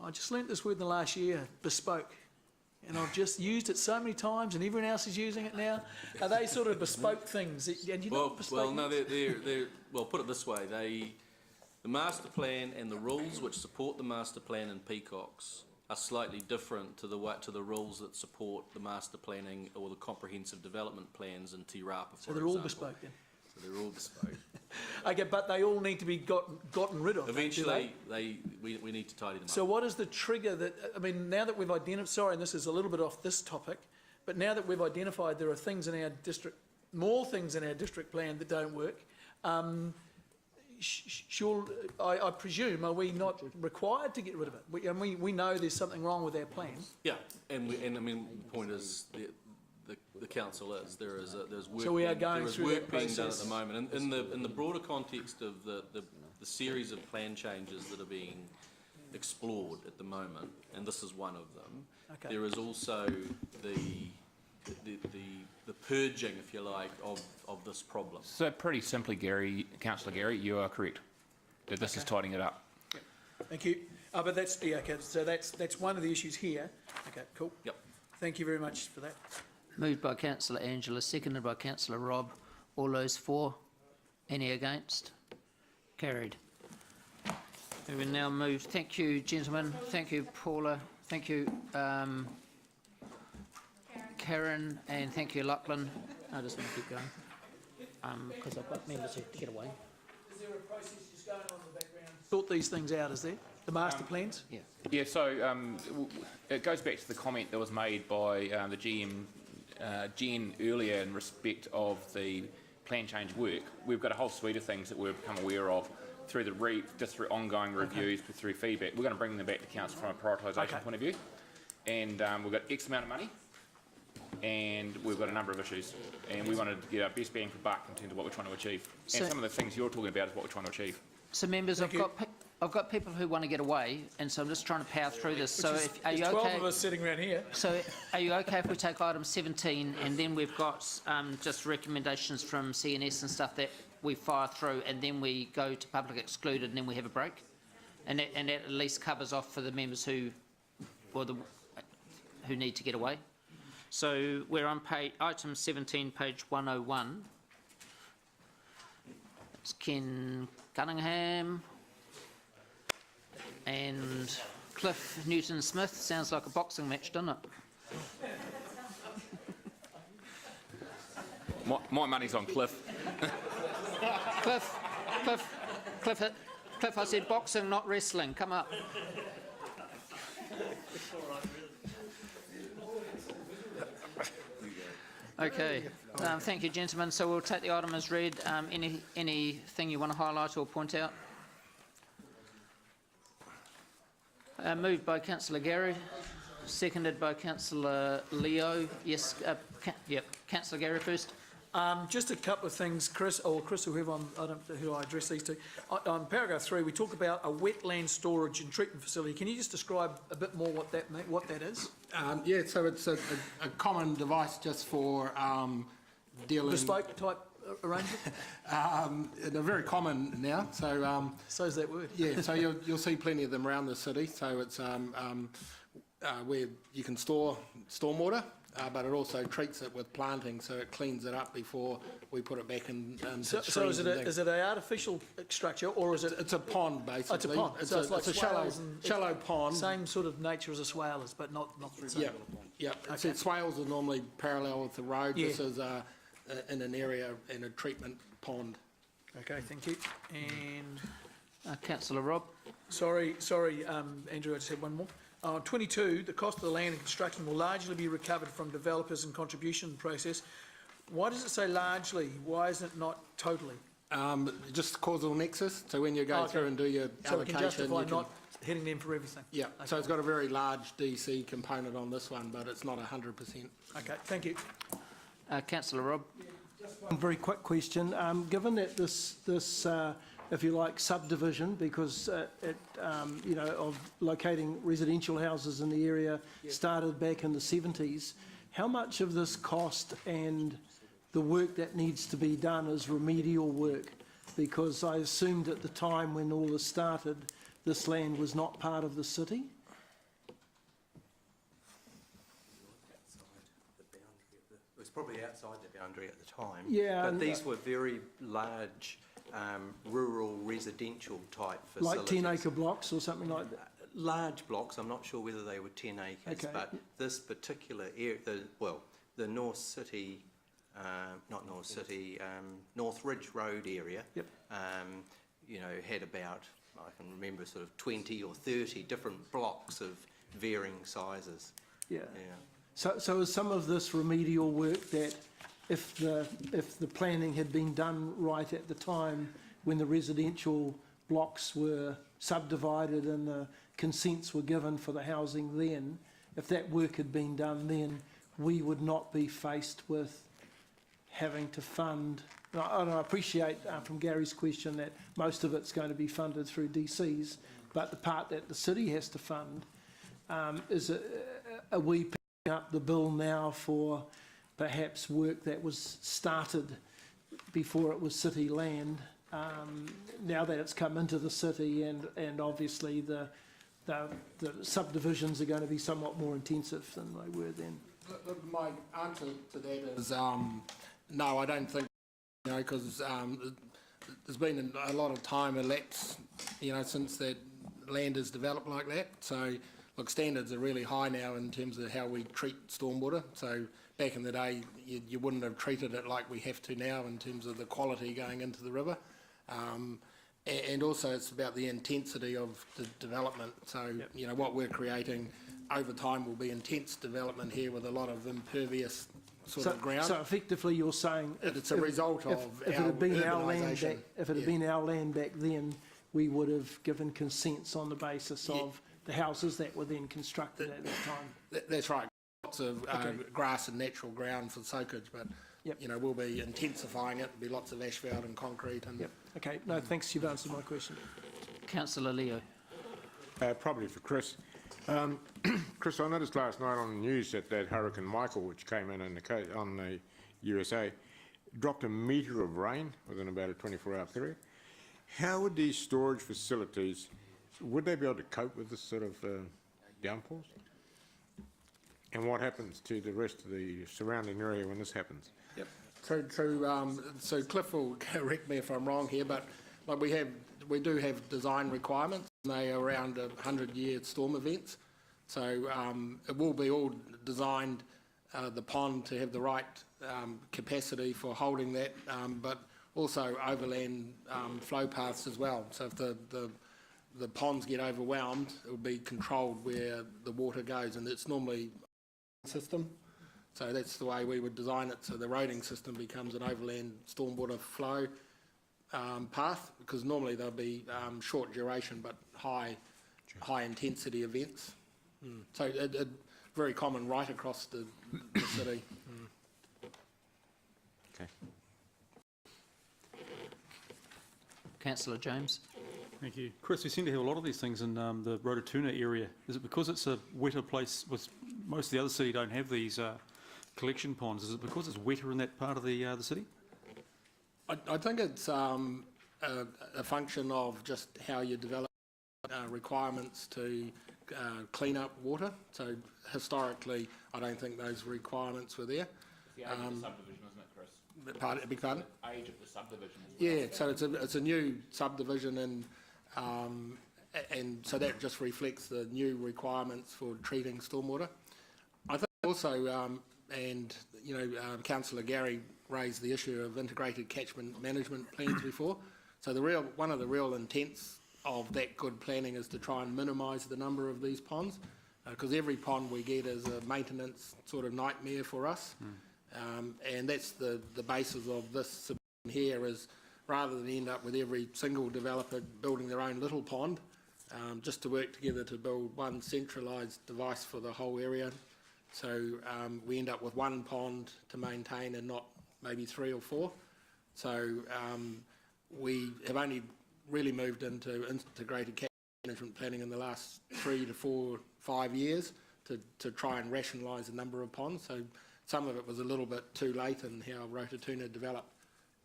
S5: I just learnt this word in the last year, bespoke. And I've just used it so many times, and everyone else is using it now. Are they sort of bespoke things? And you know what bespoke
S20: no,
S5: means?
S20: they're well. Put it this way: the master plan and the rules which support the master plan in Peacocks are slightly different to the rules that support the master planning or the comprehensive development plans in Te Rapa, for
S5: So they're all
S20: example.
S5: bespoke then?
S20: So they're all bespoke.
S5: Okay, but they all need to be gotten rid of. don't
S20: Eventually,
S5: they?
S20: we need to tidy them
S5: So
S20: up.
S5: what is the trigger that, I mean, now that we've identified, sorry, and this is a little bit off this topic, but now that we've identified there are things in our district, more things in our district plan that don't work, I presume, are we not required to get rid of it? We know there's something wrong with our plan.
S20: Yeah, and I mean, the point is, the council is, there's work.
S5: So we are going through
S20: There is
S5: that
S20: work being done at
S5: process.
S20: the moment, and in the broader context of the series of plan changes that are being explored at the moment, and this is one of them.
S5: Okay.
S20: There is also the purging, if you like, of this problem.
S6: So pretty simply, Councillor Gary, you are correct. That this is tidying it up.
S5: Thank you. But that's, yeah, okay, so that's one of the issues here. Okay, cool.
S20: Yep.
S5: Thank you very much for that.
S1: Moved by councillor Angela, seconded by councillor Rob. All those for? Any against? Carried. We will now move. Thank you, gentlemen. Thank you, Paula. Thank you, Karen, and thank you, Lachlan. I just want to keep going because I've got members who have to get away.
S5: Is there a process just going on in the background? Sort these things out, is there? The master plans?
S1: Yeah.
S6: Yeah, so it goes back to the comment that was made by the GM, Jen, earlier in respect of the plan change work. We've got a whole suite of things that we've become aware of through just through ongoing reviews, through feedback. We're going to bring them back to council from a prioritisation point of view. And we've got X amount of money, and we've got a number of issues, and we wanted to get our best bang for buck in terms of what we're trying to achieve.
S1: So-
S6: and some of the things you're talking about is what we're trying to achieve.
S1: So members, I've got people who want to get away, and so I'm just trying to power through this. So are you
S5: There's 12
S1: okay?
S5: of us sitting around here.
S1: So are you okay if we take item 17 and then we've got just recommendations from CNS and stuff that we fire through, and then we go to public excluded and then we have a break? And that at least covers off for the members who need to get away. So we're on item 17, page 101. It's Ken Cunningham and Cliff Newton-Smith. Sounds like a boxing match, doesn't it?
S6: My money's on Cliff.
S1: Cliff, I said boxing, not wrestling. Come up. Okay, thank you, gentlemen. So we'll take the item as read. Anything you want to highlight or point out? Moved by councillor Gary, seconded by councillor Leo. Yes, yep. Councillor Gary first.
S5: Just a couple of things, Chris, or whoever I don't know who I address these to. On paragraph 3, we talk about a wetland storage and treatment facility. Can you just describe a bit more what that is?
S11: Yeah, so it's a common device just for dealing...
S5: Bespoke type arrangement?
S11: They're very common now, so...
S5: So's that word.
S11: Yeah, so you'll see plenty of them around the city. So it's where you can store stormwater, but it also treats it with planting, so it cleans it up before we put it back in.
S5: So is it an artificial structure, or is it?
S11: It's a pond, basically.
S5: Oh, it's a pond.
S11: It's
S5: So
S11: a,
S5: like
S11: it's a shallow pond.
S5: Same sort of nature as a swale is, but not through.
S11: Yeah. Okay. Swales are normally parallel with the road.
S5: Yeah.
S11: This is in an area in a treatment pond.
S5: Okay, thank you. And
S1: Councillor Rob.
S5: sorry, Andrew, I just had one more. On 22, the cost of the land and construction will largely be recovered from developers and contribution process. Why does it say largely? Why is it not totally?
S11: Just causal nexus, so when you go through and do your
S5: So we
S11: allocation,
S5: can justify
S11: you can...
S5: not hitting them for everything?
S11: Yeah,
S5: Okay.
S11: so it's got a very large DC component on this one, but it's not 100%.
S5: Okay, thank you.
S1: Councillor Robb.
S11: One
S13: very quick question. Given that this if you like, subdivision, because of locating residential houses in the area started back in the 70s, how much of this cost and the work that needs to be done is remedial work? Because I assumed at the time when all this started, this land was not part of the city.
S21: It was probably outside the boundary at the time.
S13: Yeah,
S21: but these were very large rural residential type facilities.
S13: Like 10-acre blocks or something like that?
S21: Large blocks. I'm not sure whether they were 10 acres,
S13: Okay.
S21: but this particular area, the North City, not North City, North Ridge Road area, had about, I can remember, sort of 20 or 30 different blocks of varying sizes.
S13: Yeah. So is some of this remedial work that if the planning had been done right at the time when the residential blocks were subdivided and the consents were given for the housing then, if that work had been done then, we would not be faced with having to fund. I appreciate from Gary's question that most of it's going to be funded through DCs, but the part that the city has to fund, are we picking up the bill now for perhaps work that was started before it was city land, now that it's come into the city and obviously the subdivisions are going to be somewhat more intensive than they were then?
S11: Look, my answer to that is no, I don't think, because there's been a lot of time elapsed, since that land is developed like that. So, look, standards are really high now in terms of how we treat stormwater. So, back in the day, you wouldn't have treated it like we have to now in terms of the quality going into the river. And also it's about the intensity of the development. So, what we're creating over time will be intense development here with a lot of impervious sort of ground.
S13: So effectively you're saying
S11: it's a result of
S13: if
S11: our
S13: it had been our land
S11: urbanisation.
S13: back, if it had been our land back then, we would have given consents on the basis of the houses that were then constructed at that time.
S11: That's right. Lots of grass and natural ground for soakage, but we'll be intensifying it. There'll be lots of asphalt and concrete. And
S13: Okay, no, thanks. You've answered my question.
S1: Councillor Leo.
S22: Probably for Chris. Chris, I noticed last night on the news that Hurricane Michael, which came in on the USA, dropped a metre of rain within about a 24-hour period. How would these storage facilities, would they be able to cope with this sort of downpours? And what happens to the rest of the surrounding area when this happens?
S11: Yep. So Cliff will correct me if I'm wrong here, but like we do have design requirements. They are around 100-year storm events. So it will be all designed, the pond, to have the right capacity for holding that, but also overland flow paths as well. So if the ponds get overwhelmed, it will be controlled where the water goes, and it's normally a system. So that's the way we would design it. So the roading system becomes an overland stormwater flow path, because normally they'll be short duration but high intensity events. So it very common right across the city.
S22: Okay.
S1: Councillor James.
S23: Thank you. Chris, we seem to have a lot of these things in the Rototuna area. Is it because it's a wetter place? Most of the other city don't have these collection ponds. Is it because it's wetter in that part of the city?
S11: I think it's a function of just how you develop requirements to clean up water. So historically, I don't think those requirements were there.
S6: The age of the subdivision, isn't it, Chris?
S11: Beg pardon?
S6: The age of the subdivision. As well.
S11: Yeah, so it's a new subdivision, and so that just reflects the new requirements for treating stormwater. I think also, Councillor Gary raised the issue of integrated catchment management plans before. So one of the real intents of that good planning is to try and minimise the number of these ponds,
S3: because every pond we get is a maintenance sort of nightmare for us. And that's the basis of this submission here, is rather than end up with every single developer building their own little pond, just to work together to build one centralised device for the whole area. So we end up with one pond to maintain and not maybe 3 or 4. So we have only really moved into integrated capital management planning in the last 3 to 4, 5 years to try and rationalise the number of ponds. So some of it was a little bit too late in how Rototuna developed.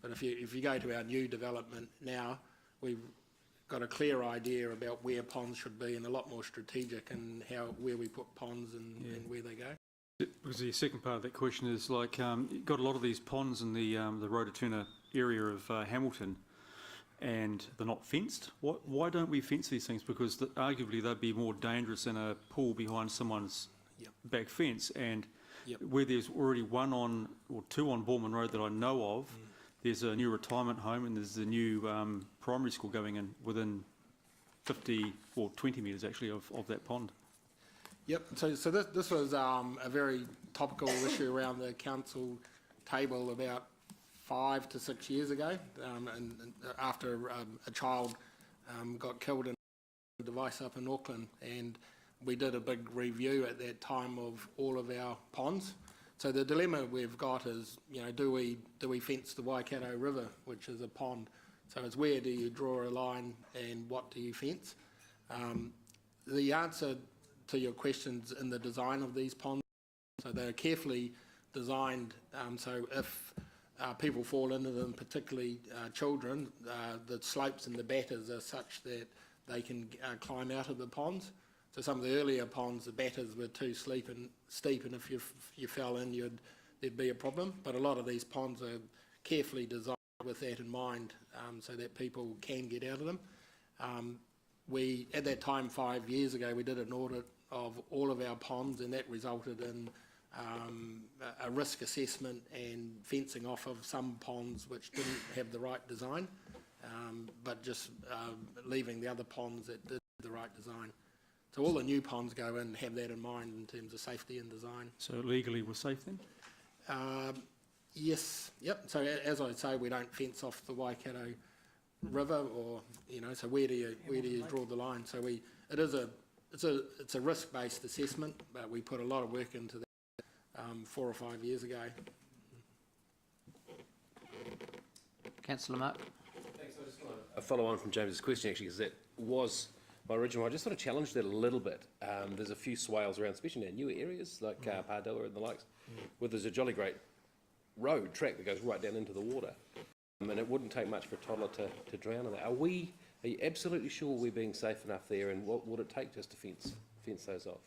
S3: But if you go to our new development now, we've got a clear idea about where ponds should be and a lot more strategic in where we put ponds and where they go.
S23: Because the second part of that question is like, you've got a lot of these ponds in the Rototuna area of Hamilton, and they're not fenced. Why don't we fence these things? Because arguably they'd be more dangerous than a pool behind someone's back fence. And where there's already one on, or 2 on Borman Road that I know of, there's a new retirement home and there's a new primary school going in within 50 or 20 metres actually of that pond.
S3: Yep, so this was a very topical issue around the council table about 5 to 6 years ago, and after a child got killed in a device up in Auckland, and we did a big review at that time of all of our ponds. So the dilemma we've got is, do we fence the Waikato River, which is a pond? So it's where do you draw a line and what do you fence? The answer to your questions in the design of these ponds, so they're carefully designed, so if people fall into them, particularly children, the slopes and the batters are such that they can climb out of the ponds. So some of the earlier ponds, the batters were too steep, and if you fell in, there'd be a problem. But a lot of these ponds are carefully designed with that in mind, so that people can get out of them. At that time, 5 years ago, we did an audit of all of our ponds, and that resulted in a risk assessment and fencing off of some ponds which didn't have the right design, but just leaving the other ponds that did the right design. So all the new ponds go in and have that in mind in terms of safety and design.
S23: So legally we're safe then?
S3: Yes, yep. So as I say, we don't fence off the Waikato River, or so where do you draw the line? So it's a risk-based assessment, but we put a lot of work into that 4 or 5 years ago.
S1: Councillor Mark.
S14: Thanks. I just want to follow on from James's question actually, because that was my original. I just want to challenge that a little bit. There's a few swales around, especially in our newer areas like Pardilla and the likes, where there's a jolly great road track that goes right down into the water. And it wouldn't take much for a toddler to drown in that. Are you absolutely sure we're being safe enough there, and what would it take just to fence those off?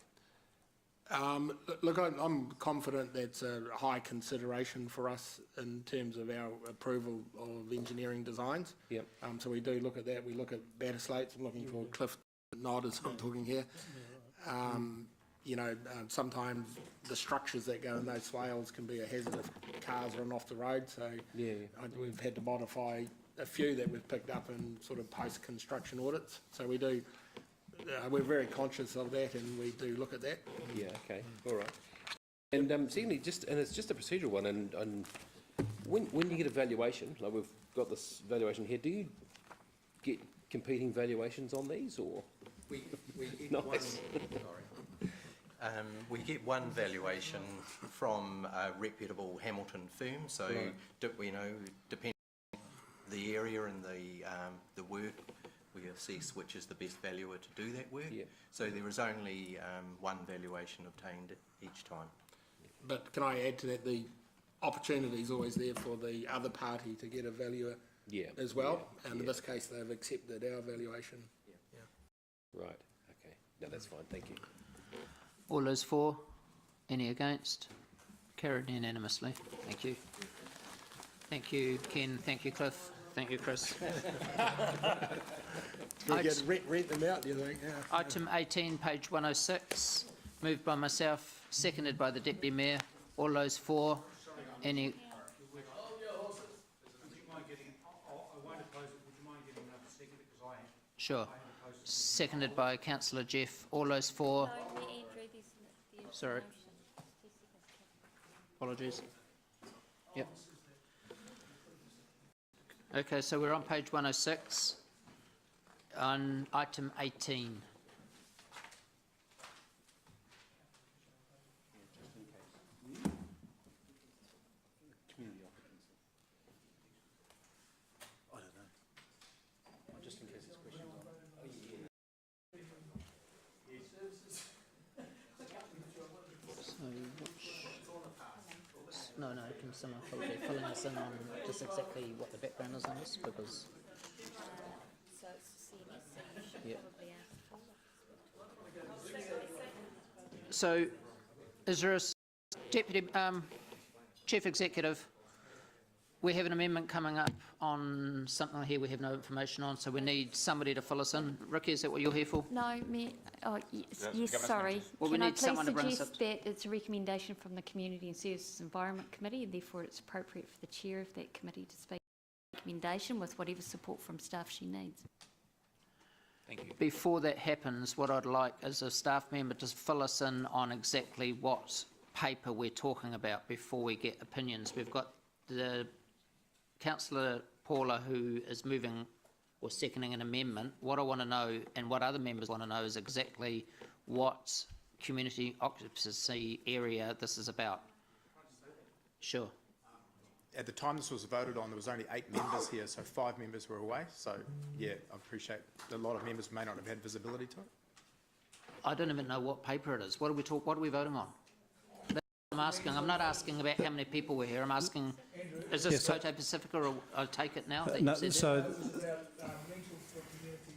S3: Look, I'm confident that's a high consideration for us in terms of our approval of engineering designs.
S14: Yep.
S3: So we do look at that. We look at batter slates. I'm looking for Cliff nod as I'm talking here. Sometimes the structures that go in those swales can be a hazard if cars run off the road. So we've had to modify a few that we've picked up in sort of post-construction audits. So we do. We're very conscious of that, and we do look at that.
S14: Yeah. Okay. All right. And secondly, it's just a procedural one. And when you get a valuation, like we've got this valuation here, do you get competing valuations on these, or
S21: we get
S14: nice.
S21: one? Sorry. We get one valuation from a reputable Hamilton firm. So depending on the area and the work, we assess which is the best valuer to do that work.
S14: Yeah.
S21: So there is only one valuation obtained each time.
S3: But can I add to that, the opportunity is always there for the other party to get a valuer as well. And in this case, they've accepted our valuation.
S14: Right. Okay. No, that's fine. Thank you.
S1: All those for? Any against? Carried unanimously. Thank you. Thank you, Ken. Thank you, Cliff. Thank you, Chris.
S3: We could rent them out, do you think? Yeah.
S1: Item 18, page 106, moved by myself, seconded by the Deputy Mayor. All those for? Any? Sure. Seconded by Councillor Jeff. All those for?
S15: No, Mayor Andrew,
S1: Sorry. Apologies. Yep. Okay, so we're on page 106 on item 18. No, can someone be filling us in on just exactly what the background is on this, because...
S15: So it's CNS, so you should
S1: Yeah.
S15: probably ask for
S1: So, is there a Deputy Chief Executive, we have an amendment coming up on something here we have no information on, so we need somebody to fill us in. Ricky, is that what you're here for?
S2: No, yes, sorry.
S1: Well, we
S2: Can I
S1: need someone to
S2: please
S1: bring us
S2: suggest that it's a recommendation from the Community and Services Environment Committee, and therefore it's appropriate for the chair of that committee to speak on the recommendation with whatever support from staff she needs.
S6: Thank you.
S1: Before that happens, what I'd like is a staff member to fill us in on exactly what paper we're talking about before we get opinions. We've got the Councillor Paula who is moving or seconding an amendment. What I want to know, and what other members want to know, is exactly what community occupancy area this is about. Sure.
S7: At the time this was voted on, there was only 8 members here, so 5 members were away. So, yeah, I appreciate a lot of members may not have had visibility to it.
S1: I don't even know what paper it is. What are we voting on? I'm asking. I'm not asking about how many people were here. I'm asking, is this Kote Pacifica, or I'll take it now that
S11: No,
S1: you said
S11: so
S1: that?
S5: Rentals for community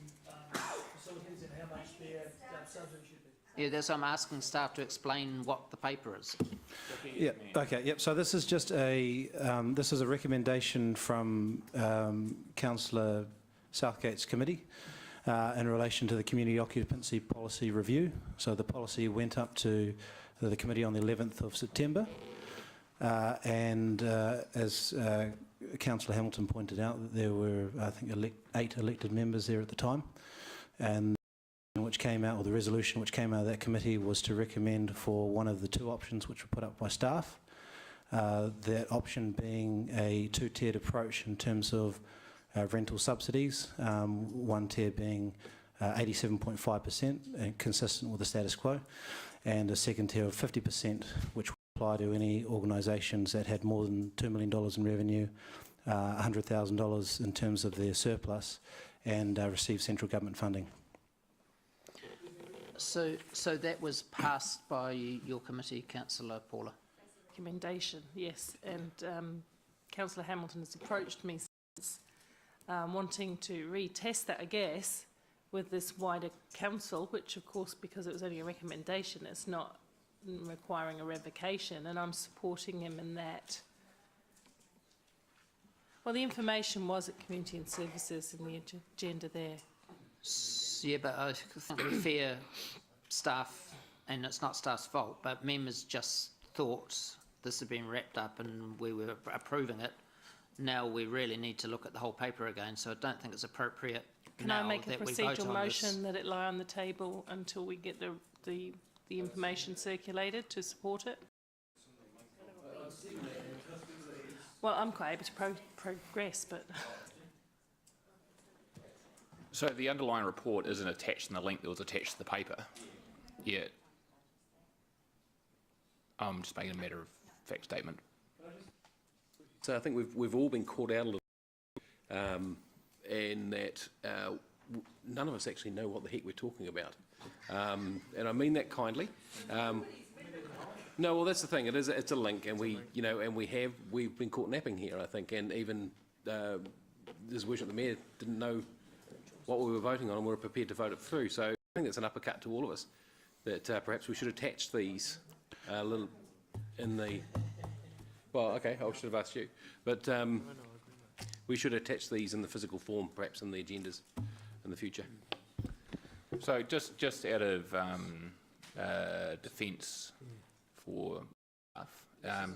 S5: facilities and how much their subsidy should be.
S1: Yeah, that's why I'm asking staff to explain what the paper is.
S7: Yeah. Okay. Yep. So this is just a this is a recommendation from Councillor Southgate's committee in relation to the community occupancy policy review. So the policy went up to the committee on the 11th of September, and as Councillor Hamilton pointed out, there were, I think, 8 elected members there at the time, and which came out, or the resolution which came out of that committee, was to recommend for one of the 2 options which were put up by staff. That option being a 2-tiered approach in terms of rental subsidies, one tier being 87.5%, consistent with the status quo, and a second tier of 50%, which would apply to any organisations that had more than $2 million in revenue, $100,000 in terms of their surplus, and receive central government funding.
S1: So that was passed by your committee, Councillor Paula?
S12: Recommendation, yes. And Councillor Hamilton has approached me since wanting to retest that, I guess, with this wider council, which of course, because it was only a recommendation, it's not requiring a revocation, and I'm supporting him in that. Well, the information was at Community and Services in the agenda there.
S1: Yeah, but I think the fair staff, and it's not staff's fault, but members just thought this had been wrapped up and we were approving it. Now we really need to look at the whole paper again, so I don't think it's appropriate.
S12: Can I make a procedural motion that it lie on the table until we get the information circulated to support it? Well, I'm quite able to progress, but...
S6: So the underlying report isn't attached in the link that was attached to the paper yet. I'm just making a matter of fact statement.
S14: So I think we've all been caught out a little, and that none of us actually know what the heck we're talking about, and I mean that kindly. No, well, that's the thing. It's a link, and we've been caught napping here, I think, and even this worship the mayor didn't know what we were voting on, and we were prepared to vote it through. So I think that's an uppercut to all of us, that perhaps we should attach these little in the. Well, okay, I should have asked you, but we should attach these in the physical form, perhaps in the agendas in the future.
S6: So just out of defence for No,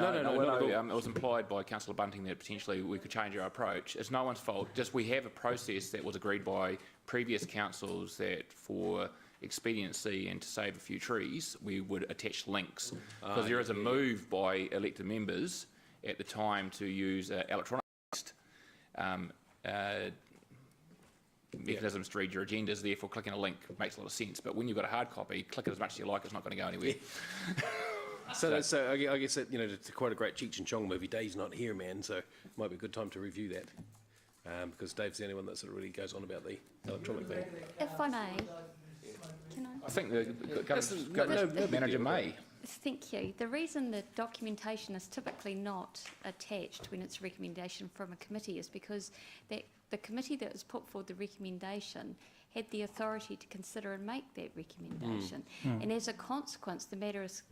S6: it was implied by Councillor Bunting that potentially we could change our approach. It's no one's fault. Just we have a process that was agreed by previous councils that for expediency and to save a few trees, we would attach links. Because there is a move by elected members at the time to use electronic mechanisms to read your agendas, therefore clicking a link makes a lot of sense. But when you've got a hard copy, click it as much as you like, it's not going to go anywhere.
S14: So I guess that, to quote a great Cheech and Chong movie, Dave's not here, man, so it might be a good time to review that. Because Dave's the only one that sort of really goes on about the electronic thing.
S2: If I may, can I?
S6: I think the government manager may.
S2: Thank you. The reason that documentation is typically not attached when it's a recommendation from a committee is because the committee that has put forward the recommendation had the authority to consider and make that recommendation. And as a consequence, the matter is,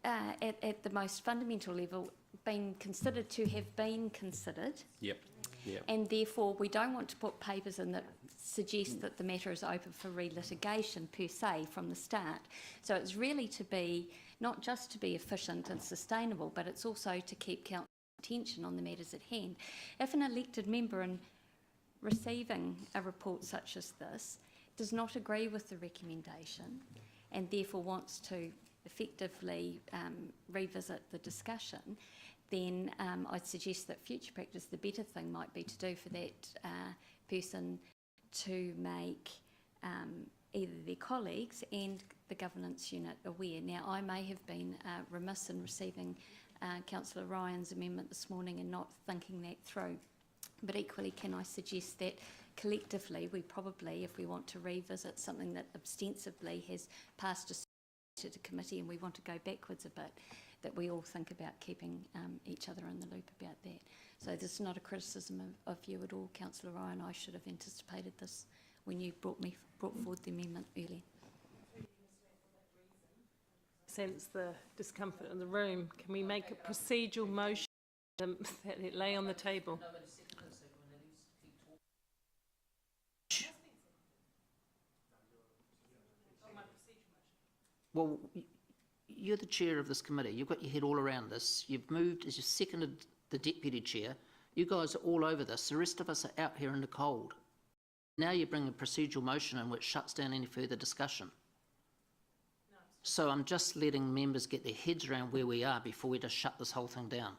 S2: at the most fundamental level, been considered to have been considered.
S14: Yep.
S2: And therefore, we don't want to put papers in that suggest that the matter is open for relitigation per se from the start. So it's really to be, not just to be efficient and sustainable, but it's also to keep council attention on the matters at hand. If an elected member in receiving a report such as this does not agree with the recommendation and therefore wants to effectively revisit the discussion, then I'd suggest that future practice, the better thing might be to do for that person to make either their colleagues and the governance unit aware. Now, I may have been remiss in receiving Councillor Ryan's amendment this morning and not thinking that through. But equally, can I suggest that collectively we probably, if we want to revisit something that ostensibly has passed to the committee and we want to go backwards a bit, that we all think about keeping each other in the loop about that. So this is not a criticism of you at all, Councillor Ryan. I should have anticipated this when you brought forward the amendment earlier.
S12: Sense the discomfort in the room. Can we make a procedural motion that it lay on the table?
S1: Well, you're the chair of this committee. You've got your head all around this. You've moved as you seconded the deputy chair. You guys are all over this. The rest of us are out here in the cold. Now you bring a procedural motion in which shuts down any further discussion. So I'm just letting members get their heads around where we are before we just shut this whole thing down.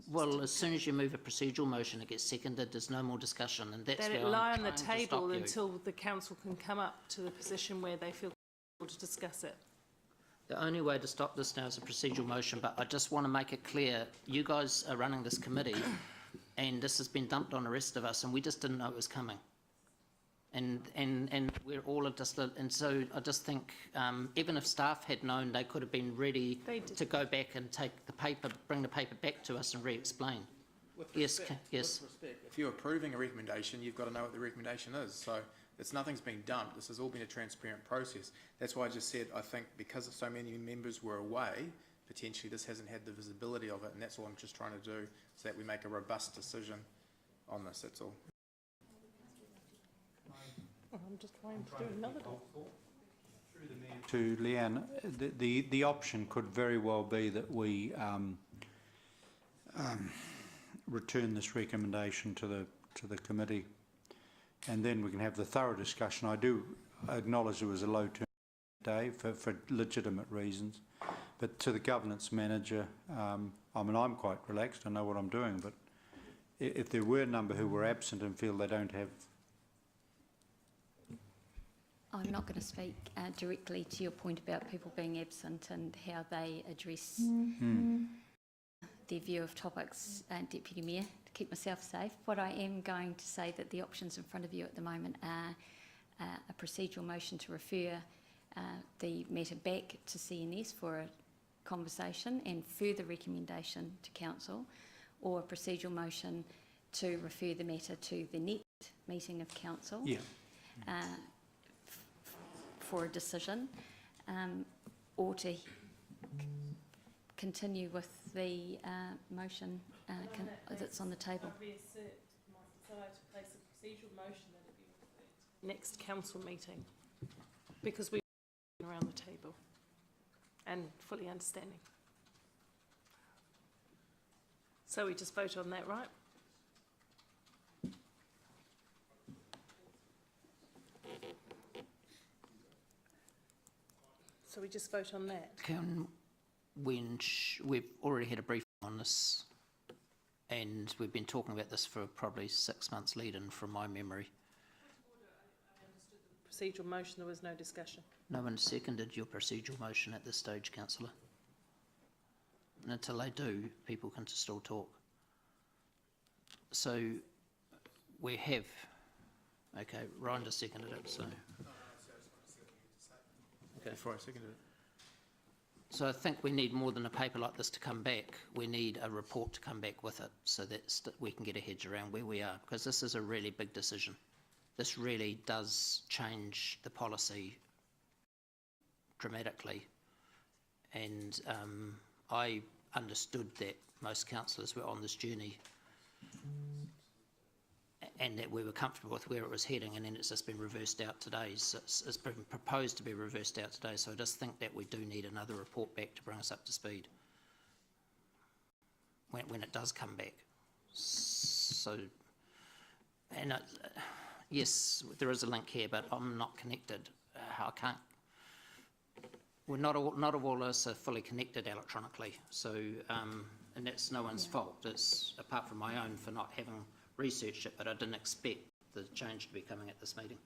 S1: Well, as soon as you move a procedural motion, it gets seconded, there's no more discussion, and that's
S12: Let
S1: where
S12: it lie
S1: I'm
S12: on the
S1: trying to stop
S12: table
S1: you.
S12: until the council can come up to the position where they feel comfortable to discuss it.
S1: The only way to stop this now is a procedural motion, but I just want to make it clear, you guys are running this committee and this has been dumped on the rest of us and we just didn't know it was coming. And we're all just, and so I just think even if staff had known, they could have been ready to go back and take the paper, bring the paper back to us and re-explain. Yes, yes.
S7: With respect, if you're approving a recommendation, you've got to know what the recommendation is. So nothing's been dumped. This has all been a transparent process. That's why I just said, I think because so many members were away, potentially this hasn't had the visibility of it, and that's all I'm just trying to do, so that we make a robust decision on this, that's all.
S12: I'm just trying to do another
S4: To Leanne, the option could very well be that we return this recommendation to the committee, and then we can have the thorough discussion. I do acknowledge there was a low turnout day for legitimate reasons, but to the governance manager, I mean, I'm quite relaxed. I know what I'm doing, but if there were a number who were absent and feel they don't have.
S2: I'm not going to speak directly to your point about people being absent and how they address their view of topics, Deputy Mayor, to keep myself safe. What I am going to say that the options in front of you at the moment are a procedural motion to refer the matter back to CNS for a conversation and further recommendation to Council, or a procedural motion to refer the matter to the next meeting of Council.
S4: Yeah.
S2: For a decision, or to continue with the motion that's on the table.
S12: I reassert my desire to place a procedural motion that it be referred next council meeting, because we're around the table and fully understanding. So we just vote on that, right? So we just vote on that?
S1: We've already had a briefing on this, and we've been talking about this for probably 6 months lead-in from my memory.
S12: Procedural motion, there was no discussion.
S1: No one seconded your procedural motion at this stage, councillor. And until they do, people can still talk. So we have, okay, Ryan just seconded it, so. Okay.
S7: Before I seconded it.
S1: So I think we need more than a paper like this to come back. We need a report to come back with it so that we can get our heads around where we are, because this is a really big decision. This really does change the policy dramatically. And I understood that most councillors were on this journey and that we were comfortable with where it was heading, and then it's just been reversed out today. So it's been proposed to be reversed out today, so I just think that we do need another report back to bring us up to speed when it does come back. So, and yes, there is a link here, but I'm not connected. I can't. We're not all of us are fully connected electronically, so and that's no one's fault. It's apart from my own for not having researched it, but I didn't expect the change to be coming at this meeting.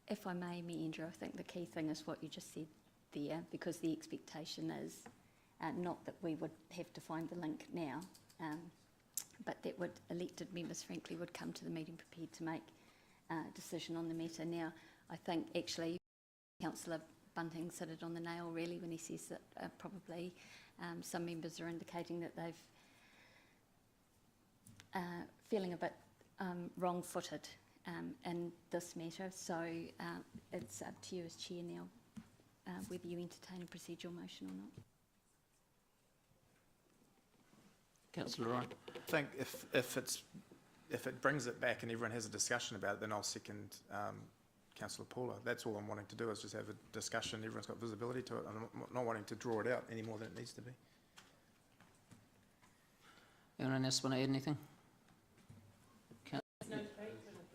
S2: If I may, Andrew, I think the key thing is what you just said there, because the expectation is not that we would have to find the link now, but that elected members, frankly, would come to the meeting prepared to make a decision on the matter. Now, I think actually Councillor Bunting's hit it on the nail really when he says that probably some members are indicating that they've feeling a bit wrong-footed in this matter. So it's up to you as chair now whether you entertain a procedural motion or not.
S1: Councillor Ryan.
S7: I think if it brings it back and everyone has a discussion about it, then I'll second Councillor Paula. That's all I'm wanting to do, is just have a discussion. Everyone's got visibility to it. I'm not wanting to draw it out any more than it needs to be.
S1: Anyone else want to add anything?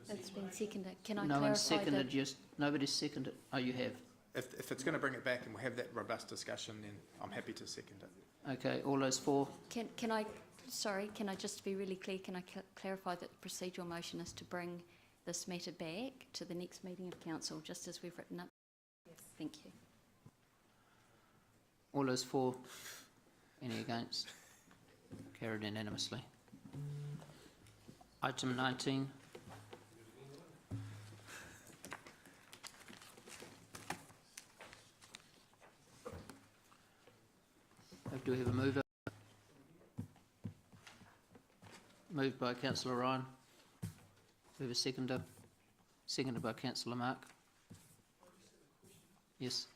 S2: It's been seconded. Can I
S1: no
S2: clarify?
S1: One seconded. Just nobody's seconded. Oh, you have.
S7: If it's going to bring it back and we'll have that robust discussion, then I'm happy to second it.
S1: Okay, all those for.
S2: Can I? Sorry, can I just be really clear? Can I clarify that the procedural motion is to bring this matter back to the next meeting of council, just as we've written it? Yes. Thank you.
S1: All those for. Any against? Carried unanimously. Item 19. Do we have a mover? Moved by Councillor Ryan. Do we have a seconder? Seconded by Councillor Mark. Yes.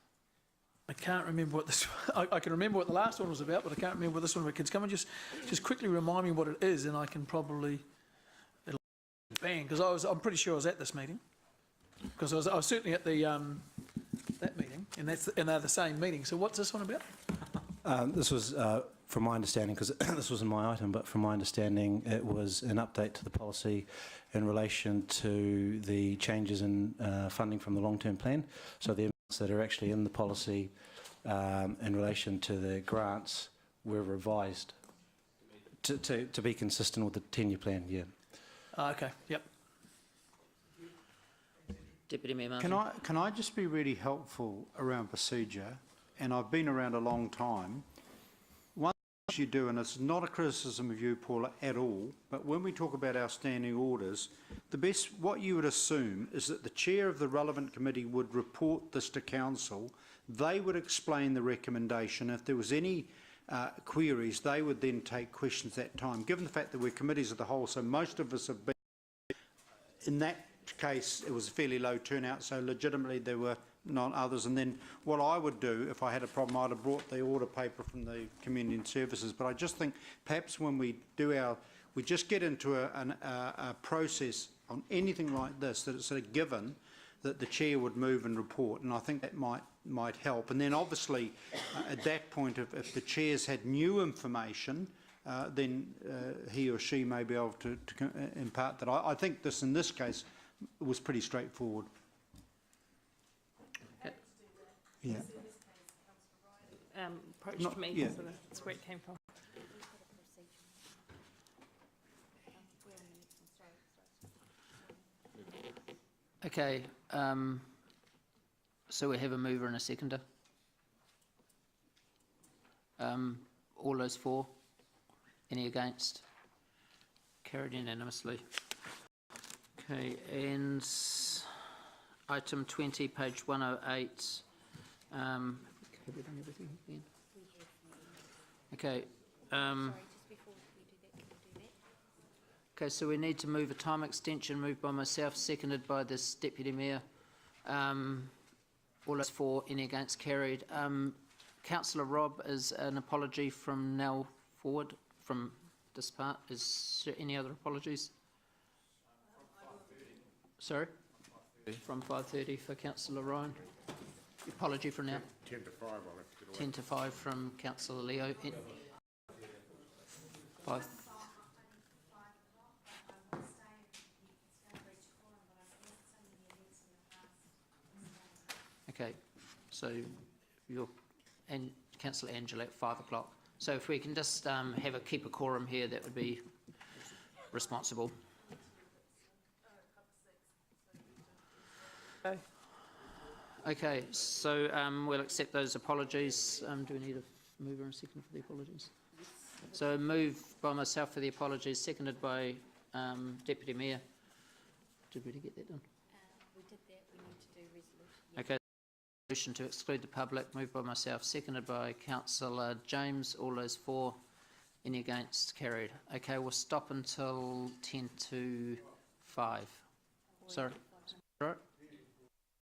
S5: I can't remember what this. I can remember what the last one was about, but I can't remember what this one was. Can someone just quickly remind me what it is, and I can probably bang, because I'm pretty sure I was at this meeting, because I was certainly at the that meeting, and they're the same meeting. So what's this one about?
S9: This was, from my understanding, because this wasn't my item, but from my understanding, it was an update to the policy in relation to the changes in funding from the long-term plan. So the amounts that are actually in the policy in relation to the grants were revised to be consistent with the 10-year plan. Yeah.
S5: Okay. Yep.
S1: Deputy Mayor Martin.
S4: Can I just be really helpful around procedure? And I've been around a long time. One thing you do, and it's not a criticism of you, Paula, at all, but when we talk about our standing orders, what you would assume is that the chair of the relevant committee would report this to council. They would explain the recommendation. If there was any queries, they would then take questions at that time. Given the fact that we're committees of the whole, so most of us have been, in that case, it was a fairly low turnout, so legitimately there were not others. And then what I would do, if I had a problem, I'd have brought the order paper from the Community and Services. But I just think perhaps when we do we just get into a process on anything like this, that it's sort of given that the chair would move and report, and I think that might help. And then obviously at that point, if the chair's had new information, then he or she may be able to impart that. I think in this case, was pretty straightforward. Yeah.
S12: Approached me,
S4: yeah.
S12: so that's where it came from.
S1: Okay, so we have a mover and a seconder. All those for? Any against? Carried unanimously. Okay, and item 20, page 108. Have we done everything again? Okay. Okay, so we need to move a time extension, moved by myself, seconded by this Deputy Mayor. All those for, any against, carried. Councillor Robb, is an apology from now forward from this part. Is there any other apologies? Sorry? From 5:30 for Councillor Ryan. Apology for now.
S22: 10 to 5, I'll have to get away.
S1: 10 to 5 from Councillor Leo. 5. Okay, so you're and Councillor Angela at 5 o'clock. So if we can just keep a quorum here, that would be responsible. Okay, so we'll accept those apologies. Do we need a mover and second for the apologies? So move by myself for the apologies, seconded by Deputy Mayor. Did we get that done?
S2: We did that. We need to do resolution.
S1: Okay. Resolution to exclude the public, moved by myself, seconded by Councillor James. All those for, any against, carried. Okay, we'll stop until 10 to 5. Sorry. Right.